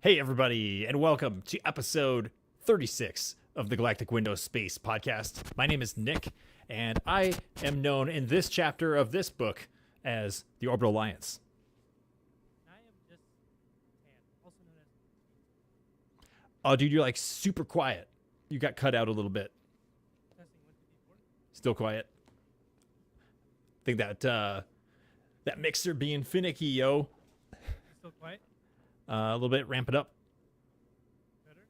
Hey, everybody, and welcome to episode 36 of the Galactic Window Space podcast. My name is Nick, and I am known in this chapter of this book as the Orbital Alliance. I am just Tan, also known as Oh, dude, you're like super quiet. You got cut out a little bit. testing 1 2 3 4. Still quiet. Think that mixer being finicky, yo. Still quiet? A little bit, ramp it up. Better?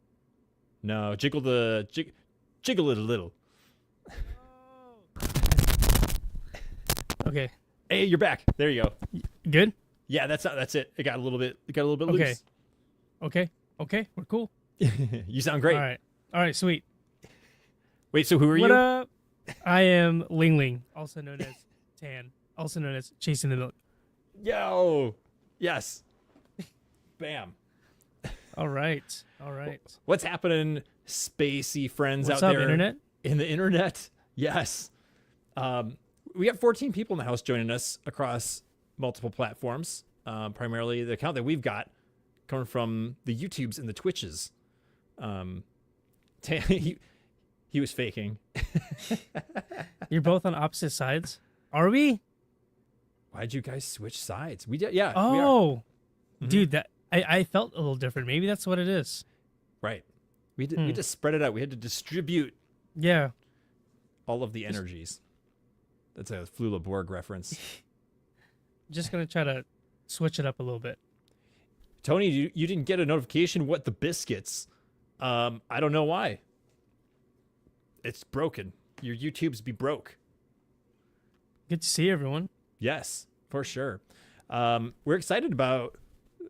No, jiggle it a little. Oh. Okay. Hey, you're back. There you go. Good? Yeah, that's it. It got a little bit Okay. loose. Okay. We're cool. You sound great. All right, sweet. Wait, so who are What you? up? I am Ling Ling, also known as Tan, also known as Chasing the Milk. Yo, yes. Bam. All right. What's happening, spacey friends What's out up, there Internet? in the internet? Yes. We have 14 people in the house joining us across multiple platforms. Primarily the account that we've got coming from the YouTubes and the Twitches. He was faking. You're both on opposite sides. Are we? Why'd you guys switch sides? We did, yeah. We are. Oh, Mhm. dude, that I felt a little different. Maybe that's what it is. Right. We just spread it out. We had to distribute Yeah. all of the energies. That's a Flula Borg reference. Just gonna try to switch it up a little bit. Tony, you didn't get a notification. What the biscuits? I don't know why. It's broken. Your YouTubes be broke. Good to see everyone. Yes, for sure. We're excited about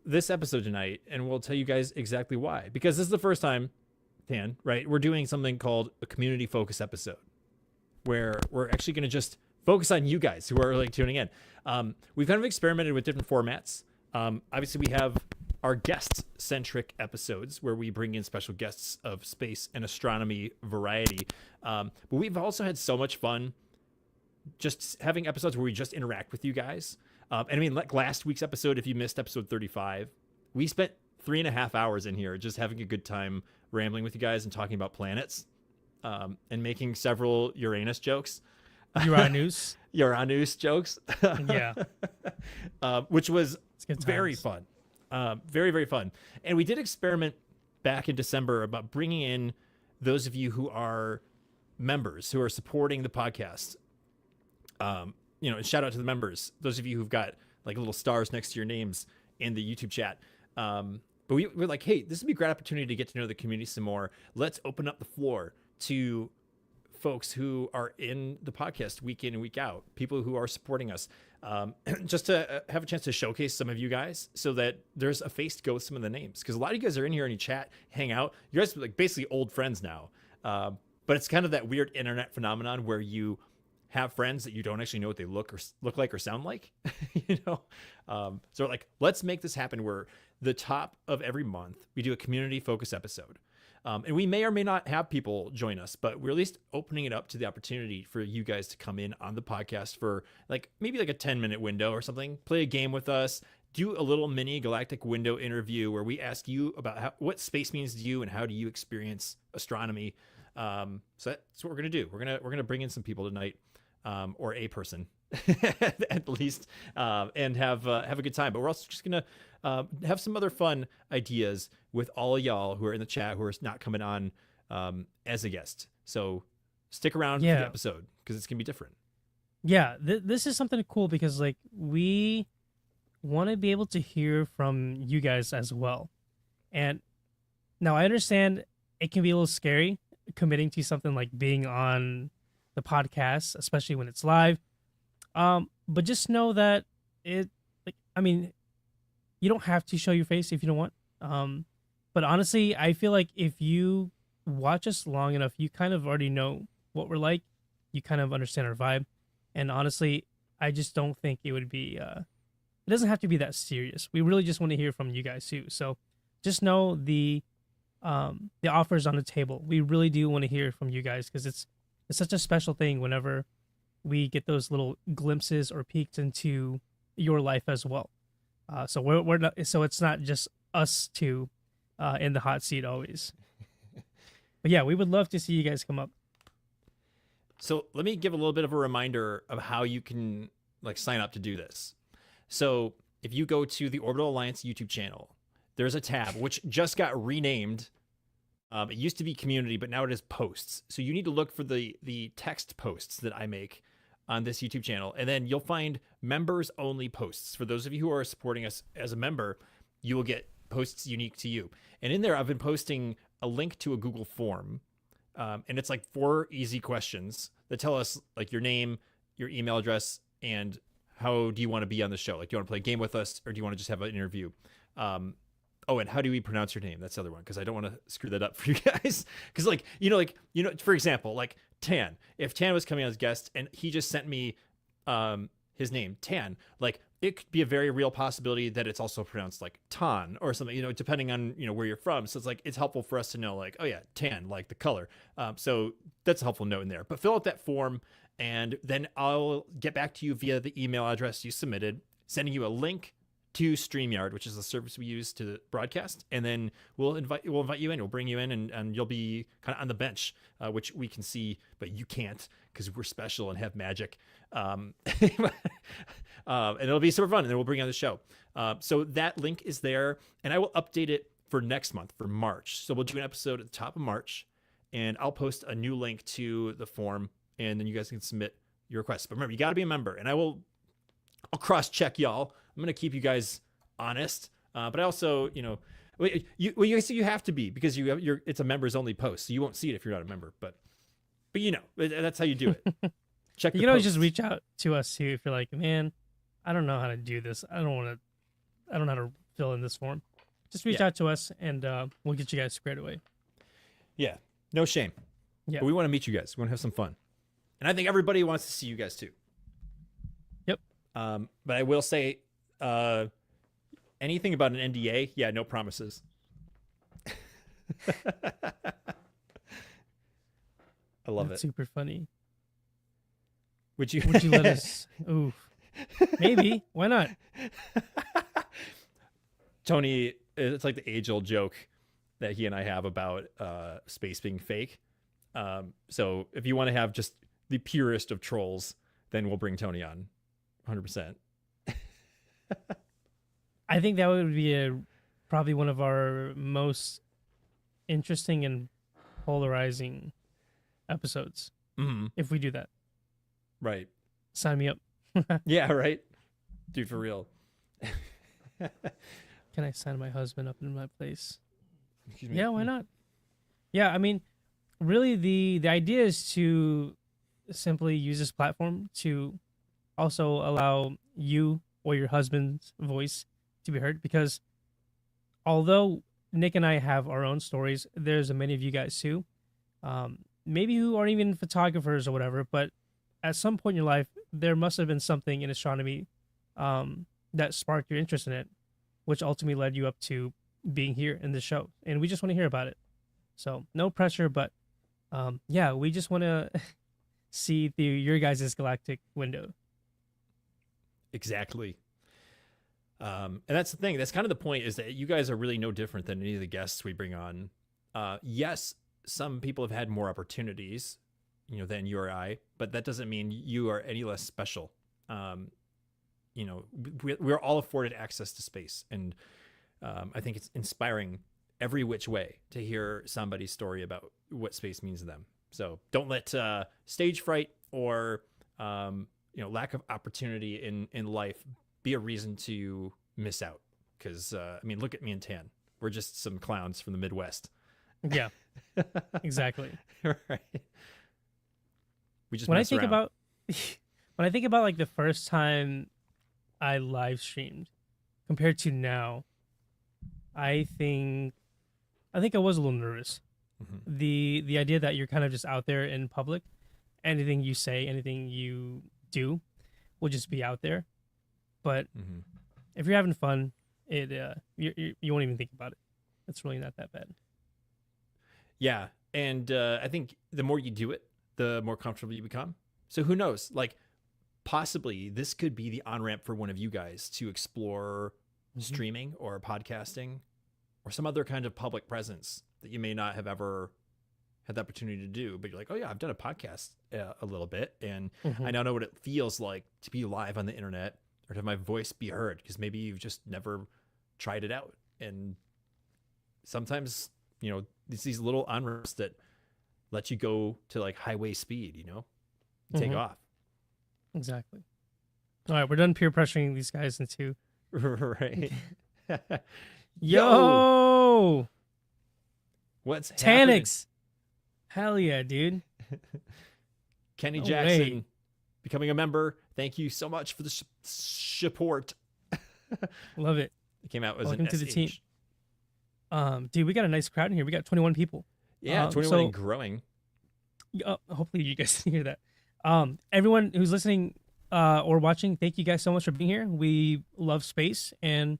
this episode tonight, and we'll tell you guys exactly why. Because this is the first time, Tan, right? We're doing something called a community focus episode, where we're actually going to just focus on you guys who are like tuning in. We've kind of experimented with different formats. Obviously, we have our guest-centric episodes where we bring in special guests of space and astronomy variety. But we've also had so much fun just having episodes where we just interact with you guys. And I mean, like last week's episode, if you missed episode 35, we spent 3.5 hours in here just having a good time rambling with you guys and talking about planets, and making several Uranus jokes. Uranus. Uranus jokes. Yeah. Which was It's good very times. fun. Very, very fun. And we did experiment back in December about bringing in those of you who are members, who are supporting the podcast. And shout out to the members, those of you who've got like little stars next to your names in the YouTube chat. But we're like, hey, this would be a great opportunity to get to know the community some more. Let's open up the floor to folks who are in the podcast week in and week out, people who are supporting us, just to have a chance to showcase some of you guys so that there's a face to go with some of the names. Because a lot of you guys are in here and you chat, hang out. You guys are like basically old friends now. But it's kind of that weird internet phenomenon where you have friends that you don't actually know what they look like or sound like, So we're like, let's make this happen where the top of every month we do a community focus episode. And we may or may not have people join us, but we're at least opening it up to the opportunity for you guys to come in on the podcast for maybe a 10-minute window or something, play a game with us, do a little mini Galactic Window interview where we ask you about what space means to you and how do you experience astronomy. So that's what we're going to do. We're going to bring in some people tonight. Or a person at least, and have a good time. But we're also just gonna have some other fun ideas with all of y'all who are in the chat who are not coming on as a guest. So stick around for the episode because it's gonna be different. Yeah, this is something cool because we want to be able to hear from you guys as well. And now I understand it can be a little scary committing to something like being on the podcast, especially when it's live. But just know that you don't have to show your face if you don't want. But honestly, I feel like if you watch us long enough, you kind of already know what we're like. You kind of understand our vibe. And honestly, I just don't think it would be, it doesn't have to be that serious. We really just want to hear from you guys too. So just know the offers on the table. We really do want to hear from you guys because it's such a special thing whenever we get those little glimpses or peeks into your life as well. So we're not, so it's not just us two. in the hot seat always. But yeah, we would love to see you guys come up. So let me give a little bit of a reminder of how you can like sign up to do this. So if you go to the Orbital Alliance YouTube channel, there's a tab which just got renamed. It used to be community, but now it is posts. So you need to look for the text posts that I make on this YouTube channel. And then you'll find members only posts. For those of you who are supporting us as a member, you will get posts unique to you. And in there, I've been posting a link to a Google form. And it's like 4 easy questions that tell us like your name, your email address, and how do you want to be on the show? Like, do you want to play a game with us, or do you want to just have an interview? Oh, and how do we pronounce your name? That's the other one, because I don't want to screw that up for you guys. Because for example, like Tan. If Tan was coming on as guest and he just sent me his name, Tan, like it could be a very real possibility that it's also pronounced like Tan or something, depending on, where you're from. So it's like, it's helpful for us to know like, oh yeah, tan, like the color. So that's a helpful note in there, but fill out that form and then I'll get back to you via the email address you submitted, sending you a link to StreamYard, which is the service we use to broadcast. And then we'll invite you in, we'll bring you in and you'll be kind of on the bench, which we can see, but you can't because we're special and have magic. And it'll be super fun. And then we'll bring you on the show. So that link is there and I will update it for next month, for March. So we'll do an episode at the top of March and I'll post a new link to the form and then you guys can submit your requests. But remember, you got to be a member and I'll cross-check y'all. I'm going to keep you guys honest. But I also, you have to be because it's a members only post. So you won't see it if you're not a member, but that's how you do it. Check. You can always just reach out to us too if you're like, man, I don't know how to do this. I don't know how to fill in this form. Just reach out to us and we'll get you guys squared away. Yeah. No shame. Yeah. But we want to meet you guys. We want to have some fun. And I think everybody wants to see you guys too. Yep. But I will say, anything about an NDA, yeah, no promises. I love That's it. super funny. Would you let us? Ooh, maybe. Why not? Tony, it's like the age-old joke that he and I have about space being fake. So if you want to have just the purest of trolls, then we'll bring Tony on 100%. I think that would be probably one of our most interesting and polarizing episodes if we do that. Right. Sign me up. Yeah, right. Dude, for real. Can I sign my husband up in my place? Excuse me. Yeah, why not? Yeah, I mean, really the idea is to simply use this platform to also allow you or your husband's voice to be heard, because although Nick and I have our own stories, there's many of you guys too, maybe who aren't even photographers or whatever, but at some point in your life, there must have been something in astronomy that sparked your interest in it, which ultimately led you up to being here in this show. And we just want to hear about it. So no pressure, but yeah, we just want to see through your guys' galactic window. Exactly. And that's the thing. That's kind of the point, is that you guys are really no different than any of the guests we bring on. Yes, some people have had more opportunities, than you or I, but that doesn't mean you are any less special. We're all afforded access to space. And I think it's inspiring every which way to hear somebody's story about what space means to them. So don't let stage fright or lack of opportunity in life be a reason to miss out. Because look at me and Tan. We're just some clowns from the Midwest. Yeah, exactly. Right. We just when I mess think around. about like the first time I live streamed compared to now, I think I was a little nervous. Mm-hmm. The idea that you're kind of just out there in public, anything you say, anything you do will just be out there. But if you're having fun, you won't even think about it. It's really not that bad. Yeah. And I think the more you do it, the more comfortable you become. So who knows? Like, possibly this could be the on-ramp for one of you guys to explore streaming or podcasting or some other kind of public presence that you may not have ever had the opportunity to do, but you're like, oh yeah, I've done a podcast a little bit, and I now know what it feels like to be live on the internet or to have my voice be heard, because maybe you've just never tried it out. And sometimes, it's these little on-ramps that let you go to like highway speed, take off. Exactly. All right, we're done peer pressuring these guys into Right. Yo! What's Tanix? Hell yeah, dude. Kenny No Jackson way. becoming a member. Thank you so much for the support. Love it. It came out as Welcome an to the SH. team. Dude, we got a nice crowd in here. We got 21 people. Yeah, 21 and growing. Hopefully you guys can hear that. Everyone who's listening or watching, thank you guys so much for being here. We love space, and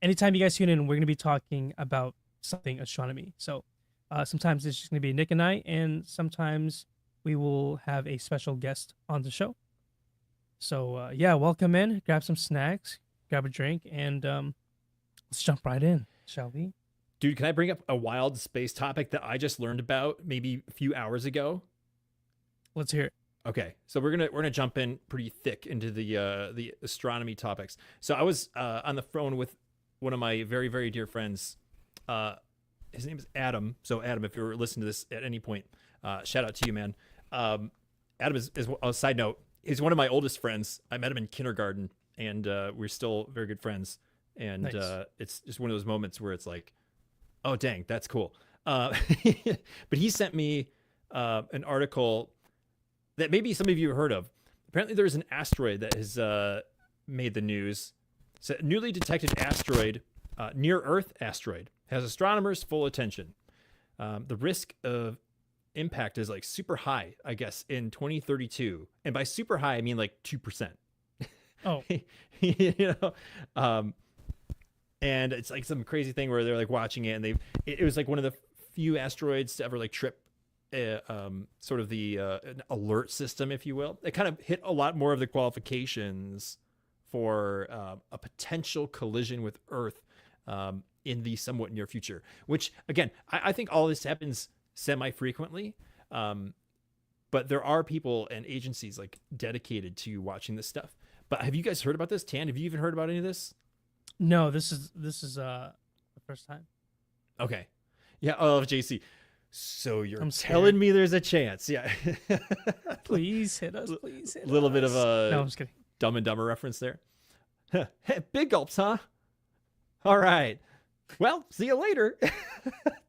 anytime you guys tune in, we're going to be talking about something astronomy. So sometimes it's just going to be Nick and I, and sometimes we will have a special guest on the show. So yeah, welcome in, grab some snacks, grab a drink, and let's jump right in, shall we? Dude, can I bring up a wild space topic that I just learned about maybe a few hours ago? Let's hear it. Okay, so we're gonna jump in pretty thick into the astronomy topics. So I was on the phone with one of my very, very dear friends. His name is Adam. So Adam, if you're listening to this at any point, shout out to you, man. Adam is a side note. He's one of my oldest friends. I met him in kindergarten, and we're still very good friends. And Nice. it's just one of those moments where it's like, oh dang, that's cool. But he sent me an article that maybe some of you have heard of. Apparently there's an asteroid that has made the news. It's a newly detected asteroid, near Earth asteroid, has astronomers' full attention. The risk of impact is like super high, I guess, in 2032. And by super high, I mean like 2%. Oh, And it's like some crazy thing where they're like watching it, and it was like one of the few asteroids to ever like trip sort of the an alert system, if you will. It kind of hit a lot more of the qualifications for a potential collision with Earth in the somewhat near future, which again, I think all this happens semi-frequently. But there are people and agencies like dedicated to watching this stuff. But have you guys heard about this? Tan, have you even heard about any of this? no, this is the first time. Okay. Yeah. Oh, JC. So you're I'm telling scared. me there's a chance. Yeah. Please hit us. Please hit A little bit of us. No, I'm a just kidding. Dumb and Dumber reference there. Hey, big gulps, huh? All right. Well, see you later.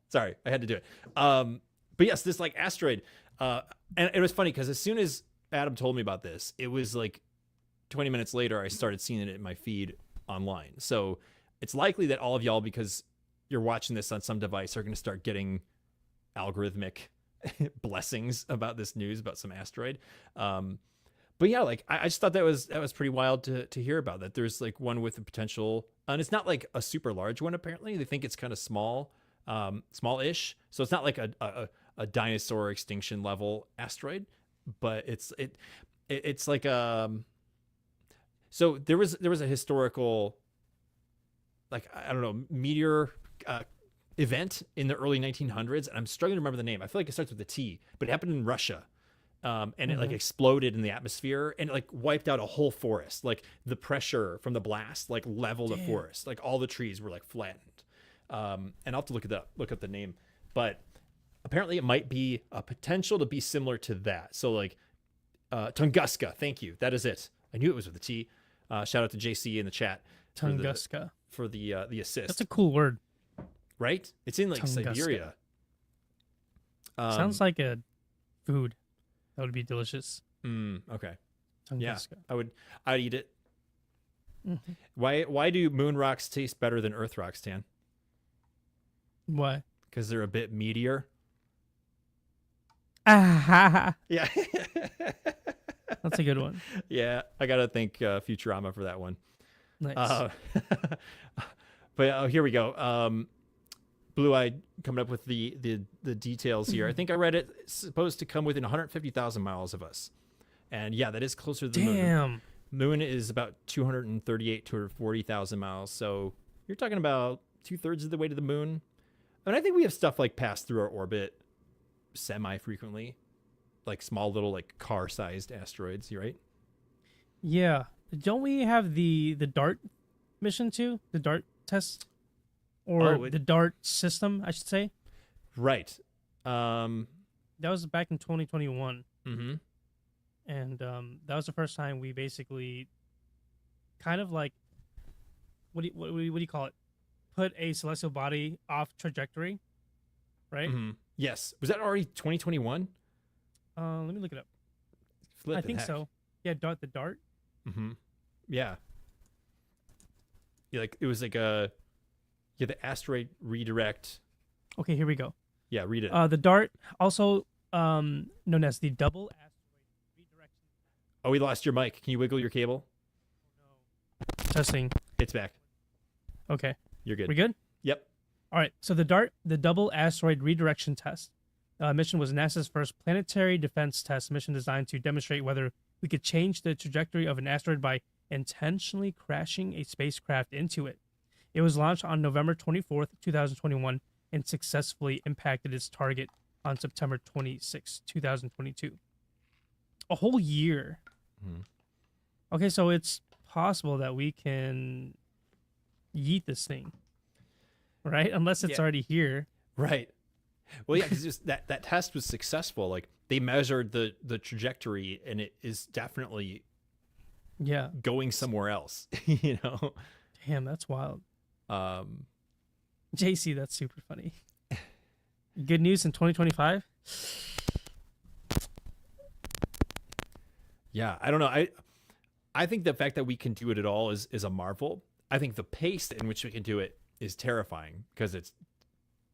Sorry, I had to do it. But yes, this like asteroid. And it was funny because as soon as Adam told me about this, it was like 20 minutes later, I started seeing it in my feed online. So it's likely that all of y'all, because you're watching this on some device, are going to start getting algorithmic blessings about this news about some asteroid. But yeah, like I just thought that was pretty wild to hear about, that there's like one with the potential, and it's not like a super large one. Apparently they think it's kind of small, small-ish. So it's not like a dinosaur extinction level asteroid, but it's like so there was a historical, like, I don't know, meteor event in the early 1900s, and I'm struggling to remember the name. I feel like it starts with a T, but it happened in Russia. And it like exploded in the atmosphere, and it like wiped out a whole forest. Like the pressure from the blast like leveled a forest. Like all the trees were like flattened. And I'll have to look up the name, but apparently it might be a potential to be similar to that. So like Tunguska, thank you. That is it. I knew it was with a T. Shout out to JC in the chat Tunguska. for the assist. That's a cool word. Right? It's in like Tunguska. Siberia. Sounds like a food. That would be delicious. Okay. Yeah, Tunguska. I'd eat it. Mhm. Why do moon rocks taste better than Earth rocks, Tan? Why? Because they're a bit meatier. Ah, Yeah. that's a good one. Yeah, I gotta thank Futurama for that one. Nice. But here we go. Blue Eyed coming up with the details here. I think I read it's supposed to come within 150,000 miles of us, and yeah, that is closer to the moon. Damn. Moon is about 240,000 miles. So you're talking about 2/3 of the way to the moon. And I think we have stuff like pass through our orbit semi-frequently, like small little like car-sized asteroids. You right? Yeah. Don't we have the DART mission too? The DART test, or the DART system, I should say. Right. That was back in 2021. Mm-hmm. And that was the first time we basically kind of like what do you call it? Put a celestial body off trajectory, right? Mm-hmm. Yes. Was that already 2021? Let me look it up. I think so. Yeah, the DART. Mm-hmm. Yeah. Yeah, like it was like the asteroid redirect. Okay, here we go. Yeah, read it. The DART, also known as the double asteroid redirection. Oh, we lost your mic. Can you wiggle your cable? Testing. It's back. Okay. You're good. We good? Yep. All right. So the DART, the double asteroid redirection test mission, was NASA's first planetary defense test mission designed to demonstrate whether we could change the trajectory of an asteroid by intentionally crashing a spacecraft into it. It was launched on November 24th, 2021, and successfully impacted its target on September 26, 2022. A whole year. Mm-hmm. Okay, so it's possible that we can yeet this thing, right? Unless it's already here. Right. Well, yeah, because that test was successful. Like they measured the trajectory, and it is definitely going somewhere else. You know. Damn, that's wild. JC, that's super funny. Good news in 2025. Yeah, I don't know. I think the fact that we can do it at all is a marvel. I think the pace in which we can do it is terrifying because it's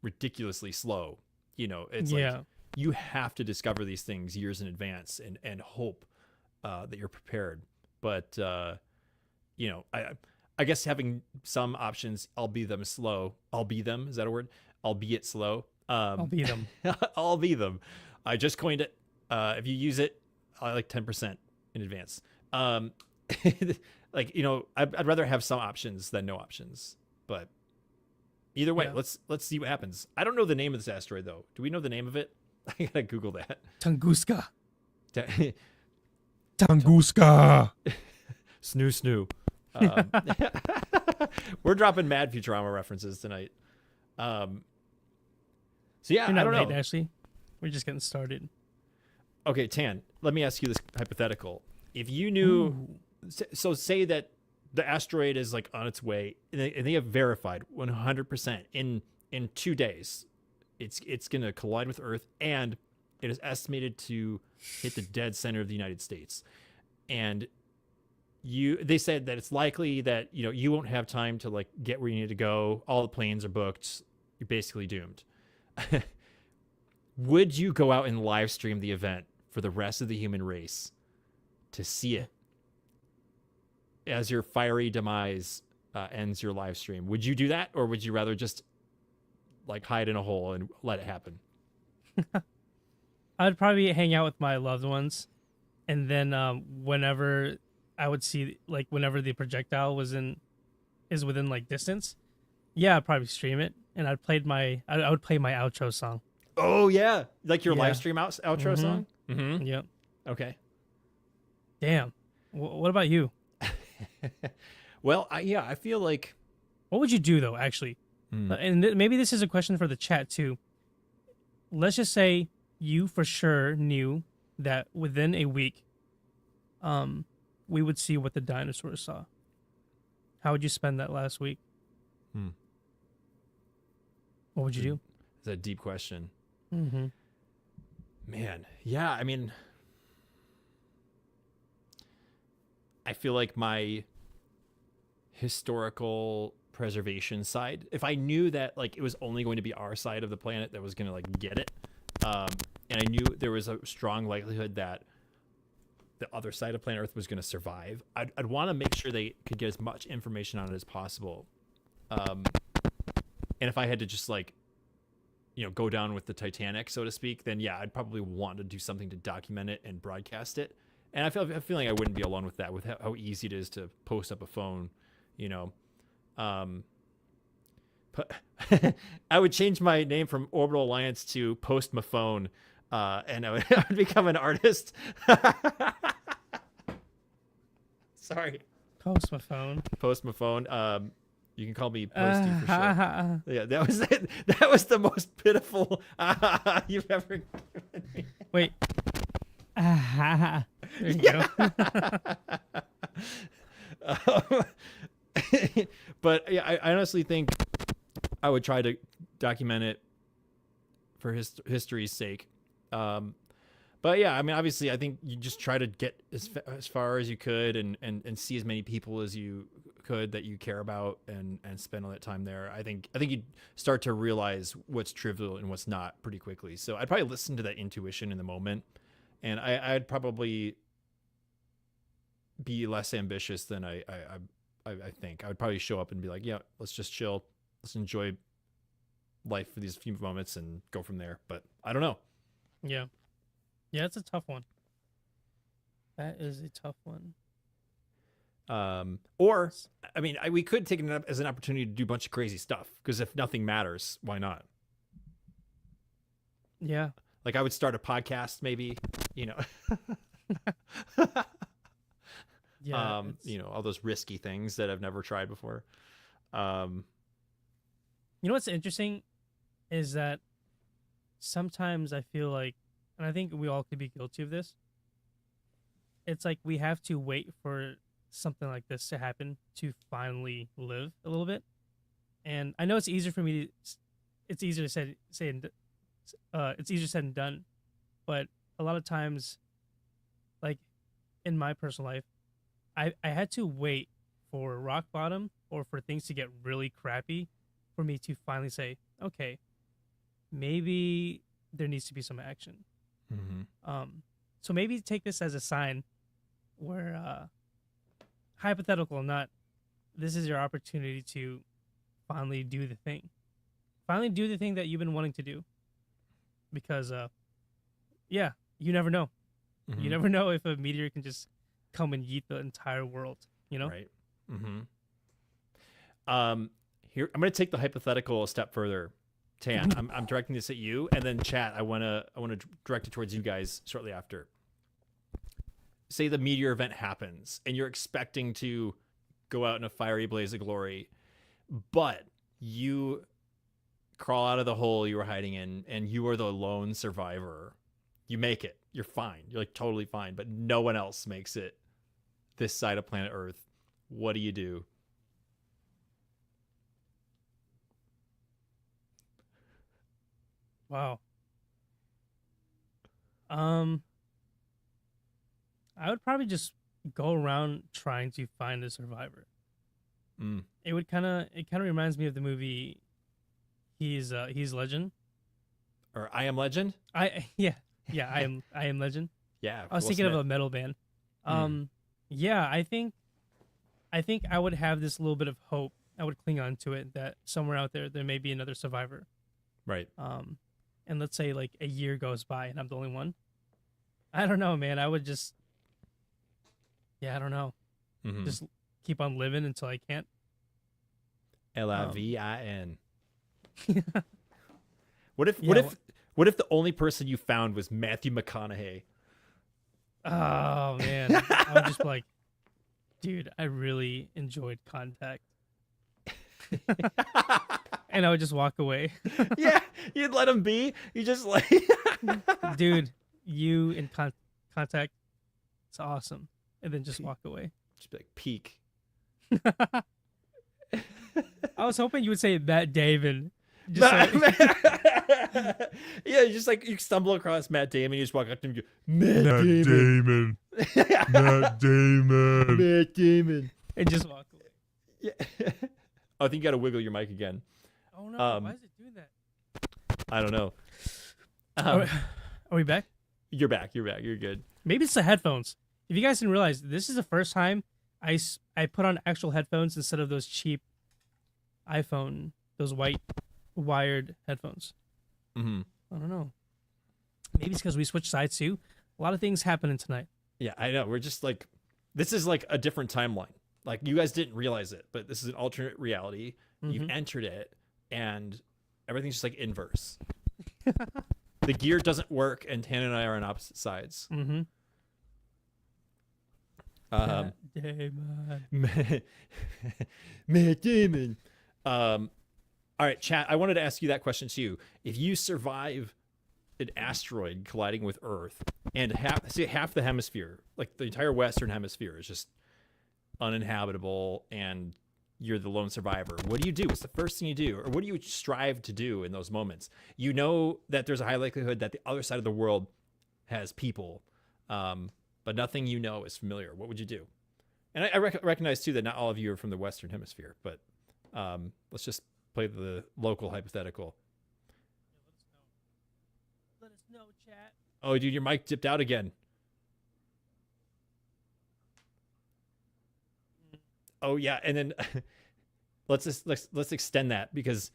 ridiculously slow. You know, it's like you have to discover these things years in advance and hope that you're prepared. But you know, I guess having some options, albeit slow. Is that a word? Albeit slow. I'll be them. I'll be them. I just coined it. If you use it, I like 10% in advance. Like, you know, I'd rather have some options than no options. But either way, let's see what happens. I don't know the name of this asteroid though. Do we know the name of it? I gotta Google that. Tunguska. Tunguska. Snoo. We're dropping mad Futurama references tonight. So yeah, I don't know. Ashley. We're just getting started. Okay, Tan, let me ask you this hypothetical. If you knew, so say that the asteroid is like on its way, and they have verified 100% in 2 days, it's going to collide with Earth, and it is estimated to hit the dead center of the United States. And they said that it's likely that, you know, you won't have time to like get where you need to go. All the planes are booked. You're basically doomed. Would you go out and live stream the event for the rest of the human race to see it as your fiery demise ends your live stream? Would you do that, or would you rather just like hide in a hole and let it happen? I'd probably hang out with my loved ones, and then whenever I would see, like, whenever the projectile is within like distance, I'd probably stream it, and I would play my outro song. Oh yeah, like your live stream outro song. Mm-hmm. Yep. Okay. Damn. What about you? Well, I feel like. What would you do though? Actually, and maybe this is a question for the chat too. Let's just say you for sure knew that within a week, we would see what the dinosaurs saw. How would you spend that last week? What would you do? It's a deep question. Mm-hmm. Man, yeah, I mean, I feel like my historical preservation side, if I knew that like it was only going to be our side of the planet that was going to like get it, and I knew there was a strong likelihood that the other side of planet Earth was going to survive, I'd want to make sure they could get as much information on it as possible. And if I had to just like, you know, go down with the Titanic, so to speak, then yeah, I'd probably want to do something to document it and broadcast it. And I feel like I wouldn't be alone with that, with how easy it is to post up a phone, you know. I would change my name from Orbital Alliance to Post Mafone, and I would become an artist. Sorry. Post my phone. Post Mafone. You can call me Posty for short. Yeah, that was it. That was the most pitiful you've ever given me. Wait. There you go. But yeah, I honestly think I would try to document it for history's sake. But yeah, I mean, obviously, I think you just try to get as far as you could and see as many people as you could that you care about and spend all that time there. I think you'd start to realize what's trivial and what's not pretty quickly. So I'd probably listen to that intuition in the moment, and I'd probably be less ambitious than I think. I would probably show up and be like, yeah, let's just chill, let's enjoy life for these few moments and go from there. But I don't know. Yeah, it's a tough one. That is a tough one. Or I mean, we could take it up as an opportunity to do a bunch of crazy stuff, because if nothing matters, why not? Yeah. Like I would start a podcast, maybe, Yeah. All those risky things that I've never tried before. You know what's interesting is that sometimes I feel like, and I think we all could be guilty of this, it's like we have to wait for something like this to happen to finally live a little bit. And I know it's easier for me to, it's easier said than done, but a lot of times, like in my personal life, I had to wait for rock bottom or for things to get really crappy for me to finally say, okay, maybe there needs to be some action. Mm-hmm. So maybe take this as a sign where, hypothetical or not, this is your opportunity to finally do the thing. Finally do the thing that you've been wanting to do. Because, you never know. Mm-hmm. You never know if a meteor can just come and yeet the entire world, Right. Mm-hmm. Here, I'm going to take the hypothetical a step further. Tan, I'm directing this at you, and then chat. I want to direct it towards you guys shortly after. Say the meteor event happens, and you're expecting to go out in a fiery blaze of glory, but you crawl out of the hole you were hiding in, and you are the lone survivor. You make it. You're fine. You're like totally fine, but no one else makes it this side of planet Earth. What do you do? Wow. I would probably just go around trying to find a survivor. It kind of reminds me of the movie He's Legend, or I Am Legend. I am Legend. Yeah, I was thinking of a metal band. Yeah, I think I would have this little bit of hope. I would cling on to it that somewhere out there may be another survivor. Right. And let's say like a year goes by and I'm the only one. I don't know, man. I would just, I don't know. Mm-hmm. Just keep on living until I can't. Livin. What if the only person you found was Matthew McConaughey? Oh man, I would just be like, dude, I really enjoyed Contact. And I would just walk away. Yeah, you'd let him be. You just like, dude, you in Contact, it's awesome, and then just walk away. Just be like peak. I was hoping you would say Matt Damon. Yeah, just like you stumble across Matt Damon, you just walk up to him and go, Matt Damon. Matt Damon. Matt Damon. And just walk away. Yeah. Oh, I think you got to wiggle your mic again. Oh no! Why is it doing that? I don't know. Are we back? You're back. You're good. Maybe it's the headphones. If you guys didn't realize, this is the first time I put on actual headphones instead of those cheap iPhone, those white wired headphones. Mm-hmm. I don't know. Maybe it's because we switched sides too. A lot of things happening tonight. Yeah, I know. We're just like, this is like a different timeline. Like you guys didn't realize it, but this is an alternate reality. Mm-hmm. You've entered it, and everything's just like inverse. The gear doesn't work, and Tan and I are on opposite sides. Mm-hmm. Matt Damon. All right, chat. I wanted to ask you that question too. If you survive an asteroid colliding with Earth, and half the hemisphere, like the entire Western hemisphere, is just uninhabitable, and you're the lone survivor, what do you do? What's the first thing you do, or what do you strive to do in those moments? You know that there's a high likelihood that the other side of the world has people, but nothing you know is familiar. What would you do? And I recognize too that not all of you are from the Western Hemisphere, but let's just play the local hypothetical. Let us know, chat. Oh, dude, your mic dipped out again. Oh yeah, and then let's extend that, because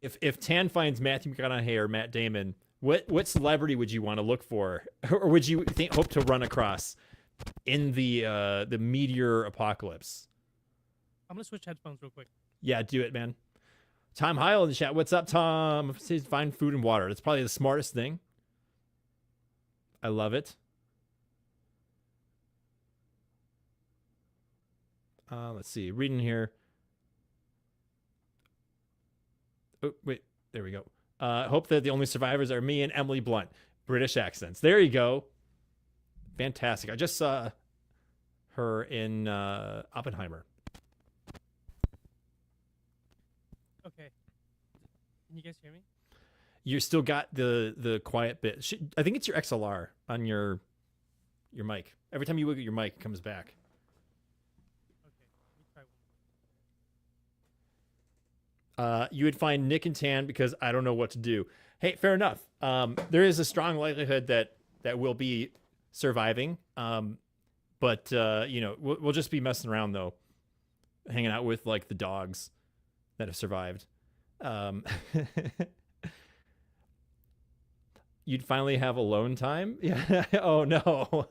if Tan finds Matthew McConaughey or Matt Damon, what celebrity would you want to look for, or would you hope to run across in the meteor apocalypse? I'm gonna switch headphones real quick. Yeah, do it, man. Tom Heil in the chat. What's up, Tom? Says find food and water. That's probably the smartest thing. I love it. Let's see. Reading here. Oh, wait. There we go. Hope that the only survivors are me and Emily Blunt. British accents. There you go. Fantastic. I just saw her in Oppenheimer. Okay. Can you guys hear me? You still got the quiet bit. I think it's your XLR on your mic. Every time you look at your mic, it comes back. Okay. Let me try one. You would find Nick and Tan because I don't know what to do. Hey, fair enough. There is a strong likelihood that we'll be surviving. But we'll just be messing around though, hanging out with like the dogs that have survived. You'd finally have alone time. Yeah. Oh no.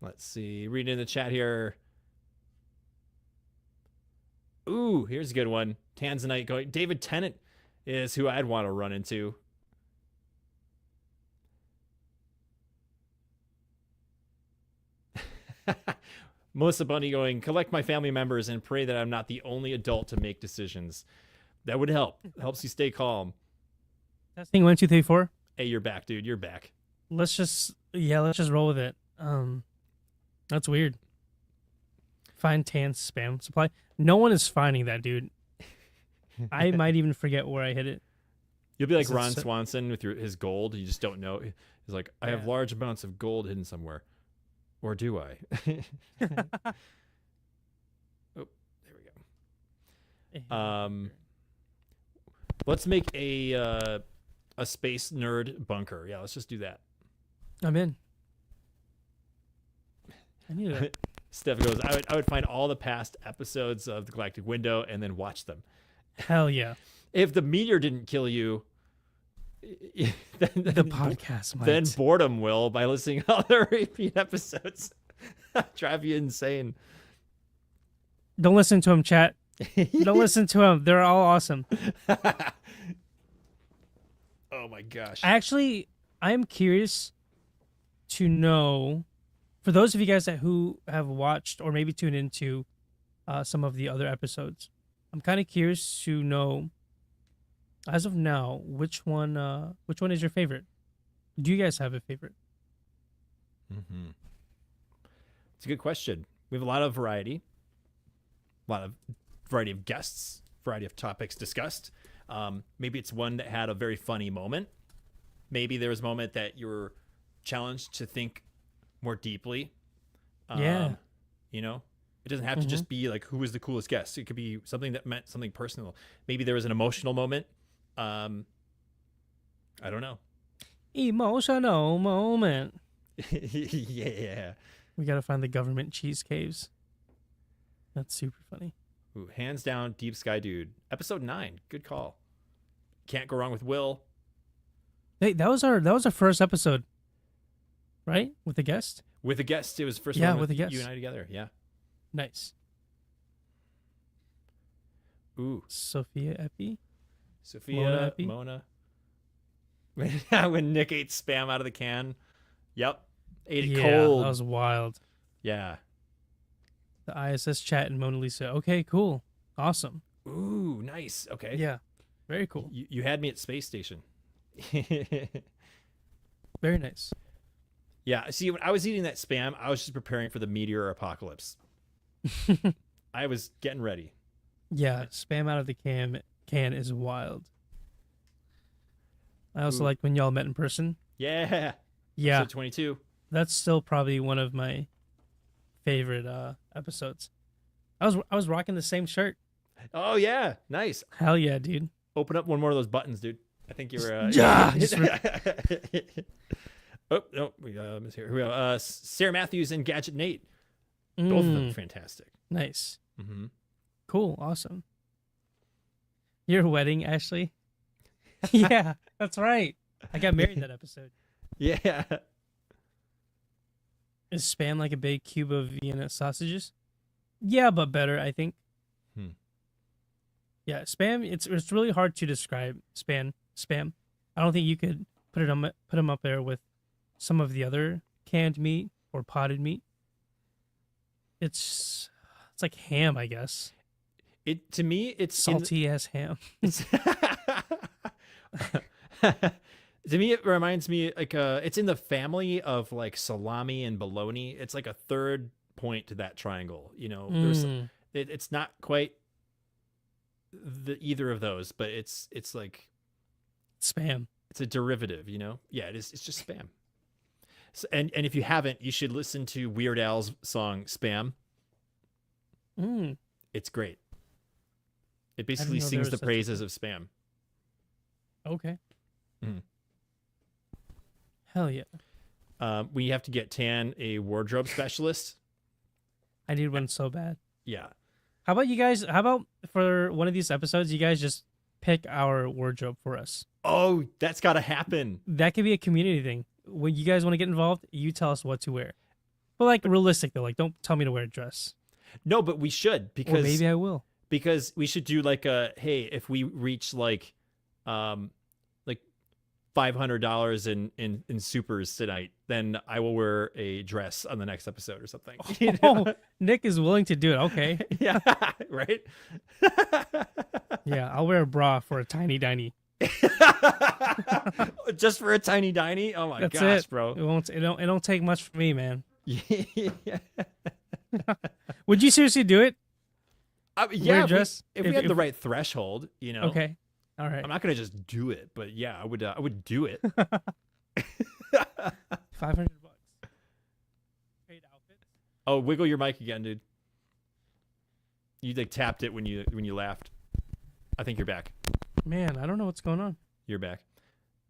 Let's see. Reading in the chat here. Ooh, here's a good one. Tanzanite going. David Tennant is who I'd want to run into. Melissa Bunny going, collect my family members and pray that I'm not the only adult to make decisions. That would help. Helps you stay calm. Testing 1, 2, 3, 4. Hey, you're back, dude. You're back. Let's just roll with it. That's weird. Find Tan's spam supply. No one is finding that, dude. I might even forget where I hit it. You'll be like Ron Swanson with his gold. You just don't know. He's like, I have large amounts of gold hidden somewhere. Or do I? Oh, there we go. Let's make a space nerd bunker. Yeah, let's just do that. I'm in. I knew that. Steph goes, I would find all the past episodes of the Galactic Window and then watch them. Hell yeah. If the meteor didn't kill you, then the podcast might. Then boredom will, by listening to all the repeat episodes. Drive you insane. Don't listen to him, chat. Don't listen to him. They're all awesome. Oh my gosh. I am curious to know, for those of you guys who have watched or maybe tuned into some of the other episodes, I'm kind of curious to know, as of now, which one is your favorite? Do you guys have a favorite? Mm-hmm. It's a good question. We have a lot of variety of guests, variety of topics discussed. Maybe it's one that had a very funny moment. Maybe there was a moment that you were challenged to think more deeply. Yeah. It doesn't have to just be like, who was the coolest guest? It could be something that meant something personal. Maybe there was an emotional moment. I don't know. Emotional moment. Yeah. We got to find the government cheese caves. That's super funny. Ooh, hands down, Deep Sky Dude. Episode 9. Good call. Can't go wrong with Will. Hey, that was our first episode, right? With the guest. With a guest. It was the first Yeah, one with a guest. you and I together. Yeah. Nice. Ooh. Sophia Epi. Sophia, Epi? Mona. When Nick ate Spam out of the can. Yep. Ate it cold. That was wild. Yeah. The ISS chat and Mona Lisa. Okay, cool. Awesome. Ooh, nice. Okay. Yeah. Very cool. You had me at Space Station. Very nice. Yeah. See, when I was eating that Spam, I was just preparing for the meteor apocalypse. I was getting ready. Yeah, Spam out of the can is wild. I also Ooh. like when y'all met in person. Yeah. Yeah. Episode 22. That's still probably one of my favorite episodes. I was rocking the same shirt. Oh, yeah. Nice. Hell yeah, dude. Open up one more of those buttons, dude. I think you were. Yeah. Oh, no. We miss here. Here we go. Sarah Matthews and Gadget Nate. Both of them fantastic. Nice. Mm-hmm. Cool. Awesome. Your wedding, Ashley? Yeah, that's right. I got married that episode. Yeah. Is Spam like a big cube of Vienna sausages? Yeah, but better, I think. Yeah, Spam. It's really hard to describe Spam. I don't think you could put him up there with some of the other canned meat or potted meat. It's like ham, I guess. To me, it's Salty as ham. To me, it reminds me like it's in the family of like salami and bologna. It's like a third point to that triangle. You know, it's not quite either of those, but it's like Spam. It's a derivative. You know, yeah, it is. It's just Spam. So, and if you haven't, you should listen to Weird Al's song "Spam." It's great. It basically sings the praises of Spam. Okay. Hell yeah. We have to get Tan a wardrobe specialist. I need one so bad. Yeah. How about you guys? How about for one of these episodes, you guys just pick our wardrobe for us? Oh, that's got to happen. That could be a community thing. When you guys want to get involved, you tell us what to wear. But like realistic though, like don't tell me to wear a dress. No, but we should because or maybe I will. Because we should do like hey, if we reach like $500 in supers tonight, then I will wear a dress on the next episode or something. You know? Oh, Nick is willing to do it. Okay. Yeah. Right. Yeah, I'll wear a bra for a tiny diny. Just for a tiny diny? Oh my That's gosh, it. bro! It don't take much for me, man. Yeah. Would you seriously do it? Yeah, dress? if we had the right threshold, you know. Okay. All right. I'm not gonna just do it, but yeah, I would do it. $500. Paid outfits. Oh, wiggle your mic again, dude. You like tapped it when you laughed. I think you're back. Man, I don't know what's going on. You're back.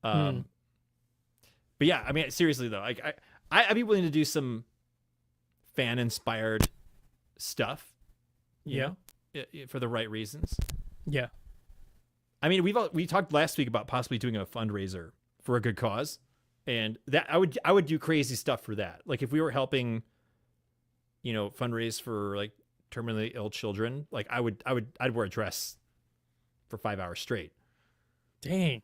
But yeah, I mean, seriously though, like I'd be willing to do some fan inspired stuff. You know, for the right reasons. Yeah. I mean, we talked last week about possibly doing a fundraiser for a good cause, and that I would do crazy stuff for that. Like if we were helping, fundraise for like terminally ill children, like I'd wear a dress for 5 hours straight. Dang.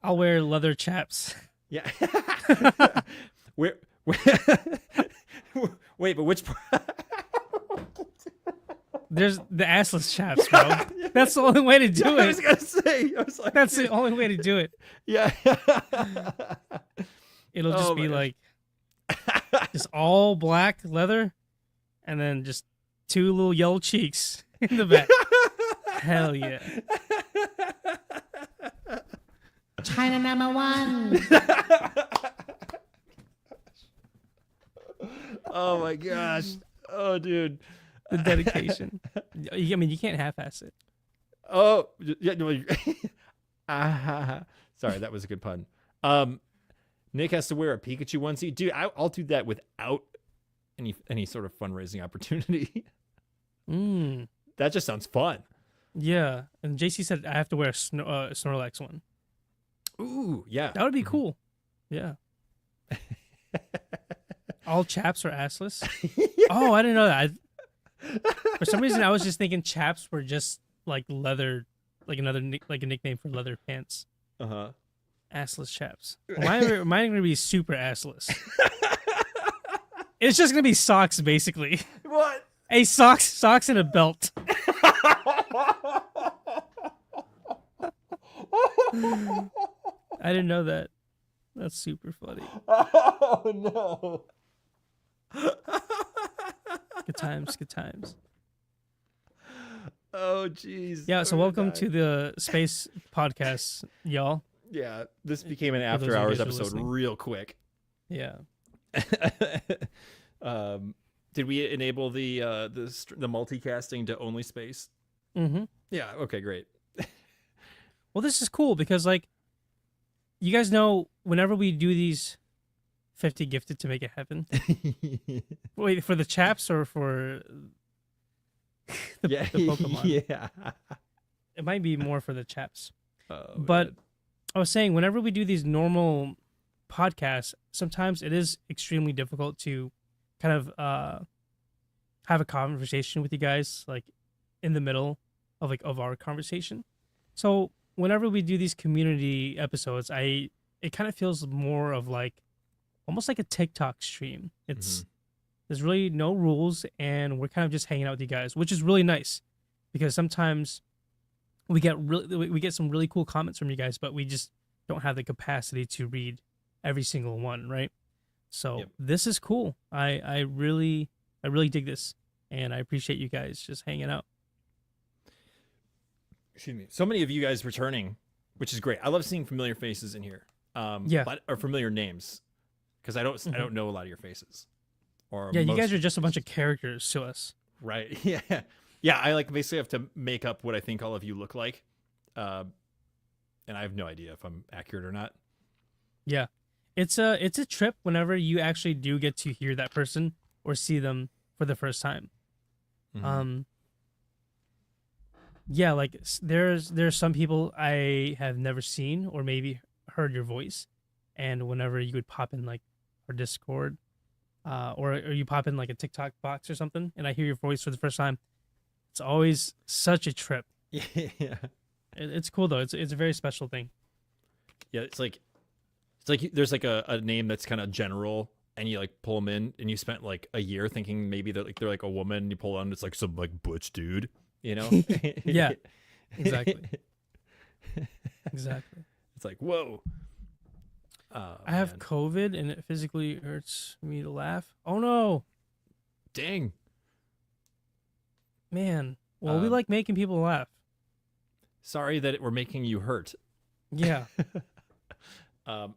I'll wear leather chaps. Yeah. Wait, but which part? There's the assless chaps, bro. That's the only way to do it. I was gonna say. I was like, that's the only way to do it. Yeah. It'll just be like just all black leather, and then just two little yellow cheeks in the back. Hell yeah. China #1. Oh my gosh. Oh, dude. The dedication. I mean, you can't half-ass it. Oh, yeah. No, sorry, that was a good pun. Nick has to wear a Pikachu onesie. Dude, I'll do that without any sort of fundraising opportunity. That just sounds fun. Yeah, and JC said I have to wear a Snorlax one. Ooh, yeah. That would be cool. Yeah. All chaps are assless. Oh, I didn't know that. For some reason, I was just thinking chaps were just like leather, like like a nickname for leather pants. Assless chaps. Mine are gonna be super assless. It's just gonna be socks, basically. What? Hey, socks and a belt. I didn't know that. That's super funny. Oh no. Good times, good times. Oh jeez. Yeah, so welcome to the Space Podcast, y'all. Yeah, this became an those after of you hours guys who are episode listening. real quick. Yeah. Did we enable the multicasting to only space? Mm-hmm. Yeah. Okay. Great. Well, this is cool because, like, you guys know whenever we do these 50 gifted to make it happen. Wait, for the chaps or for the Pokemon? Yeah. It might be more for the chaps. Oh, But man. I was saying, whenever we do these normal podcasts, sometimes it is extremely difficult to kind of have a conversation with you guys, like in the middle of our conversation. So whenever we do these community episodes, it kind of feels more of like almost like a TikTok stream. It's there's really no rules, and we're kind of just hanging out with you guys, which is really nice because sometimes we get some really cool comments from you guys, but we just don't have the capacity to read every single one, right? So This is cool. I really dig this, and I appreciate you guys just hanging out. Excuse me. So many of you guys returning, which is great. I love seeing familiar faces in here. Or familiar names, because I don't know a lot of your faces. Or yeah, you guys are just a bunch of characters to us. Right. Yeah. Yeah. I like basically have to make up what I think all of you look like, and I have no idea if I'm accurate or not. Yeah, it's a trip whenever you actually do get to hear that person or see them for the first time. Yeah, like there's some people I have never seen or maybe heard your voice, and whenever you would pop in like our Discord, or you pop in like a TikTok box or something, and I hear your voice for the first time, it's always such a trip. Yeah. It's cool though. It's a very special thing. Yeah. It's like there's like a name that's kind of general, and you like pull them in, and you spent like a year thinking maybe they're like a woman, and you pull on, it's like some like butch dude, you know? Yeah, exactly. Exactly. It's like, whoa. I have COVID and it physically hurts me to laugh. Oh no. Dang. Man. Well, we like making people laugh. Sorry that we're making you hurt. Yeah. COVID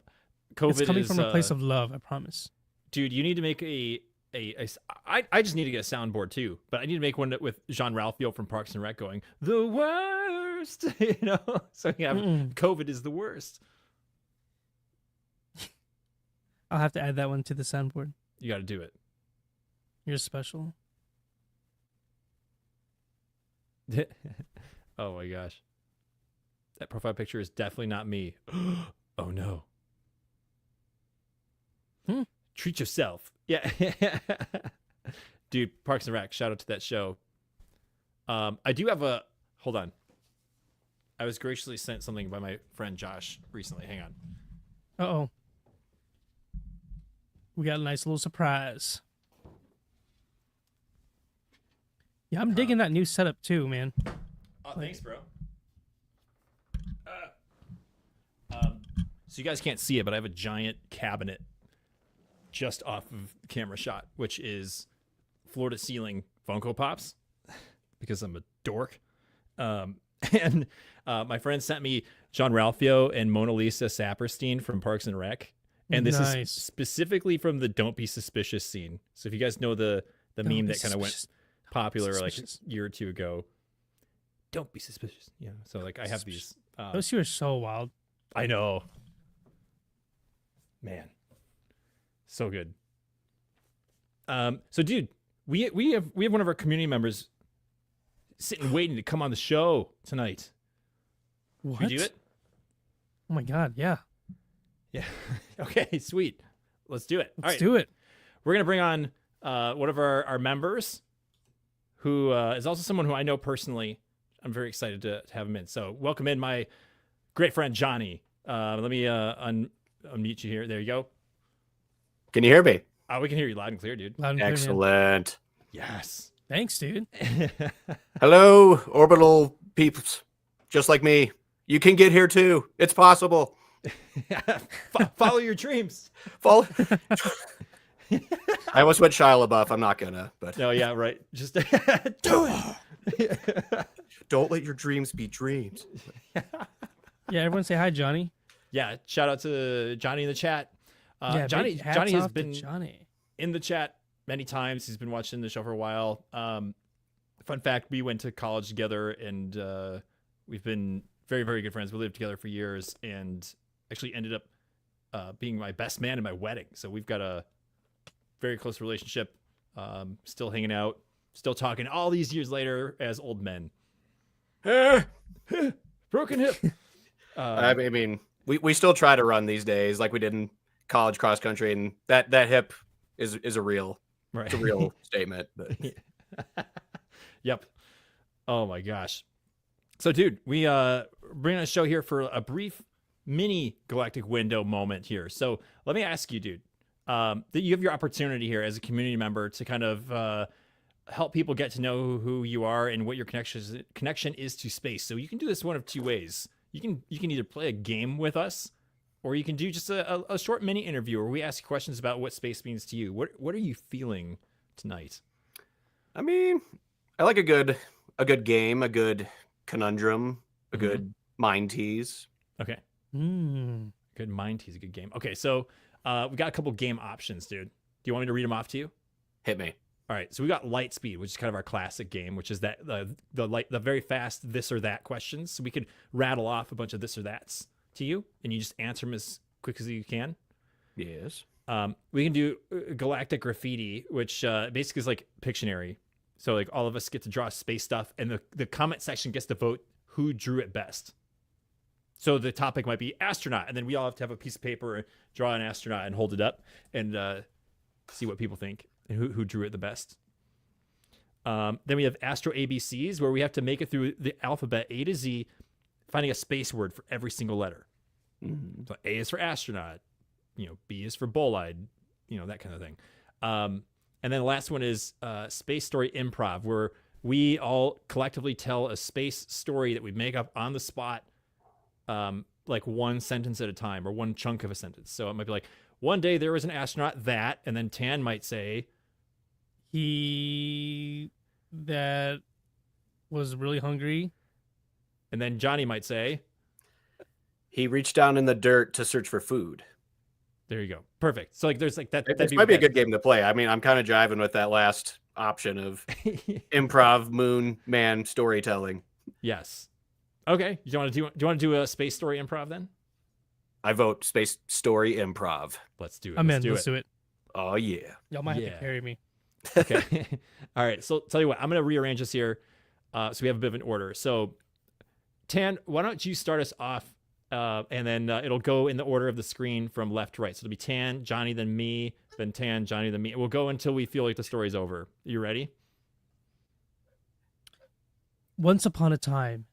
it's coming is, from a place of love, I promise. Dude, you need to make I just need to get a soundboard too, but I need to make one with Jean Ralphio from Parks and Rec going, the worst, you know? So you have COVID is the worst. I'll have to add that one to the soundboard. You got to do it. You're special. Oh my gosh. That profile picture is definitely not me. Oh no. Treat yourself. Yeah. Dude, Parks and Rec, shout out to that show. I do have hold on. I was graciously sent something by my friend Josh recently. Hang on. Uh-oh. We got a nice little surprise. Yeah, I'm digging that new setup too, man. Oh, thanks, bro. So you guys can't see it, but I have a giant cabinet just off of the camera shot, which is floor to ceiling Funko Pops, because I'm a dork. And my friend sent me John Ralphio and Mona Lisa Saperstein from Parks and Rec. And this is specifically from the Don't Be Suspicious scene. So if you guys know the meme that kind of went popular like a year or two ago, don't be suspicious. Yeah. So like I have these. Those two are so wild. I know. Man. So good. So dude, we have one of our community members sitting waiting to come on the show tonight. What? Should we do it? Oh my god, yeah. Yeah. Okay, sweet. Let's do it. All Let's right. do it. We're going to bring on one of our members who is also someone who I know personally. I'm very excited to have him in. So welcome in my great friend, Johnny. Let me unmute you here. There you go. Can you hear me? Oh, we can hear you loud and clear, dude. Loud and clear, man. Excellent. Yes. Thanks, dude. Hello, orbital peeps, just like me. You can get here too. It's possible. Follow your dreams. Follow. I almost went Shia LaBeouf. I'm not gonna, but No, yeah, right. Just do it. don't let your dreams be dreams. Yeah, everyone say hi, Johnny. Yeah, shout out to Johnny in the chat. Yeah, Johnny big hats has off to been Johnny. in the chat many times. He's been watching the show for a while. Fun fact, we went to college together, and we've been very, very good friends. We lived together for years and actually ended up being my best man in my wedding. So we've got a very close relationship, still hanging out, still talking all these years later as old men. Broken hip. I mean, we still try to run these days like we did in college cross country, and that hip is a real, Right. it's a real statement. But Yep. Oh my gosh. So, dude, we bring on a show here for a brief mini galactic window moment here. So let me ask you, dude, that you have your opportunity here as a community member to kind of help people get to know who you are and what your connection is to space. So you can do this one of two ways. You can either play a game with us, or you can do just a short mini interview where we ask you questions about what space means to you. What are you feeling tonight? I mean, I like a good game, a good conundrum, a good mind tease. Okay. Mm. Good mind tease, a good game. Okay, so we got a couple game options, dude. Do you want me to read them off to you? Hit me. All right, so we got light speed, which is kind of our classic game, which is that the very fast this or that questions. So we could rattle off a bunch of this or that's to you, and you just answer them as quick as you can. Yes. We can do galactic graffiti, which basically is like Pictionary. So like all of us get to draw space stuff, and the comment section gets to vote who drew it best. So the topic might be astronaut, and then we all have to have a piece of paper and draw an astronaut and hold it up and see what people think and who drew it the best. Then we have Astro ABCs, where we have to make it through the alphabet A to Z, finding a space word for every single letter. Mm-hmm. So A is for astronaut, B is for bolide, that kind of thing. And then the last one is space story improv, where we all collectively tell a space story that we make up on the spot, like one sentence at a time or one chunk of a sentence. So it might be like, one day there was an astronaut that, and then Tan might say, He that was really hungry. and then Johnny might say, He reached down in the dirt to search for food. there you go. Perfect. So like there's like that. This might be a good game to play. I mean, I'm kind of jiving with that last option of improv moon man storytelling. Yes. Okay. Do you want to do a space story improv then? I vote space story improv. Let's do it. I'm Let's in. Let's do it. Oh yeah. Y'all might have Yeah. to carry me. Okay. All right. So tell you what, I'm going to rearrange this here. So we have a bit of an order. So Tan, why don't you start us off? And then it'll go in the order of the screen from left to right. So it'll be Tan, Johnny, then me, then Tan, Johnny, then me. We'll go until we feel like the story's over. You ready? Once upon a time,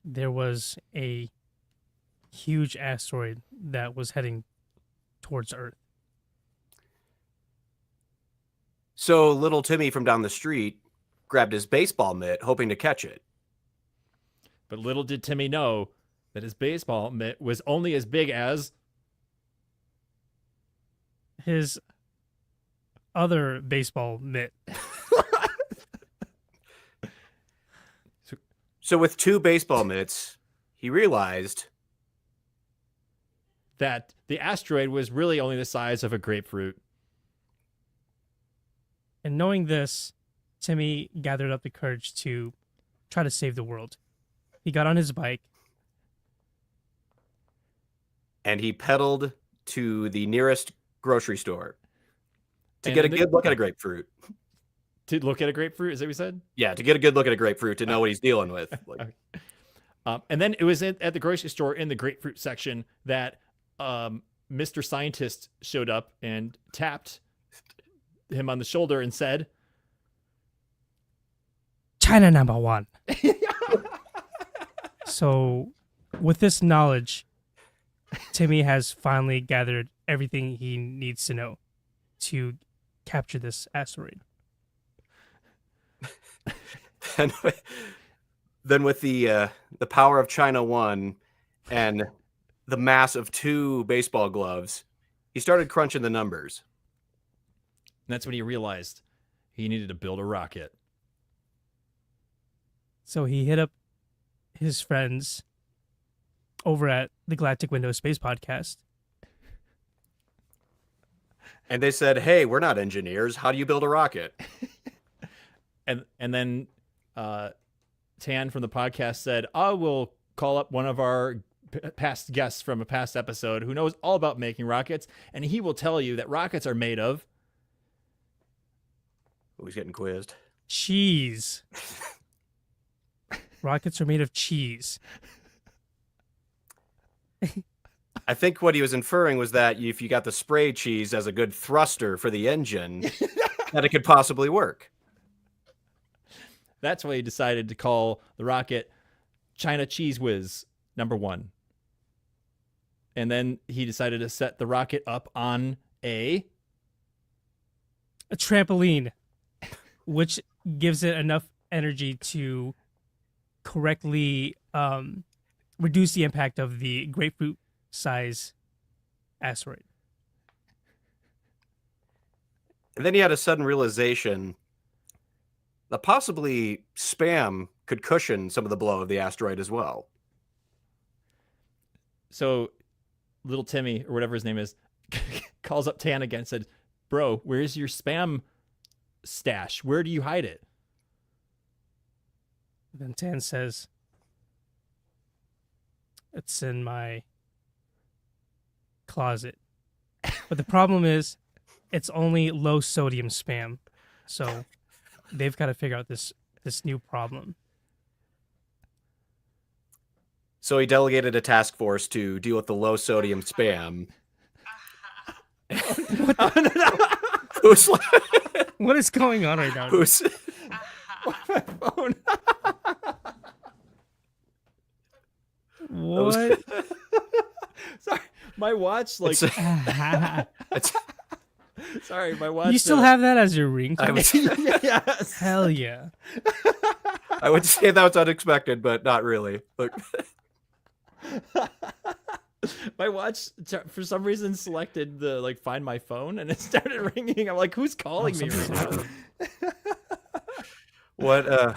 there was a huge asteroid that was heading towards Earth. So little Timmy from down the street grabbed his baseball mitt, hoping to catch it. But little did Timmy know that his baseball mitt was only as big as His other baseball mitt. So with two baseball mitts, he realized that the asteroid was really only the size of a grapefruit. And knowing this, Timmy gathered up the courage to try to save the world. He got on his bike. and he pedaled to the nearest grocery store to And get a the- good look at a grapefruit. To look at a grapefruit, is that what you said? Yeah, to get a good look at a grapefruit to know what he's dealing with. Like, And then it was at the grocery store in the grapefruit section that Mr. Scientist showed up and tapped him on the shoulder and said, China number one. So, with this knowledge, Timmy has finally gathered everything he needs to know to capture this asteroid. And then with the power of China 1 and the mass of 2 baseball gloves, he started crunching the numbers. and that's when he realized he needed to build a rocket. So he hit up his friends over at the Galactic Window Space Podcast. And they said, "Hey, we're not engineers. How do you build a rocket?" And then Tan from the podcast said, I will call up one of our past guests from a past episode who knows all about making rockets, and he will tell you that rockets are made of Oh, he's getting quizzed. Cheese. Rockets are made of cheese. I think what he was inferring was that if you got the spray cheese as a good thruster for the engine, that it could possibly work. That's why he decided to call the rocket China Cheese Whiz #1. And then he decided to set the rocket up on a trampoline, which gives it enough energy to correctly reduce the impact of the grapefruit size asteroid. And then he had a sudden realization that possibly Spam could cushion some of the blow of the asteroid as well. So little Timmy, or whatever his name is, calls up Tan again and said, bro, where's your Spam stash? Where do you hide it? Then Tan says, it's in my closet. But the problem is, it's only low sodium Spam. So they've got to figure out this new problem. So he delegated a task force to deal with the low sodium Spam. Who's What is going on right now? who's My phone. What? Sorry, my watch, like, it's, sorry, my watch. You still have that as your I ringtone? would, Yes. Hell yeah. I would say that was unexpected, but not really. Look, My watch, for some reason, selected the, like, find my phone, and it started ringing. I'm like, who's calling me right now? what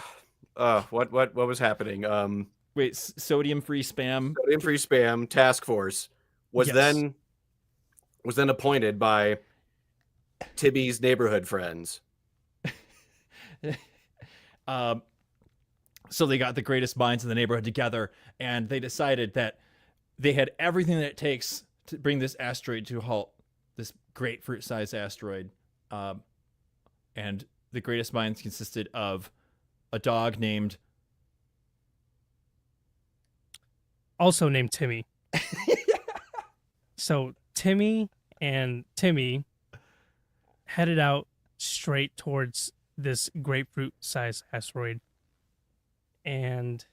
was happening? Wait, sodium-free Spam. Sodium-free Spam task force was Yes. then appointed by Tibby's neighborhood friends. So they got the greatest minds in the neighborhood together, and they decided that they had everything that it takes to bring this asteroid to a halt, this grapefruit-sized asteroid. And the greatest minds consisted of a dog named... Also named Timmy. So Timmy and Timmy headed out straight towards this grapefruit-sized asteroid and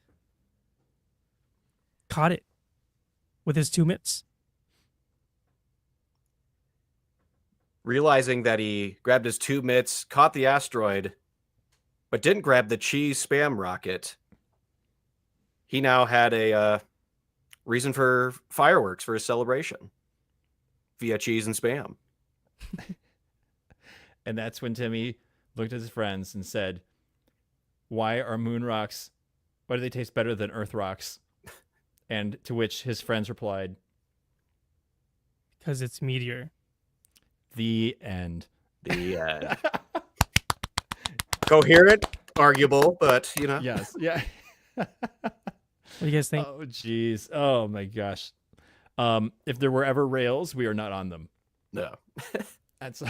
caught it with his 2 mitts. Realizing that he grabbed his 2 mitts, caught the asteroid, but didn't grab the cheese Spam rocket, he now had a reason for fireworks for his celebration via cheese and Spam. And that's when Timmy looked at his friends and said, why do they taste better than Earth rocks? And to which his friends replied, Because it's meteor. the end. The coherent, arguable, but you know. Yes. Yeah. What do you guys think? Oh, geez. Oh, my gosh. If there were ever rails, we are not on them. No. That's...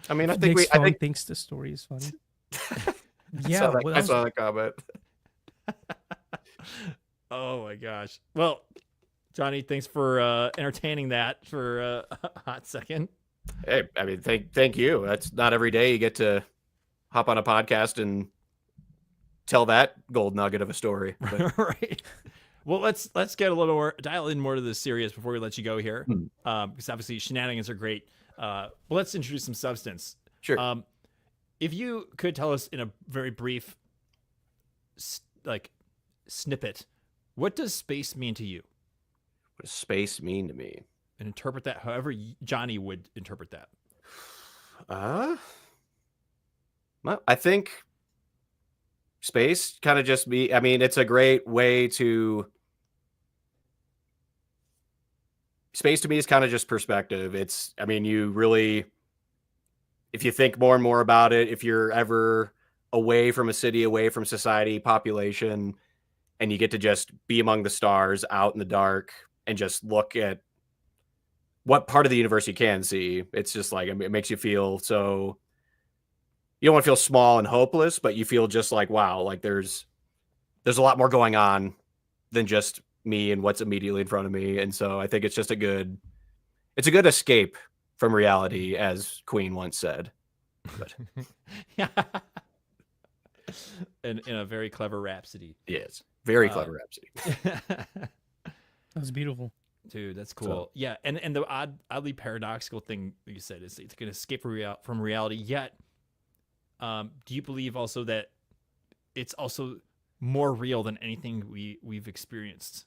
I mean, I think Nick's we. I phone think thinks the story is funny. I Yeah, saw that, what I else? saw that comment. Oh, my gosh. Well, Johnny, thanks for entertaining that for a hot second. Hey, I mean, thank you. That's not every day you get to hop on a podcast and tell that gold nugget of a story. But Right. Well, let's get a little more dial in more to the serious before we let you go here, because obviously shenanigans are great. But let's introduce some substance. sure. If you could tell us in a very brief, snippet, what does space mean to you? What does space mean to me? And interpret that however Johnny would interpret that. Well, I think space kind of just be, I mean, it's a great way to, space to me is kind of just perspective. It's, I mean, you really, if you think more and more about it, if you're ever away from a city, away from society, population, and you get to just be among the stars out in the dark and just look at what part of the universe you can see, it's just like, I mean, it makes you feel so, you don't want to feel small and hopeless, but you feel just like, wow, like there's a lot more going on than just me and what's immediately in front of me. And so I think it's just it's a good escape from reality, as Queen once said. But Yeah. In a very clever rhapsody. yes, very clever rhapsody. That was beautiful. Dude, that's cool. Yeah, and the oddly paradoxical thing that you said is it's going to escape from reality. Yet, do you believe also that it's also more real than anything we've experienced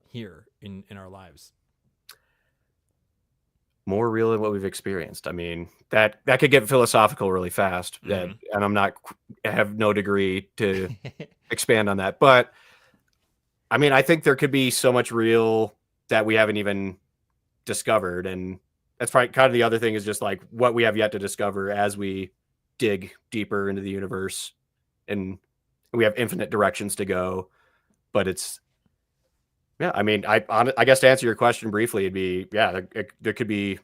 here in our lives? More real than what we've experienced. I mean, that could get philosophical really fast. And I have no degree to expand on that. But I mean, I think there could be so much real that we haven't even discovered. And that's probably kind of the other thing, is just like what we have yet to discover as we dig deeper into the universe. And we have infinite directions to go. But it's, yeah, I mean, I guess to answer your question briefly, it'd be, yeah, there could be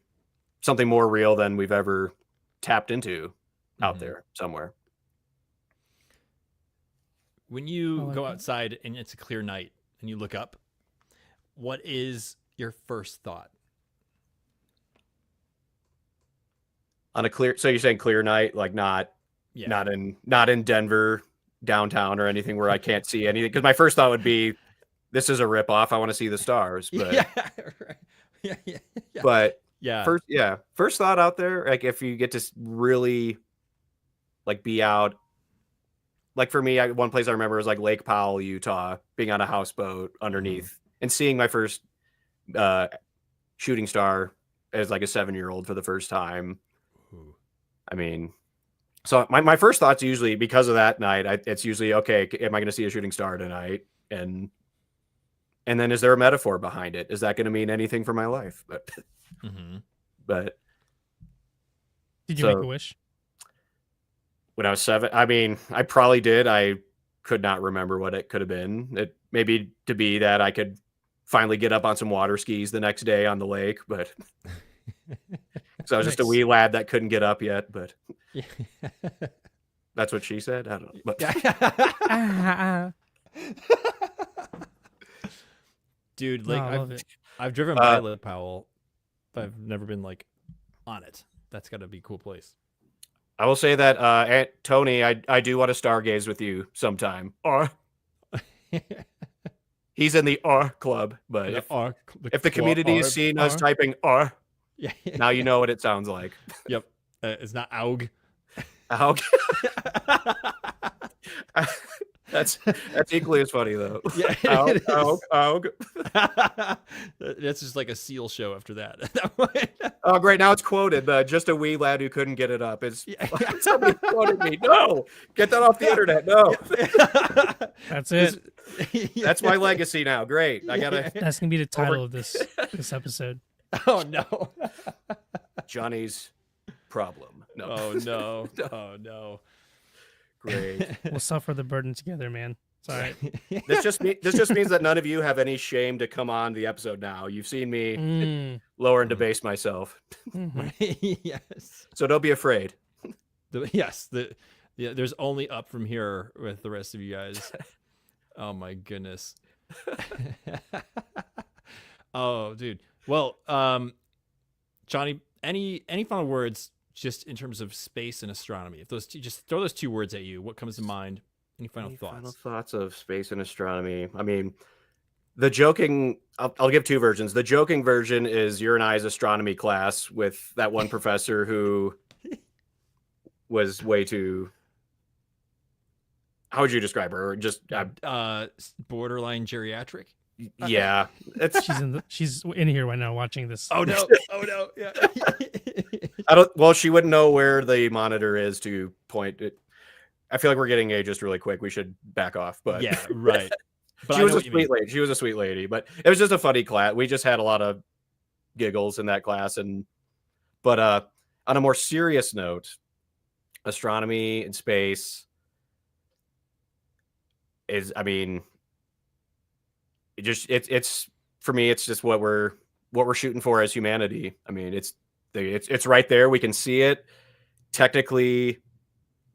something more real than we've ever tapped into out there somewhere. When you go outside and it's a clear night and you look up, what is your first thought? On a clear, so you're saying clear night, like not in Denver downtown or anything where I can't see anything? Because my first thought would be, this is a ripoff. I want to see the stars. But Yeah, right. Yeah. But Yeah. First thought out there, like if you get to really like be out, like for me, one place I remember was like Lake Powell, Utah, being on a houseboat underneath and seeing my first shooting star as like a 7-year-old for the first time. Ooh. I mean, so my first thoughts usually, because of that night, it's usually, okay, am I going to see a shooting star tonight? And then is there a metaphor behind it? Is that going to mean anything for my life? But Did you make a wish? When I was 7, I mean, I probably did. I could not remember what it could have been. It maybe to be that I could finally get up on some water skis the next day on the lake, but so I was just a wee lad that couldn't get up yet, but that's what she said. I don't know. But Dude, like I love it. I've driven by Lake Powell, but I've never been like on it. That's got to be a cool place. I will say that, Aunt Tony, I do want to stargaze with you sometime. He's in the club, but if the community is seeing us typing now you know what it sounds like. Yep. It's not AUG. AUG. That's equally as funny though. Yeah, AUG. That's just like a seal show after that. Oh, great! Now it's quoted. Just a wee lad who couldn't get it up. It's somebody quoted me. No, get that off the internet. No, that's it. That's my legacy now. Great. I gotta. That's gonna be the title of this episode. Oh no, Johnny's problem. No. Oh no. Oh no. Great. We'll suffer the burden together, man. It's all right. This just means that none of you have any shame to come on the episode now. You've seen me lower and debase myself. Yes. So don't be afraid. There's only up from here with the rest of you guys. Oh my goodness. Oh, dude. Well, Johnny, any final words just in terms of space and astronomy? If those two, just throw those two words at you, what comes to mind? Any final Any thoughts? final thoughts of space and astronomy? I mean, the joking, I'll give two versions. The joking version is your and I's astronomy class with that one professor who was way too, how would you describe her? Or just, Borderline geriatric. yeah. It's, She's in here right now watching this. Oh no! Oh no! Yeah. well, she wouldn't know where the monitor is to point it. I feel like we're getting ageist really quick. We should back off. But yeah, right. But she was a sweet lady. She was a sweet lady, but it was just a funny class. We just had a lot of giggles in that class. But on a more serious note, astronomy and space is, I mean, it's for me, it's just what we're shooting for as humanity. I mean, it's right there. We can see it. Technically,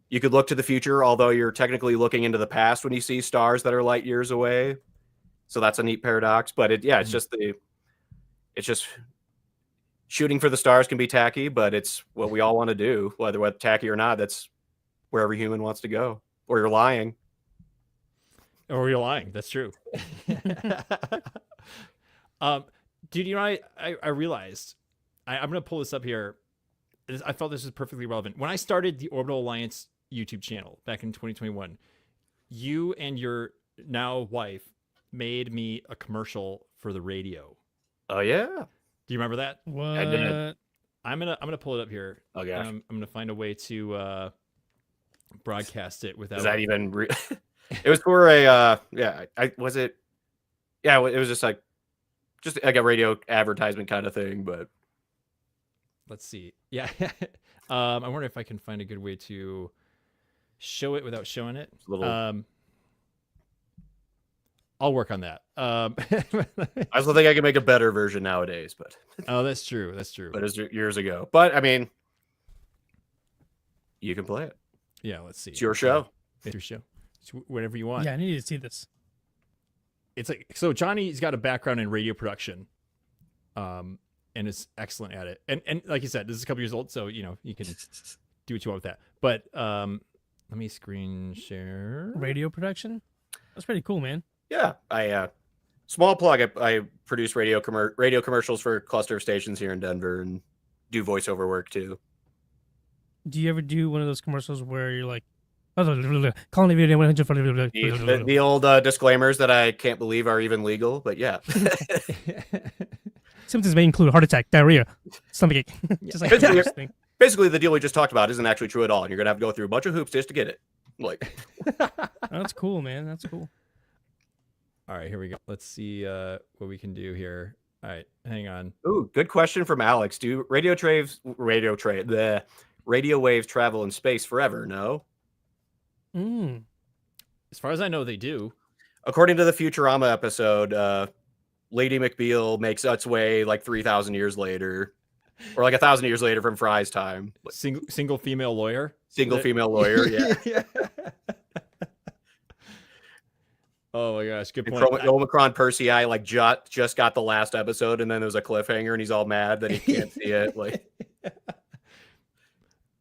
you could look to the future, although you're technically looking into the past when you see stars that are light years away. So that's a neat paradox. But it's just shooting for the stars can be tacky, but it's what we all want to do, whether tacky or not. That's where every human wants to go. Or you're lying. Or you're lying. That's true. Dude, I realized I'm going to pull this up here. I felt this was perfectly relevant. When I started the Orbital Alliance YouTube channel back in 2021, you and your now wife made me a commercial for the radio. Oh yeah. Do you remember that? What? I did. I'm gonna pull it up here. Oh gosh. I'm gonna find a way to broadcast it without. Is that even? It was for a it was just like a radio advertisement kind of thing, but. Let's see. Yeah. I wonder if I can find a good way to show it without showing it. I'll work on that. I also think I can make a better version nowadays, but. Oh, that's true. That's true. But it was years ago. But I mean, you can play it. Yeah, let's see. It's your show. It's your show. It's whatever you want. Yeah, I need to see this. It's like, so Johnny's got a background in radio production. And is excellent at it. And like you said, this is a couple years old, so you can do what you want with that. But let me screen share. Radio production? That's pretty cool, man. Yeah, I small plug. I produce radio commercials for a cluster of stations here in Denver and do voiceover work too. Do you ever do one of those commercials where you're like, calling the video 100 the old disclaimers that I can't believe are even legal, but yeah. Symptoms may include heart attack, diarrhea, stomachache. Just like basically, the deal we just talked about isn't actually true at all, and you're gonna have to go through a bunch of hoops just to get it. Like, that's cool, man. That's cool. All right, here we go. Let's see what we can do here. All right, hang on. Ooh, good question from Alex. Do radio waves travel in space forever? No. As far as I know, they do. According to the Futurama episode, Lady McBeal makes its way like 3,000 years later, or like 1,000 years later from Fry's time. Single female lawyer. Female lawyer. Yeah. Oh my gosh, good point. Omicron Persei like just got the last episode, and then there was a cliffhanger, and he's all mad that he can't see it. Like,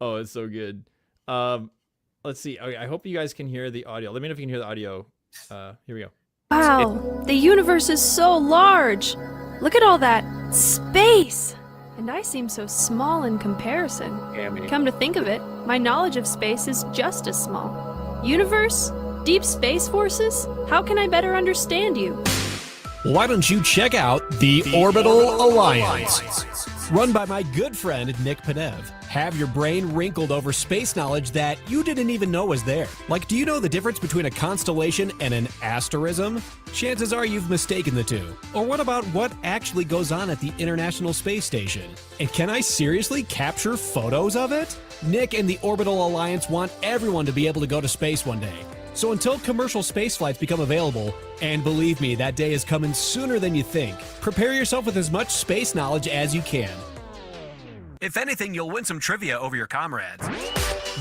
oh, it's so good. Let's see. Okay, I hope you guys can hear the audio. Let me know if you can hear the audio. Here we go. Wow, the universe is so large. Look at all that space. And I seem so small in comparison. Come to think of it, my knowledge of space is just as small. Universe? Deep space forces? How can I better understand you? Why don't you check out the Orbital Alliance? Run by my good friend Nick Panev. Have your brain wrinkled over space knowledge that you didn't even know was there. Like, do you know the difference between a constellation and an asterism? Chances are you've mistaken the two. Or what about what actually goes on at the International Space Station? And can I seriously capture photos of it? Nick and the Orbital Alliance want everyone to be able to go to space one day. So until commercial space flights become available, and believe me, that day is coming sooner than you think, prepare yourself with as much space knowledge as you can. If anything, you'll win some trivia over your comrades.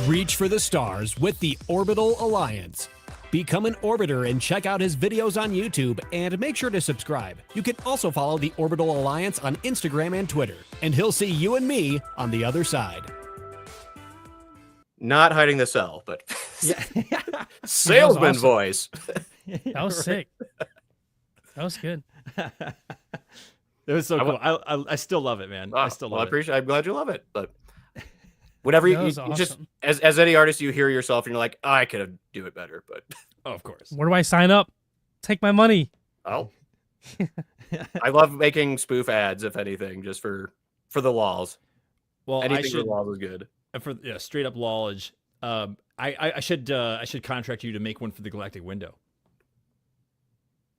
Reach for the stars with the Orbital Alliance. Become an Orbiter and check out his videos on YouTube, and make sure to subscribe. You can also follow the Orbital Alliance on Instagram and Twitter, and he'll see you and me on the other side. Not hiding the cell, but Yeah. salesman awesome. voice. That was sick. That was good. It was so cool. I still love it, man. I still Well, love it. I'm glad you love it. But whenever That was you just awesome. as any artist, you hear yourself and you're like, I could do it better. But Oh, of course. Where do I sign up? Take my money. oh, I love making spoof ads, if anything, just for the lols. Well, Anything I should for lols is good. for straight up lolage. I should contract you to make one for the Galactic Window.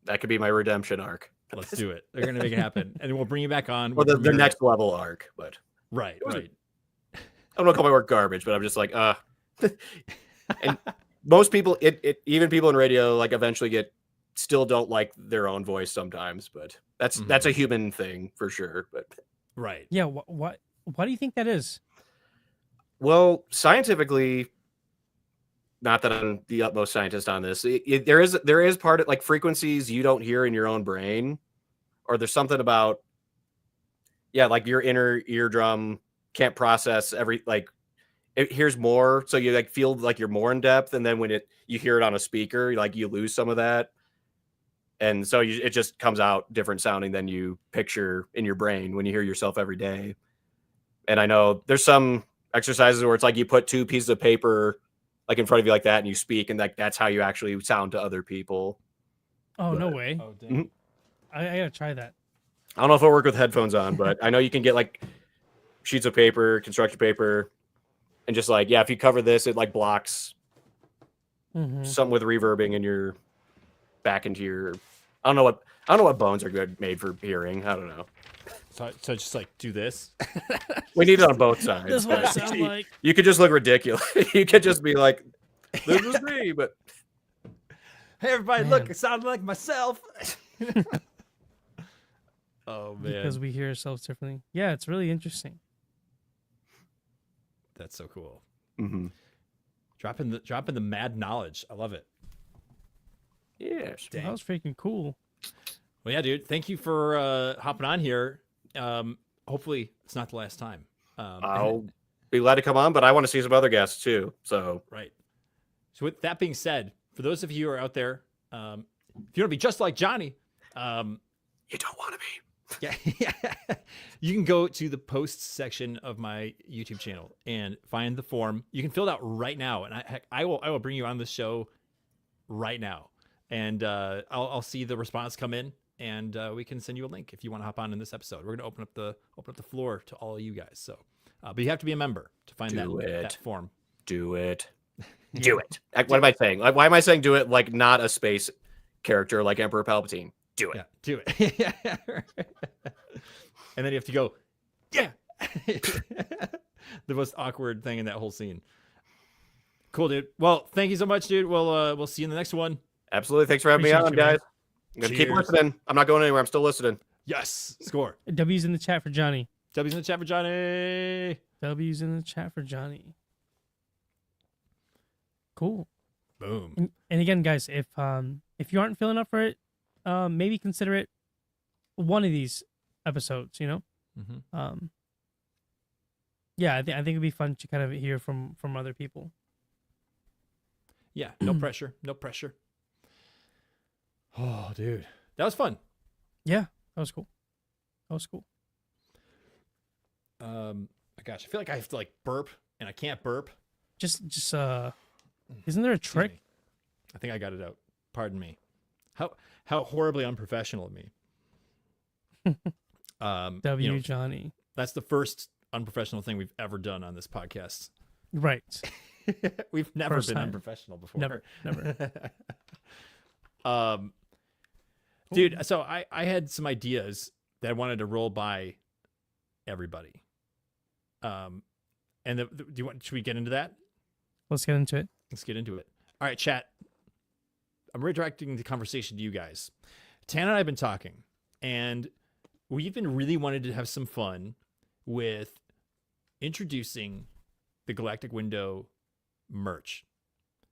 That could be my redemption arc. Let's do it. They're gonna make it happen, and we'll bring you back on. Or We'll the premiere it. next level arc. But Right. I don't want to call my work garbage, but I'm just like, and most people, even people in radio, like eventually still don't like their own voice sometimes, but that's a human thing for sure. But Right. Yeah. Why do you think that is? well, scientifically, not that I'm the utmost scientist on this, there is part of like frequencies you don't hear in your own brain, or there's something about, like your inner eardrum can't process it hears more, so you like feel like you're more in depth, and then when you hear it on a speaker, like you lose some of that, and so it just comes out different sounding than you picture in your brain when you hear yourself every day. And I know there's some exercises where it's like you put two pieces of paper like in front of you like that, and you speak, and like that's how you actually sound to other people. Oh, no But- way. Oh, dang. Mhm. I gotta try that. I don't know if it'll work with headphones on, but I know you can get like sheets of paper, construction paper, and just like, if you cover this, it like blocks Mhm. something with reverbing in your back into your. I don't know what bones are good made for hearing. I don't know. So just like do this. We need it on both sides. That's what it but sounds like. You could just look ridiculous. You could just be like, "This is me," but Hey, everybody, Man. look! It sounded like myself. Oh man, Because we hear ourselves differently. Yeah, it's really interesting. that's so cool. Mhm. Dropping the mad knowledge. I love it. yes. Dang. That was freaking cool. Well, yeah, dude. Thank you for hopping on here. Hopefully, it's not the last time. I'll be glad to come on, but I want to see some other guests too. So Right. So with that being said, for those of you who are out there, if you want to be just like Johnny, you don't want to be. yeah, you can go to the posts section of my YouTube channel and find the form. You can fill it out right now, and I will bring you on the show right now, and I'll see the response come in, and we can send you a link if you want to hop on in this episode. We're gonna open up the floor to all of you guys. So, but you have to be a member to find Do it. that form. Do it. Do it. Like, what am I saying? Like, why am I saying do it like not a space character like Emperor Palpatine? Do it. Yeah, do it. And then you have to go, yeah. The most awkward thing in that whole scene. Cool, dude. Well, thank you so much, dude. We'll see you in the next one. Absolutely. Thanks for having me Appreciate on, you, man. guys. I'm gonna keep Cheers. listening. I'm not going anywhere. I'm still listening. Yes, score. W's in the chat for Johnny. W's in the chat for Johnny. W's in the chat for Johnny. Cool. Boom. And again, guys, if you aren't feeling up for it, maybe consider it one of these episodes. You know. Mm-hmm. Yeah, I think it'd be fun to kind of hear from other people. Yeah, no pressure. No pressure. Oh, dude. That was fun. Yeah, that was cool. That was cool. Gosh, I feel like I have to like burp and I can't burp. Just isn't there a Excuse trick? me. I think I got it out. Pardon me. How horribly unprofessional of me. W you know, Johnny. that's the first unprofessional thing we've ever done on this podcast. Right. We've never First been time. unprofessional before. Never. Dude, so I had some ideas that I wanted to roll by everybody. And should we get into that? Let's get into it. Let's get into it. All right, chat. I'm redirecting the conversation to you guys. Tan and I have been talking, and we've been really wanted to have some fun with introducing the Galactic Window merch.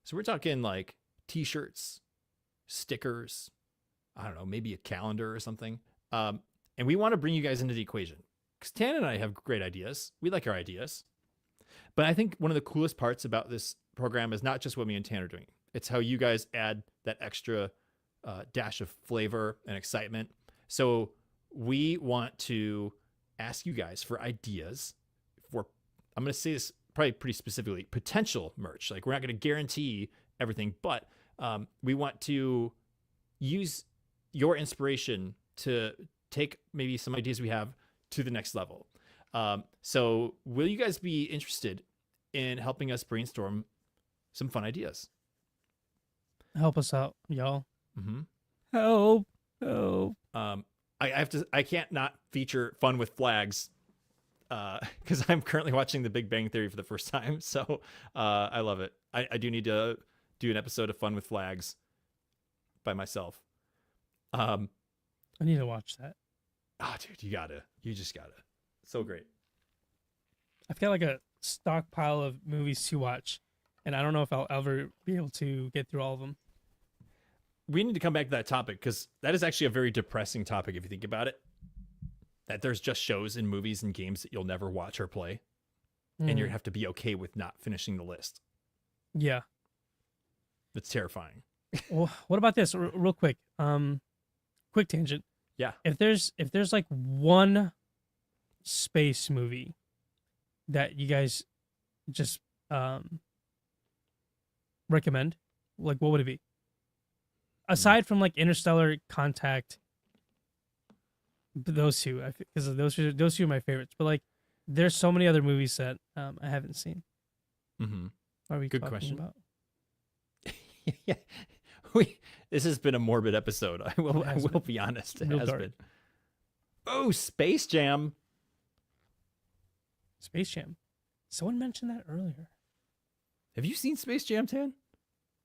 So we're talking like t-shirts, stickers, I don't know, maybe a calendar or something. And we want to bring you guys into the equation because Tan and I have great ideas. We like our ideas. But I think one of the coolest parts about this program is not just what me and Tan are doing. It's how you guys add that extra dash of flavor and excitement. So we want to ask you guys for ideas for, I'm going to say this probably pretty specifically, potential merch. Like we're not going to guarantee everything, but we want to use your inspiration to take maybe some ideas we have to the next level. So will you guys be interested in helping us brainstorm some fun ideas? Help us out, y'all. Mm-hmm. Help. Help. I can't not feature Fun with Flags because I'm currently watching The Big Bang Theory for the first time. So I love it. I do need to do an episode of Fun with Flags by myself. I need to watch that. Oh, dude, you just gotta. So great. I've got like a stockpile of movies to watch, and I don't know if I'll ever be able to get through all of them. We need to come back to that topic because that is actually a very depressing topic if you think about it. That there's just shows and movies and games that you'll never watch or play, and you have to be okay with not finishing the list. Yeah. It's terrifying. Well, what about this? Real quick. Quick tangent. Yeah. If there's like one space movie that you guys just recommend, like what would it be? Aside from like Interstellar, Contact, those two, because those two are my favorites. But like, there's so many other movies that I haven't seen. Mm-hmm. What are we Good talking question. about? Yeah. This has been a morbid episode. I will be honest. It Real has dark. been. Oh, Space Jam. Space Jam. Someone mentioned that earlier. Have you seen Space Jam, Tan?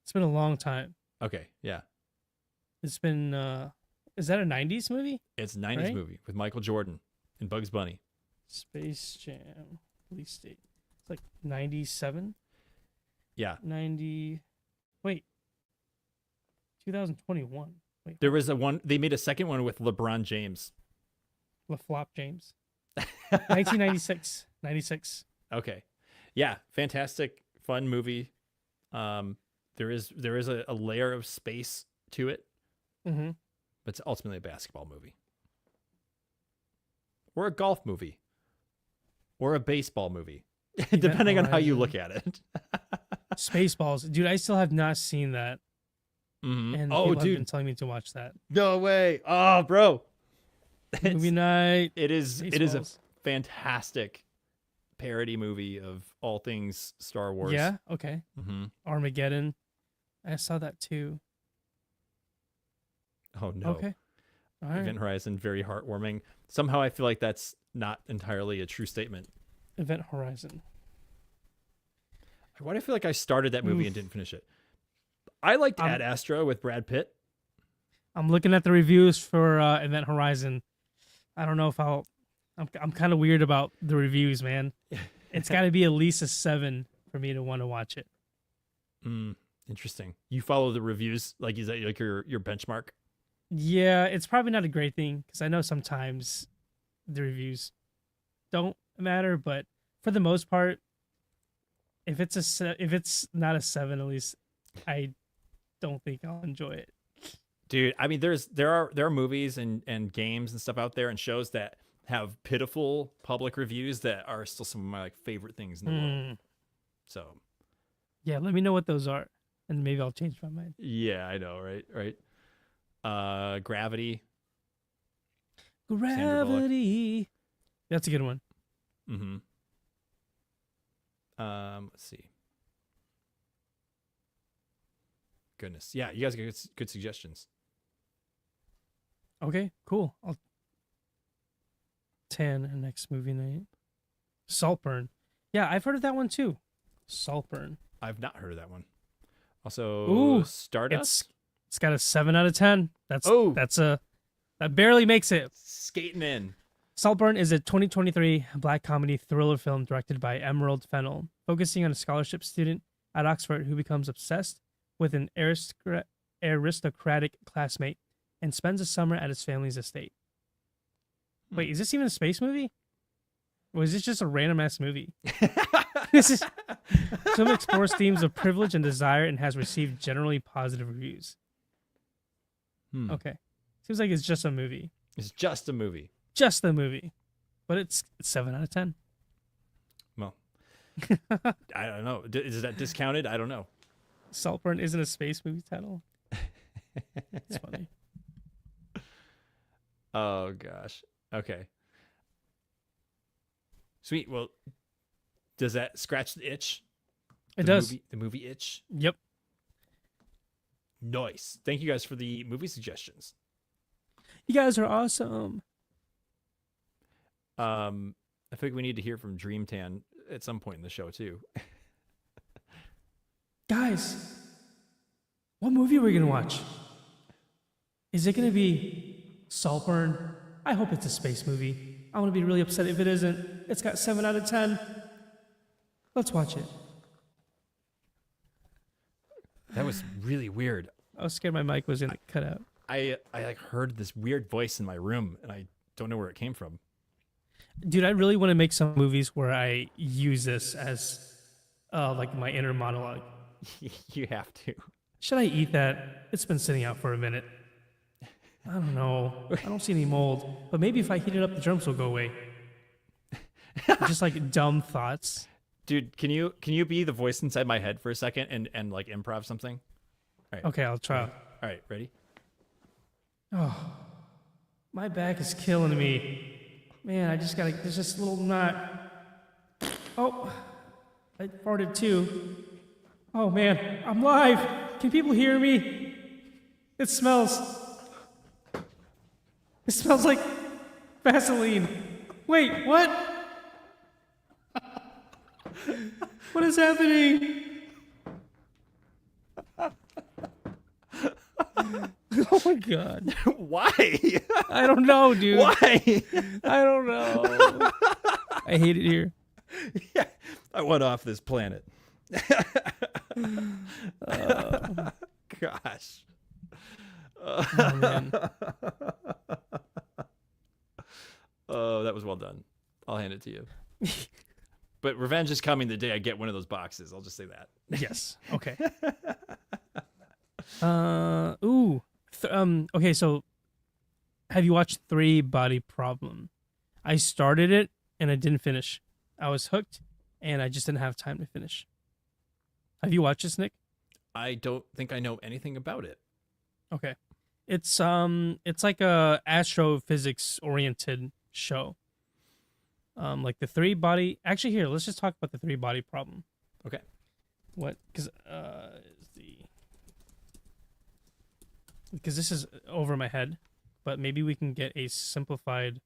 It's been a long time. Okay, yeah. It's been is that a 90s movie? It's a 90s Right? movie with Michael Jordan and Bugs Bunny. Space Jam release date. It's like 97? Yeah. 2021. Wait, There was they made a second one with LeBron James. LaFlop James. 1996. 96. Okay. Yeah, fantastic, fun movie. There is a layer of space to it, Mm-hmm. but it's ultimately a basketball movie. Or a golf movie. Or a baseball movie. Depending on how you look at it. Spaceballs. Dude, I still have not seen that. Mm-hmm. And Oh, people have dude. been telling me to watch that. No way. Oh, bro. Movie night. It is a Spaceballs. fantastic parody movie of all things Star Wars. Yeah, okay. Mm-hmm. Armageddon. I saw that too. Oh, no. Okay. All right. Event Horizon, very heartwarming. Somehow I feel like that's not entirely a true statement. Event Horizon. Why do I feel like I started that movie and didn't finish it? I liked Ad Astra with Brad Pitt. I'm looking at the reviews for Event Horizon. I don't know if I'm kind of weird about the reviews, man. It's got to be at least a 7 for me to want to watch it. Interesting. You follow the reviews, like is that like your benchmark? Yeah, it's probably not a great thing because I know sometimes the reviews don't matter, but for the most part, if it's not a 7, at least I don't think I'll enjoy it. Dude, I mean, there are movies and games and stuff out there and shows that have pitiful public reviews that are still some of my like favorite things in the world. So, yeah, let me know what those are, and maybe I'll change my mind. yeah, I know, right? Gravity. Gravity. That's a good one. Mm-hmm. Let's see. Goodness, yeah, you guys got good suggestions. Okay, cool. 10 next movie night. Saltburn. Yeah, I've heard of that one too. Saltburn. I've not heard of that one. Also, Ooh, Stardust. It's got a 7 out of 10. That barely makes it. Skating in. Saltburn is a 2023 black comedy thriller film directed by Emerald Fennell, focusing on a scholarship student at Oxford who becomes obsessed with an aristocratic classmate and spends a summer at his family's estate. Wait, is this even a space movie? Or is this just a random ass movie? This film explores themes of privilege and desire and has received generally positive reviews. Okay. Seems like it's just a movie. It's just a movie. Just a movie. But it's 7 out of 10. Well, I don't know. Is that discounted? I don't know. Saltburn isn't a space movie title. It's funny. Oh, gosh. Okay. Sweet. Well, does that scratch the itch? It does. The movie itch? Yep. Nice. Thank you guys for the movie suggestions. You guys are awesome. I think we need to hear from Dreamtan at some point in the show, too. Guys, what movie are we going to watch? Is it going to be Saltburn? I hope it's a space movie. I'm going to be really upset if it isn't. It's got 7 out of 10. Let's watch it. That was really weird. I was scared my mic was going to cut out. I like heard this weird voice in my room, and I don't know where it came from. Dude, I really want to make some movies where I use this as like my inner monologue. You have to. Should I eat that? It's been sitting out for a minute. I don't know. I don't see any mold. But maybe if I heat it up, the germs will go away. Just like dumb thoughts. Dude, can you be the voice inside my head for a second and like improv something? All right. Okay, I'll try. All right, ready? Oh, my back is killing me. Man, I just gotta, there's this little knot. Oh, I farted too. Oh man, I'm live. Can people hear me? It smells like Vaseline. Wait, what? What is happening? Oh my god. Why? I don't know, dude. Why? I don't know. I hate it here. Yeah, I went off this planet. Gosh. Oh, man. Oh, that was well done. I'll hand it to you. But revenge is coming the day I get one of those boxes. I'll just say that. Yes. Okay. Okay, so have you watched Three Body Problem? I started it and I didn't finish. I was hooked and I just didn't have time to finish. Have you watched this, Nick? I don't think I know anything about it. Okay. It's like a astrophysics oriented show. Like the three body. Actually, here, let's just talk about the three body problem. Okay. What? Because this is over my head, but maybe we can get a simplified.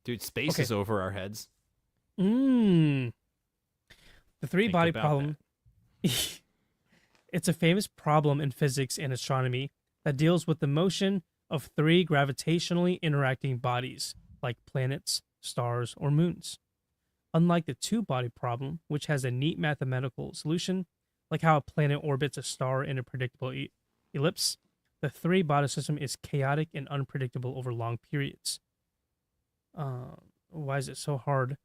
Dude, space is over our heads. The three Think body about problem. It's a famous problem in physics and astronomy that deals with the motion of three gravitationally interacting bodies, like planets, stars, or moons. Unlike the two-body problem, which has a neat mathematical solution, like how a planet orbits a star in a predictable ellipse, the three-body system is chaotic and unpredictable over long periods. Why is it so hard?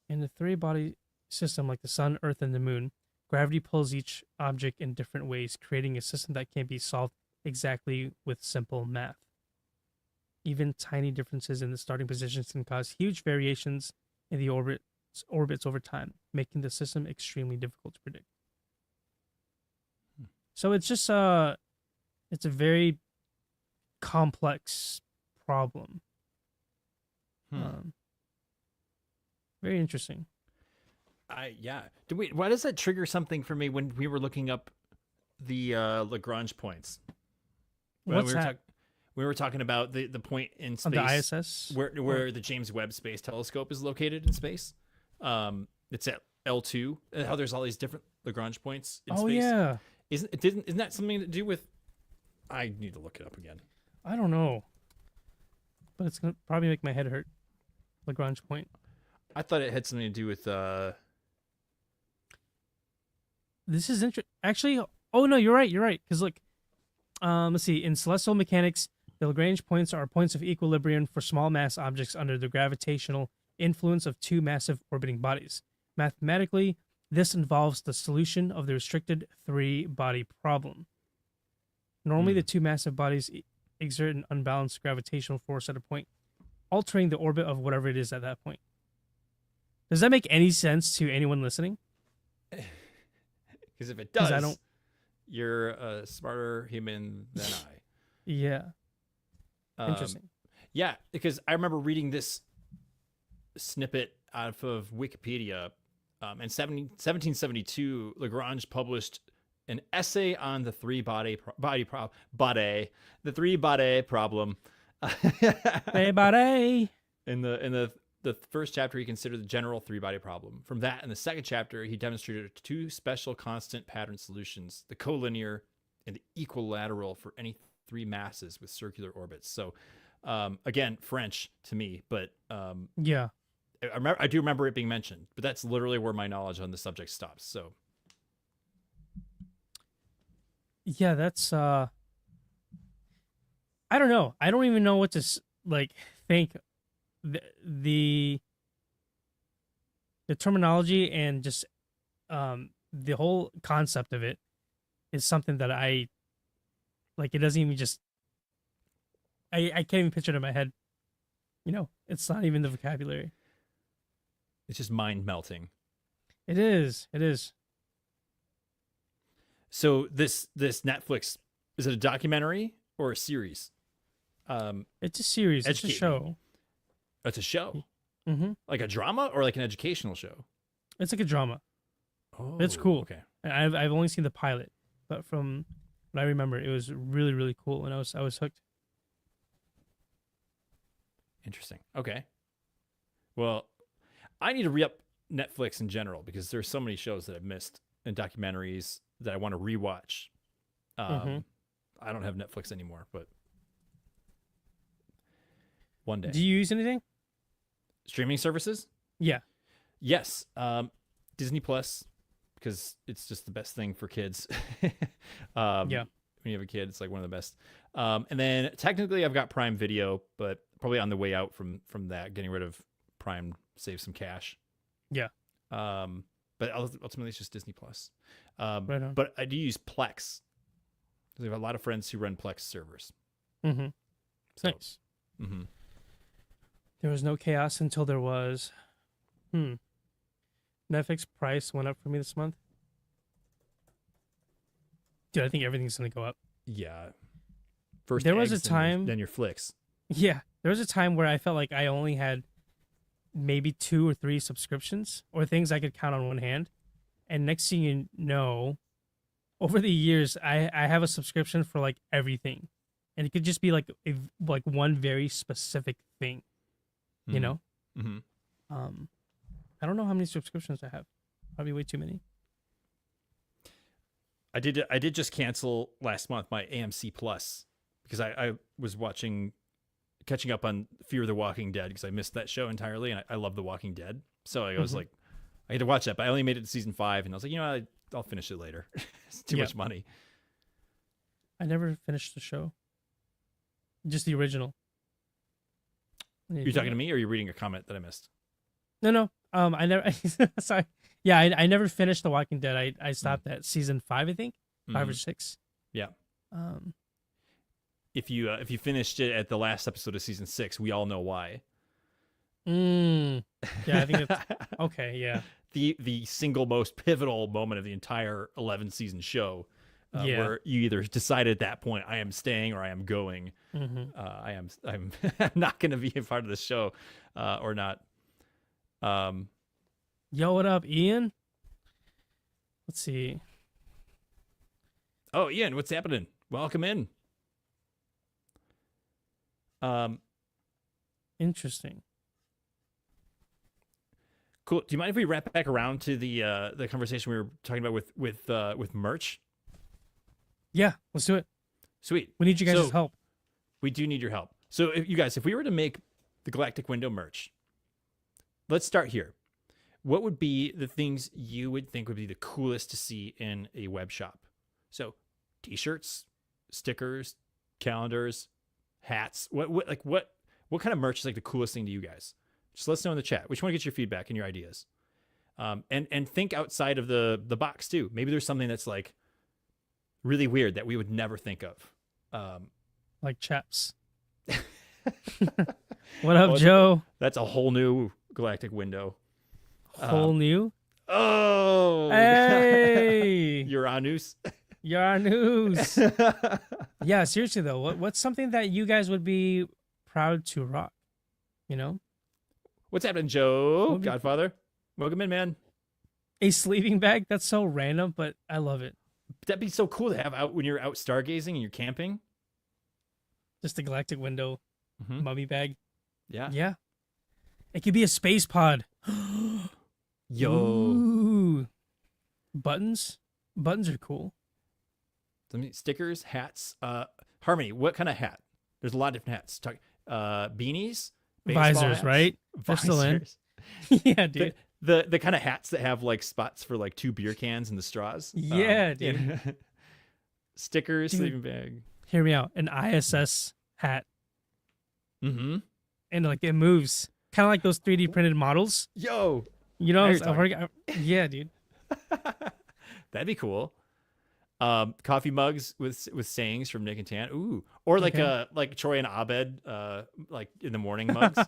In the three-body system, like the sun, earth, and the moon, gravity pulls each object in different ways, creating a system that can be solved exactly with simple math. Even tiny differences in the starting positions can cause huge variations in the orbits over time, making the system extremely difficult to predict. So it's just it's a very complex problem. Very interesting. Yeah. Why does that trigger something for me when we were looking up the Lagrange points? What's that? We were talking about the point in space. On the ISS? Where the James Webb Space Telescope is located in space. It's at L2. How there's all these different Lagrange points in space. Oh, yeah. Isn't that something to do with... I need to look it up again. I don't know. But it's going to probably make my head hurt. Lagrange point. I thought it had something to do with... This is interesting. Actually, oh no, you're right. You're right. Because look, let's see. In celestial mechanics, the Lagrange points are points of equilibrium for small mass objects under the gravitational influence of two massive orbiting bodies. Mathematically, this involves the solution of the restricted three-body problem. Normally, the two massive bodies exert an unbalanced gravitational force at a point, altering the orbit of whatever it is at that point. Does that make any sense to anyone listening? Because if it 'Cause does, I don't- you're a smarter human than I. Yeah. Interesting. Yeah, because I remember reading this snippet out of Wikipedia. In 1772, Lagrange published an essay on the three-body problem. Hey, buddy. In the first chapter, he considered the general three-body problem. From that, in the second chapter, he demonstrated two special constant pattern solutions: the collinear and the equilateral for any three masses with circular orbits. So, again, French to me, but Yeah. I do remember it being mentioned. But that's literally where my knowledge on the subject stops. So, Yeah, that's I don't know. I don't even know what to think. The terminology and just the whole concept of it is something that I like. It doesn't even just I can't even picture it in my head. You know, it's not even the vocabulary. it's just mind melting. It is. It is. So this Netflix, is it a documentary or a series? It's a series. It's a Educate me. show. It's a show, Mm-hmm. like a drama or like an educational show. It's like a drama. Oh, It's cool. Okay. And I've only seen the pilot, but from what I remember, it was really, really cool, and I was hooked. Interesting. Okay. Well, I need to re-up Netflix in general because there's so many shows that I've missed and documentaries that I want to rewatch. Mhm. I don't have Netflix anymore, but one day. Do you use anything? Streaming services? Yeah. Yes. Disney Plus, because it's just the best thing for kids. Yeah. When you have a kid, it's like one of the best. And then technically I've got Prime Video, but probably on the way out from that, getting rid of Prime, save some cash. Yeah. But ultimately it's just Disney Plus. Right on. But I do use Plex. I have a lot of friends who run Plex servers. Mm-hmm. So, Nice. hmm There was no chaos until there was. Netflix price went up for me this month. Dude, I think everything's gonna go up. Yeah. First There was a eggs, time- then your flicks. Yeah, there was a time where I felt like I only had maybe 2 or 3 subscriptions or things I could count on one hand. And next thing you know, over the years, I have a subscription for like everything, and it could just be like one very specific thing, you know. Mm-hmm. I don't know how many subscriptions I have. Probably way too many. I did just cancel last month my AMC Plus because I was catching up on Fear the Walking Dead because I missed that show entirely, and I love The Walking Dead. So I was like, I had to watch that, but I only made it to season 5, and I was like, I'll finish it later. It's too much money. I never finished the show. Just the original. You're talking to me, or are you reading a comment that I missed? No. I never. Sorry. Yeah, I never finished The Walking Dead. I stopped at season 5, I think, 5 or 6. Yeah. If If you finished it at the last episode of season 6, we all know why. Yeah, I think that's okay. Yeah. The single most pivotal moment of the entire 11 season show, where you either decide at that point I am staying or I am going. I'm not going to be a part of the show, or not. Yo, what up, Ian? Let's see. Oh, Ian, what's happening? Welcome in. Interesting. Cool. Do you mind if we wrap back around to the conversation we were talking about with merch? Yeah, let's do it. Sweet. We need you guys' So, help. We do need your help. So, if we were to make the Galactic Window merch, let's start here. what would be the things you would think would be the coolest to see in a web shop? So t-shirts, stickers, calendars, hats. What kind of merch is like the coolest thing to you guys? Just let us know in the chat. We just want to get your feedback and your ideas. And think outside of the box too. Maybe there's something that's like really weird that we would never think of. Like chaps. What up, Joe? That's a whole new galactic window. Whole new? Oh, Hey, Uranus. Uranus. Yeah, seriously though, what's something that you guys would be proud to rock? You know, What's happening, Joe? What would be- Godfather. Welcome in, man. a sleeping bag. That's so random, but I love it. That'd be so cool to have out when you're out stargazing and you're camping. Just a galactic window Mhm. mummy bag. Yeah. Yeah, it could be a space pod. Yo. Ooh. Buttons are cool. Stickers, hats. Harmony, what kind of hat? There's a lot of different hats. Beanies, baseball Visors, hats, right? They're still in. visors. Yeah, dude. The kind of hats that have like spots for like 2 beer cans and the straws. Yeah, dude. Stickers, Dude. sleeping bag. Hear me out. An ISS hat, Mm-hmm. and like it moves, kind of like those 3D printed models. Yo, You know, Now what you're I'm talking- yeah, dude. that'd be cool. Coffee mugs with sayings from Nick and Tan. Ooh, or like Okay. like Troy and Abed, like in the morning mugs.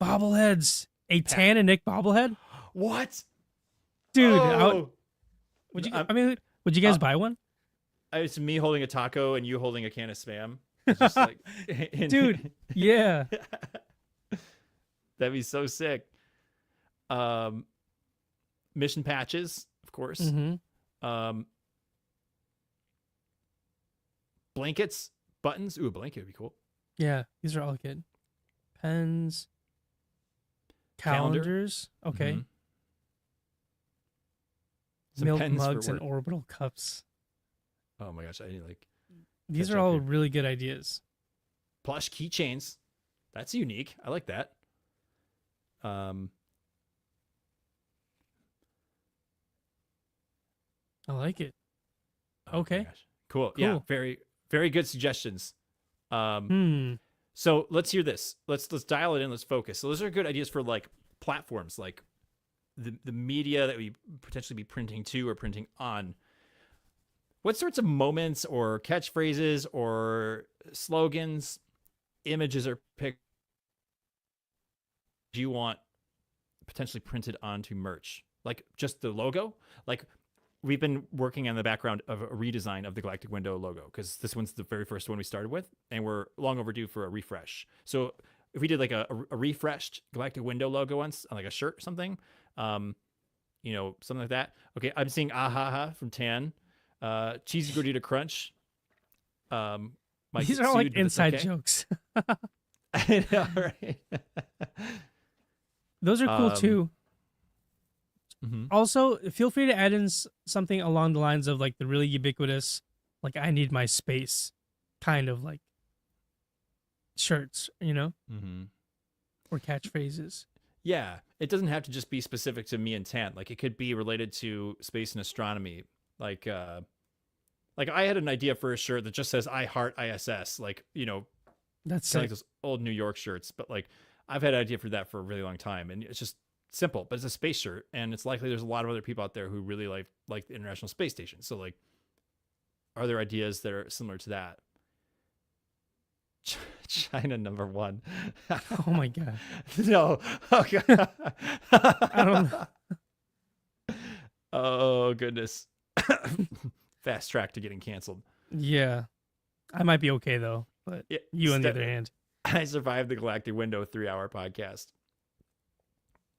Bobbleheads. A Tan and Nick bobblehead, What, dude. Oh! Would you? I'm- I mean, would you guys buy one, It's me holding a taco and you holding a can of Spam. It's just like, dude? Yeah. That'd be so sick. Mission patches, of course. Mm-hmm. Blankets, buttons. Ooh, a blanket would be cool. Yeah, these are all good. Pens, Calendar. calendars. Okay. Mhm. Some Milk pens for mugs and work. orbital cups. Oh my gosh, I need like These Catch are up all here. really good ideas. plush keychains. That's unique. I like that. I like it. Oh my Okay. gosh. Cool. Yeah, Cool. very very good suggestions. Hmm. So let's hear this. Let's dial it in. Let's focus. So those are good ideas for like platforms, like the media that we potentially be printing to or printing on. What sorts of moments or catchphrases or slogans, images or pictures do you want potentially printed onto merch? Like just the logo? Like we've been working on the background of a redesign of the Galactic Window logo because this one's the very first one we started with, and we're long overdue for a refresh. So if we did like a refreshed Galactic Window logo once on like a shirt or something, you know, something like that. Okay, I'm seeing Ahaha from Tan, Cheesy Gordita Crunch. Mike These are all like sued, but it's inside okay. jokes. I know, right? Those are cool Um, too. Mhm. Also, feel free to add in something along the lines of like the really ubiquitous, like I need my space, kind of like shirts, you know, Mm-hmm. or catchphrases. Yeah, it doesn't have to just be specific to me and Tant. Like it could be related to space and astronomy. Like I had an idea for a shirt that just says "I heart ISS." Like, you know, That's kind of sick. like those old New York shirts. But like I've had an idea for that for a really long time, and it's just simple. But it's a space shirt, and it's likely there's a lot of other people out there who really like the International Space Station. So like, are there ideas that are similar to that? China #1. Oh my god. No. Oh, God. I don't know. Oh, goodness. Fast track to getting canceled. Yeah, I might be okay though, but Yeah, you on the step- other hand, I survived the Galactic Window 3-hour podcast.